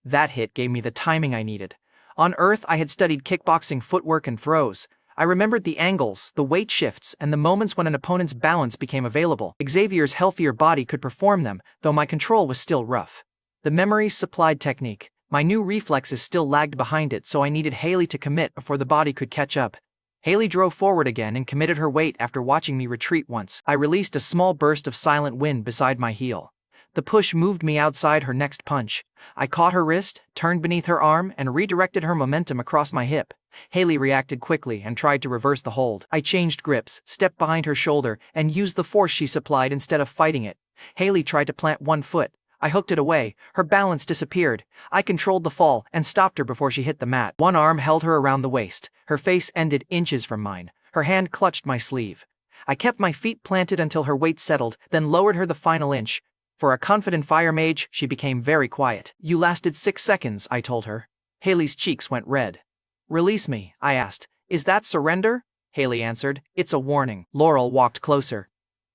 That hit gave me the timing I needed. On Earth, I had studied kickboxing footwork and throws. I remembered the angles, the weight shifts, and the moments when an opponent's balance became available. Xavier's healthier body could perform them, though my control was still rough. The memories supplied technique. My new reflexes still lagged behind it, so I needed Hailey to commit before the body could catch up. Hailey drove forward again and committed her weight after watching me retreat once. I released a small burst of silent wind beside my heel. The push moved me outside her next punch. I caught her wrist, turned beneath her arm, and redirected her momentum across my hip. Hailey reacted quickly and tried to reverse the hold. I changed grips, stepped behind her shoulder, and used the force she supplied instead of fighting it. Hailey tried to plant one foot. I hooked it away. Her balance disappeared. I controlled the fall and stopped her before she hit the mat. One arm held her around the waist. Her face ended inches from mine. Her hand clutched my sleeve. I kept my feet planted until her weight settled, then lowered her the final inch. For a confident fire mage, she became very quiet. You lasted 6 seconds, I told her. Hailey's cheeks went red. Release me, I asked. Is that surrender? Hailey answered. It's a warning. Laurel walked closer.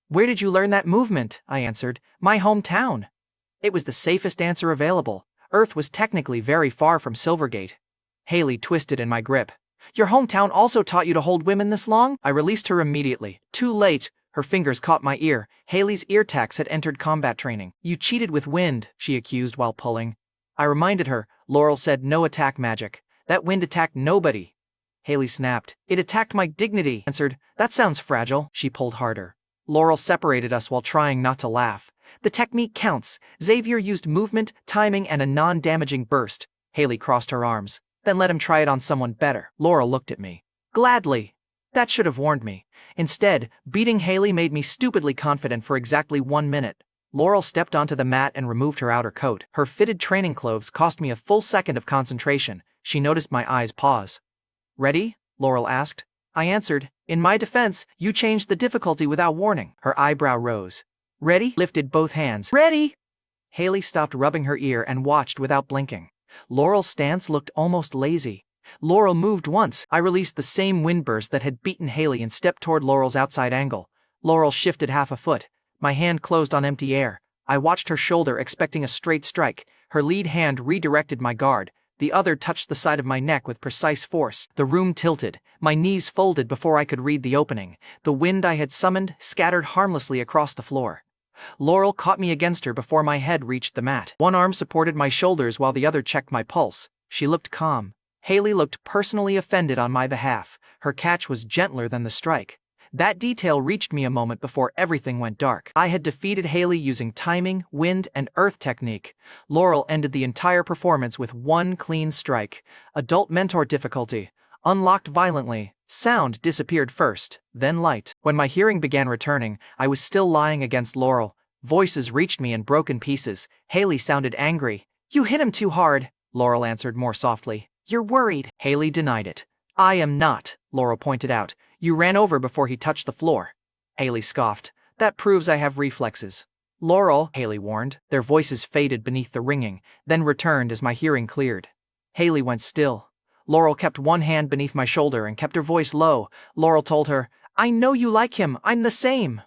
Where did you learn that movement? I answered. My hometown. It was the safest answer available. Earth was technically very far from Silvergate. Hailey twisted in my grip. Your hometown also taught you to hold women this long? I released her immediately. Too late. Her fingers caught my ear. Hailey's ear tax had entered combat training. You cheated with wind, she accused while pulling. I reminded her. Laurel said no attack magic. That wind attacked nobody. Hailey snapped. It attacked my dignity. Answered. That sounds fragile. She pulled harder. Laurel separated us while trying not to laugh. The technique counts. Xavier used movement, timing, and a non-damaging burst. Hailey crossed her arms. Then let him try it on someone better. Laurel looked at me. Gladly. That should have warned me. Instead, beating Hailey made me stupidly confident for exactly 1 minute. Laurel stepped onto the mat and removed her outer coat. Her fitted training clothes cost me a full second of concentration. She noticed my eyes pause. Ready? Laurel asked. I answered. In my defense, you changed the difficulty without warning. Her eyebrow rose. Ready? Lifted both hands. Ready? Hailey stopped rubbing her ear and watched without blinking. Laurel's stance looked almost lazy. Laurel moved once. I released the same wind burst that had beaten Hailey and stepped toward Laurel's outside angle. Laurel shifted half a foot. My hand closed on empty air. I watched her shoulder, expecting a straight strike. Her lead hand redirected my guard. The other touched the side of my neck with precise force. The room tilted. My knees folded before I could read the opening. The wind I had summoned scattered harmlessly across the floor. Laurel caught me against her before my head reached the mat. One arm supported my shoulders while the other checked my pulse. She looked calm. Hailey looked personally offended on my behalf. Her catch was gentler than the strike. That detail reached me a moment before everything went dark. I had defeated Hailey using timing, wind, and earth technique. Laurel ended the entire performance with one clean strike. Adult mentor difficulty. Unlocked violently. Sound disappeared first, then light. When my hearing began returning, I was still lying against Laurel. Voices reached me in broken pieces. Hailey sounded angry. You hit him too hard, Laurel answered more softly. You're worried. Hailey denied it. I am not, Laurel pointed out. You ran over before he touched the floor. Hailey scoffed. That proves I have reflexes. Laurel, Hailey warned. Their voices faded beneath the ringing, then returned as my hearing cleared. Hailey went still. Laurel kept one hand beneath my shoulder and kept her voice low. Laurel told her, I know you like him, I'm the same.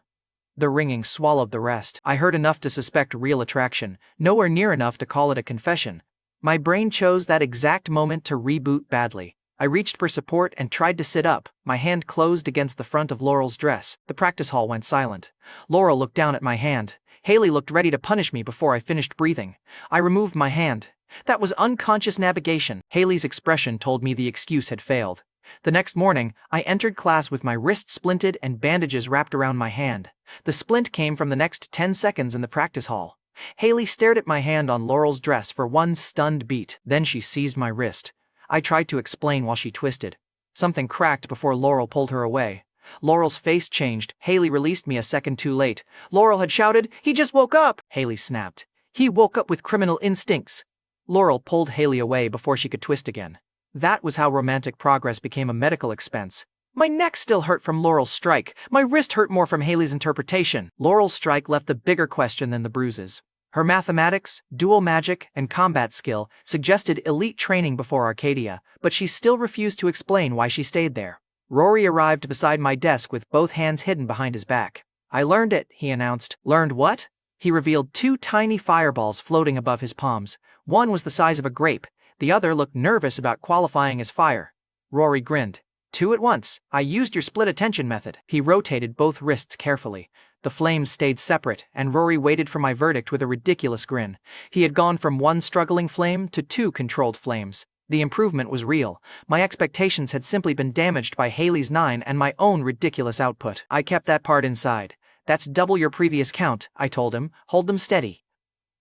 The ringing swallowed the rest. I heard enough to suspect real attraction, nowhere near enough to call it a confession. My brain chose that exact moment to reboot badly. I reached for support and tried to sit up. My hand closed against the front of Laurel's dress. The practice hall went silent. Laurel looked down at my hand. Hailey looked ready to punish me before I finished breathing. I removed my hand. That was unconscious navigation. Hailey's expression told me the excuse had failed. The next morning, I entered class with my wrist splinted and bandages wrapped around my hand. The splint came from the next 10 seconds in the practice hall. Hailey stared at my hand on Laurel's dress for one stunned beat. Then she seized my wrist. I tried to explain while she twisted. Something cracked before Laurel pulled her away. Laurel's face changed. Hailey released me a second too late. Laurel had shouted, "He just woke up!" Hailey snapped. "He woke up with criminal instincts." Laurel pulled Hailey away before she could twist again. That was how romantic progress became a medical expense. My neck still hurt from Laurel's strike. My wrist hurt more from Hailey's interpretation. Laurel's strike left the bigger question than the bruises. Her mathematics, dual magic, and combat skill suggested elite training before Arcadia, but she still refused to explain why she stayed there. Rory arrived beside my desk with both hands hidden behind his back. "I learned it," he announced. "Learned what?" He revealed 2 tiny fireballs floating above his palms. One was the size of a grape, the other looked nervous about qualifying as fire. Rory grinned. "2 at once. I used your split attention method." He rotated both wrists carefully. The flames stayed separate, and Rory waited for my verdict with a ridiculous grin. He had gone from 1 struggling flame to 2 controlled flames. The improvement was real. My expectations had simply been damaged by Hailey's 9 and my own ridiculous output. "I kept that part inside. That's double your previous count," I told him. "Hold them steady."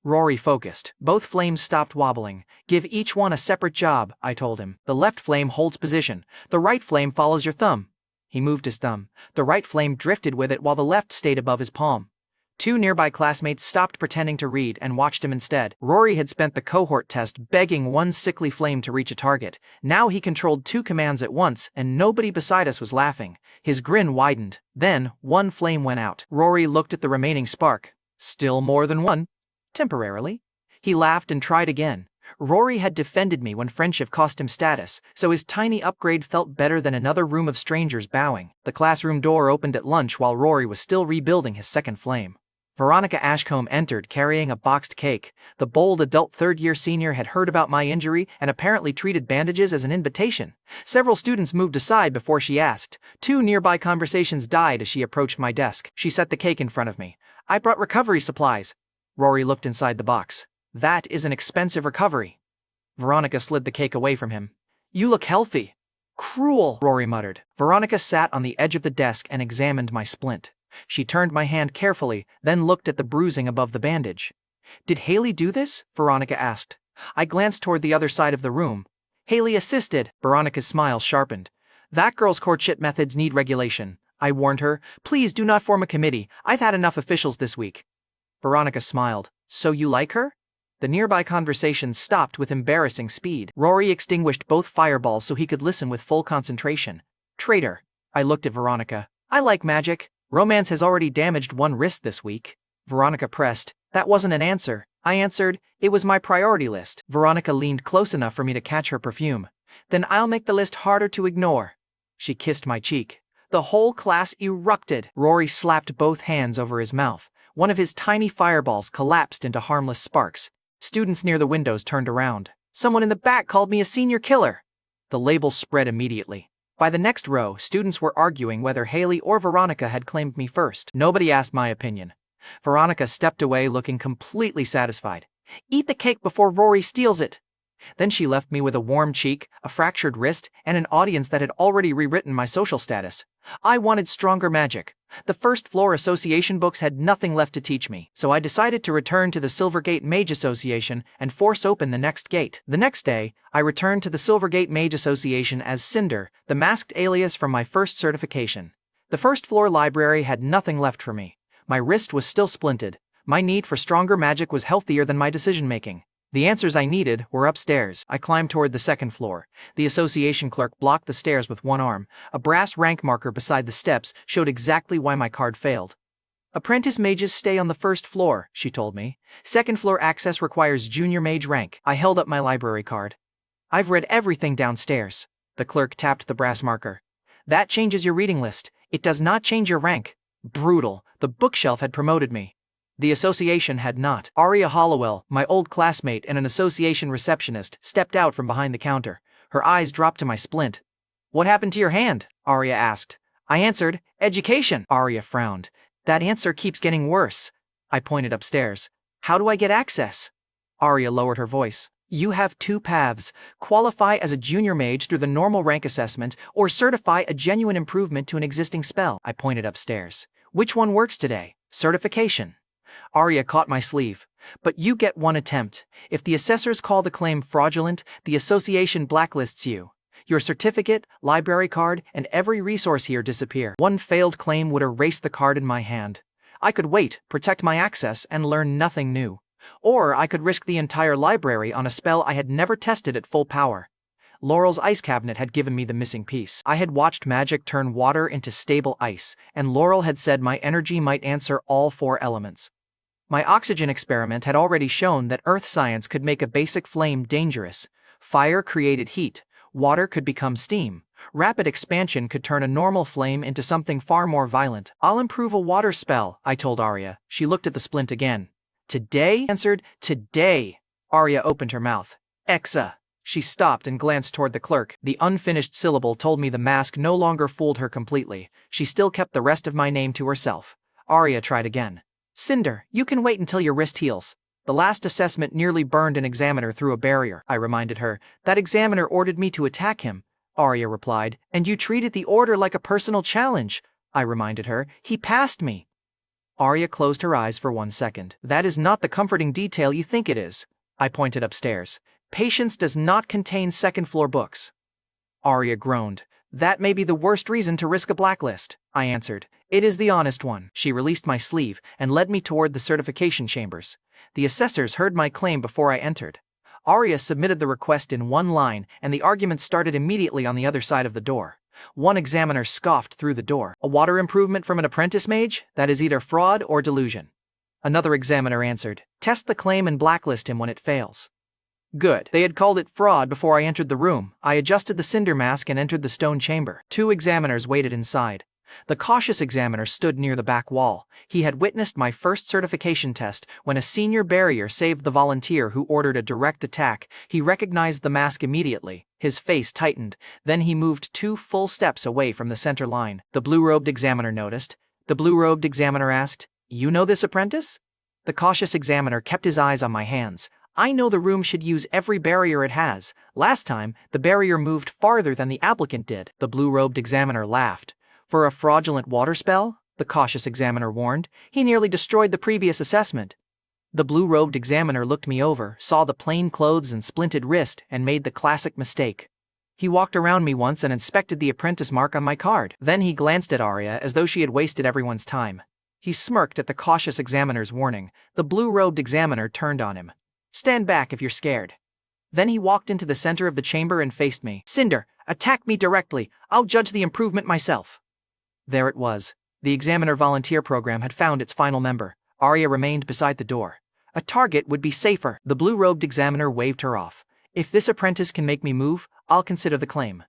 Rory focused. Both flames stopped wobbling. "Give each one a separate job," I told him. "The left flame holds position. The right flame follows your thumb." He moved his thumb. The right flame drifted with it while the left stayed above his palm. 2 nearby classmates stopped pretending to read and watched him instead. Rory had spent the cohort test begging 1 sickly flame to reach a target. Now he controlled 2 commands at once, and nobody beside us was laughing. His grin widened. Then, 1 flame went out. Rory looked at the remaining spark. "Still more than 1. Temporarily." He laughed and tried again. Rory had defended me when friendship cost him status, so his tiny upgrade felt better than another room of strangers bowing. The classroom door opened at lunch while Rory was still rebuilding his second flame. Veronica Ashcombe entered carrying a boxed cake. The bold adult third-year senior had heard about my injury and apparently treated bandages as an invitation. Several students moved aside before she asked. 2 nearby conversations died as she approached my desk. She set the cake in front of me. "I brought recovery supplies." Rory looked inside the box. "That is an expensive recovery." Veronica slid the cake away from him. "You look healthy." "Cruel," Rory muttered. Veronica sat on the edge of the desk and examined my splint. She turned my hand carefully, then looked at the bruising above the bandage. "Did Hailey do this?" Veronica asked. I glanced toward the other side of the room. "Hailey assisted." Veronica's smile sharpened. "That girl's courtship methods need regulation," I warned her. "Please do not form a committee. I've had enough officials this week." Veronica smiled. "So you like her?" The nearby conversation stopped with embarrassing speed. Rory extinguished both fireballs so he could listen with full concentration. "Traitor." I looked at Veronica. "I like magic. Romance has already damaged 1 wrist this week." Veronica pressed. "That wasn't an answer." I answered. "It was my priority list." Veronica leaned close enough for me to catch her perfume. "Then I'll make the list harder to ignore." She kissed my cheek. The whole class erupted. Rory slapped both hands over his mouth. One of his tiny fireballs collapsed into harmless sparks. Students near the windows turned around. "Someone in the back called me a senior killer." The label spread immediately. By the next row, students were arguing whether Hailey or Veronica had claimed me first. Nobody asked my opinion. Veronica stepped away looking completely satisfied. "Eat the cake before Rory steals it." Then she left me with a warm cheek, a fractured wrist, and an audience that had already rewritten my social status. I wanted stronger magic. The first floor association books had nothing left to teach me, so I decided to return to the Silvergate Mage Association and force open the next gate. The next day, I returned to the Silvergate Mage Association as Cinder, the masked alias from my first certification. The first floor library had nothing left for me. My wrist was still splinted. My need for stronger magic was healthier than my decision-making. The answers I needed were upstairs. I climbed toward the second floor. The association clerk blocked the stairs with one arm. A brass rank marker beside the steps showed exactly why my card failed. "Apprentice mages stay on the first floor," she told me. "Second floor access requires junior mage rank." I held up my library card. "I've read everything downstairs." The clerk tapped the brass marker. "That changes your reading list. It does not change your rank." Brutal. The bookshelf had promoted me. The association had not. Aria Hollowell, my old classmate and an association receptionist, stepped out from behind the counter. Her eyes dropped to my splint. "What happened to your hand?" Aria asked. I answered, "Education." Aria frowned. "That answer keeps getting worse." I pointed upstairs. "How do I get access?" Aria lowered her voice. "You have 2 paths. Qualify as a junior mage through the normal rank assessment, or certify a genuine improvement to an existing spell." I pointed upstairs. "Which one works today?" "Certification." Aria caught my sleeve. "But you get 1 attempt. If the assessors call the claim fraudulent, the association blacklists you. Your certificate, library card, and every resource here disappear. 1 failed claim would erase the card in my hand. I could wait, protect my access, and learn nothing new. Or I could risk the entire library on a spell I had never tested at full power. Laurel's ice cabinet had given me the missing piece. I had watched magic turn water into stable ice, and Laurel had said my energy might answer all 4 elements. My oxygen experiment had already shown that Earth science could make a basic flame dangerous. Fire created heat, water could become steam. Rapid expansion could turn a normal flame into something far more violent. I'll improve a water spell, I told Arya. She looked at the splint again. Today? Answered, today. Arya opened her mouth. Exa. She stopped and glanced toward the clerk. The unfinished syllable told me the mask no longer fooled her completely. She still kept the rest of my name to herself. Arya tried again. Cinder, you can wait until your wrist heals. The last assessment nearly burned an examiner through a barrier, I reminded her. That examiner ordered me to attack him, Arya replied. And you treated the order like a personal challenge, I reminded her. He passed me. Arya closed her eyes for 1 second. That is not the comforting detail you think it is. I pointed upstairs. Patience does not contain second-floor books. Arya groaned. That may be the worst reason to risk a blacklist, I answered. It is the honest one. She released my sleeve and led me toward the certification chambers. The assessors heard my claim before I entered. Arya submitted the request in one line, and the argument started immediately on the other side of the door. One examiner scoffed through the door. A water improvement from an apprentice mage? That is either fraud or delusion. Another examiner answered. Test the claim and blacklist him when it fails. Good. They had called it fraud before I entered the room. I adjusted the cinder mask and entered the stone chamber. 2 examiners waited inside. The cautious examiner stood near the back wall. He had witnessed my first certification test when a senior barrier saved the volunteer who ordered a direct attack. He recognized the mask immediately. His face tightened. Then he moved 2 full steps away from the center line. The blue-robed examiner noticed. The blue-robed examiner asked, You know this apprentice? The cautious examiner kept his eyes on my hands. I know the room should use every barrier it has. Last time, the barrier moved farther than the applicant did. The blue-robed examiner laughed. For a fraudulent water spell? The cautious examiner warned. He nearly destroyed the previous assessment. The blue-robed examiner looked me over, saw the plain clothes and splinted wrist, and made the classic mistake. He walked around me once and inspected the apprentice mark on my card. Then he glanced at Arya as though she had wasted everyone's time. He smirked at the cautious examiner's warning. The blue-robed examiner turned on him. Stand back if you're scared. Then he walked into the center of the chamber and faced me. Cinder, attack me directly. I'll judge the improvement myself. There it was. The examiner volunteer program had found its final member. Arya remained beside the door. A target would be safer. The blue-robed examiner waved her off. If this apprentice can make me move, I'll consider the claim.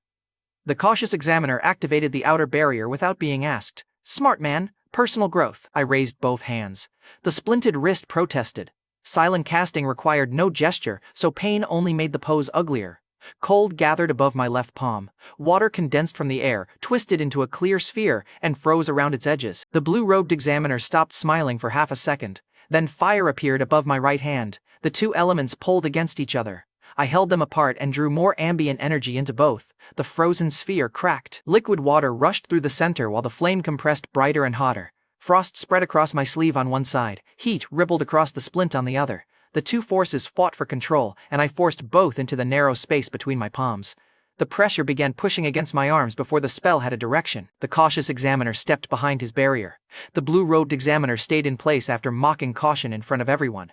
The cautious examiner activated the outer barrier without being asked. Smart man, personal growth. I raised both hands. The splinted wrist protested. Silent casting required no gesture, so pain only made the pose uglier. Cold gathered above my left palm. Water condensed from the air, twisted into a clear sphere, and froze around its edges. The blue-robed examiner stopped smiling for half a second. Then fire appeared above my right hand. The 2 elements pulled against each other. I held them apart and drew more ambient energy into both. The frozen sphere cracked. Liquid water rushed through the center while the flame compressed brighter and hotter. Frost spread across my sleeve on one side. Heat rippled across the splint on the other. The 2 forces fought for control, and I forced both into the narrow space between my palms. The pressure began pushing against my arms before the spell had a direction. The cautious examiner stepped behind his barrier. The blue-robed examiner stayed in place after mocking caution in front of everyone.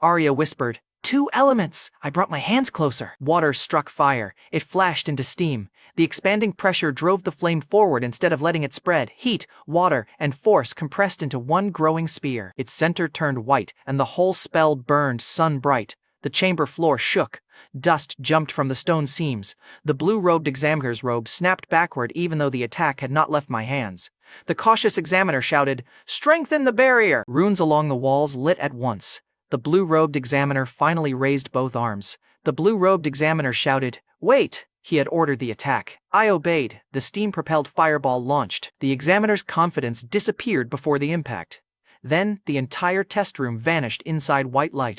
Arya whispered, 2 elements! I brought my hands closer. Water struck fire. It flashed into steam. The expanding pressure drove the flame forward instead of letting it spread. Heat, water, and force compressed into one growing spear. Its center turned white, and the whole spell burned sun-bright. The chamber floor shook. Dust jumped from the stone seams. The blue-robed examiner's robe snapped backward even though the attack had not left my hands. The cautious examiner shouted, Strengthen the barrier! Runes along the walls lit at once. The blue-robed examiner finally raised both arms. The blue-robed examiner shouted, Wait! He had ordered the attack. I obeyed. The steam-propelled fireball launched. The examiner's confidence disappeared before the impact. Then, the entire test room vanished inside white light.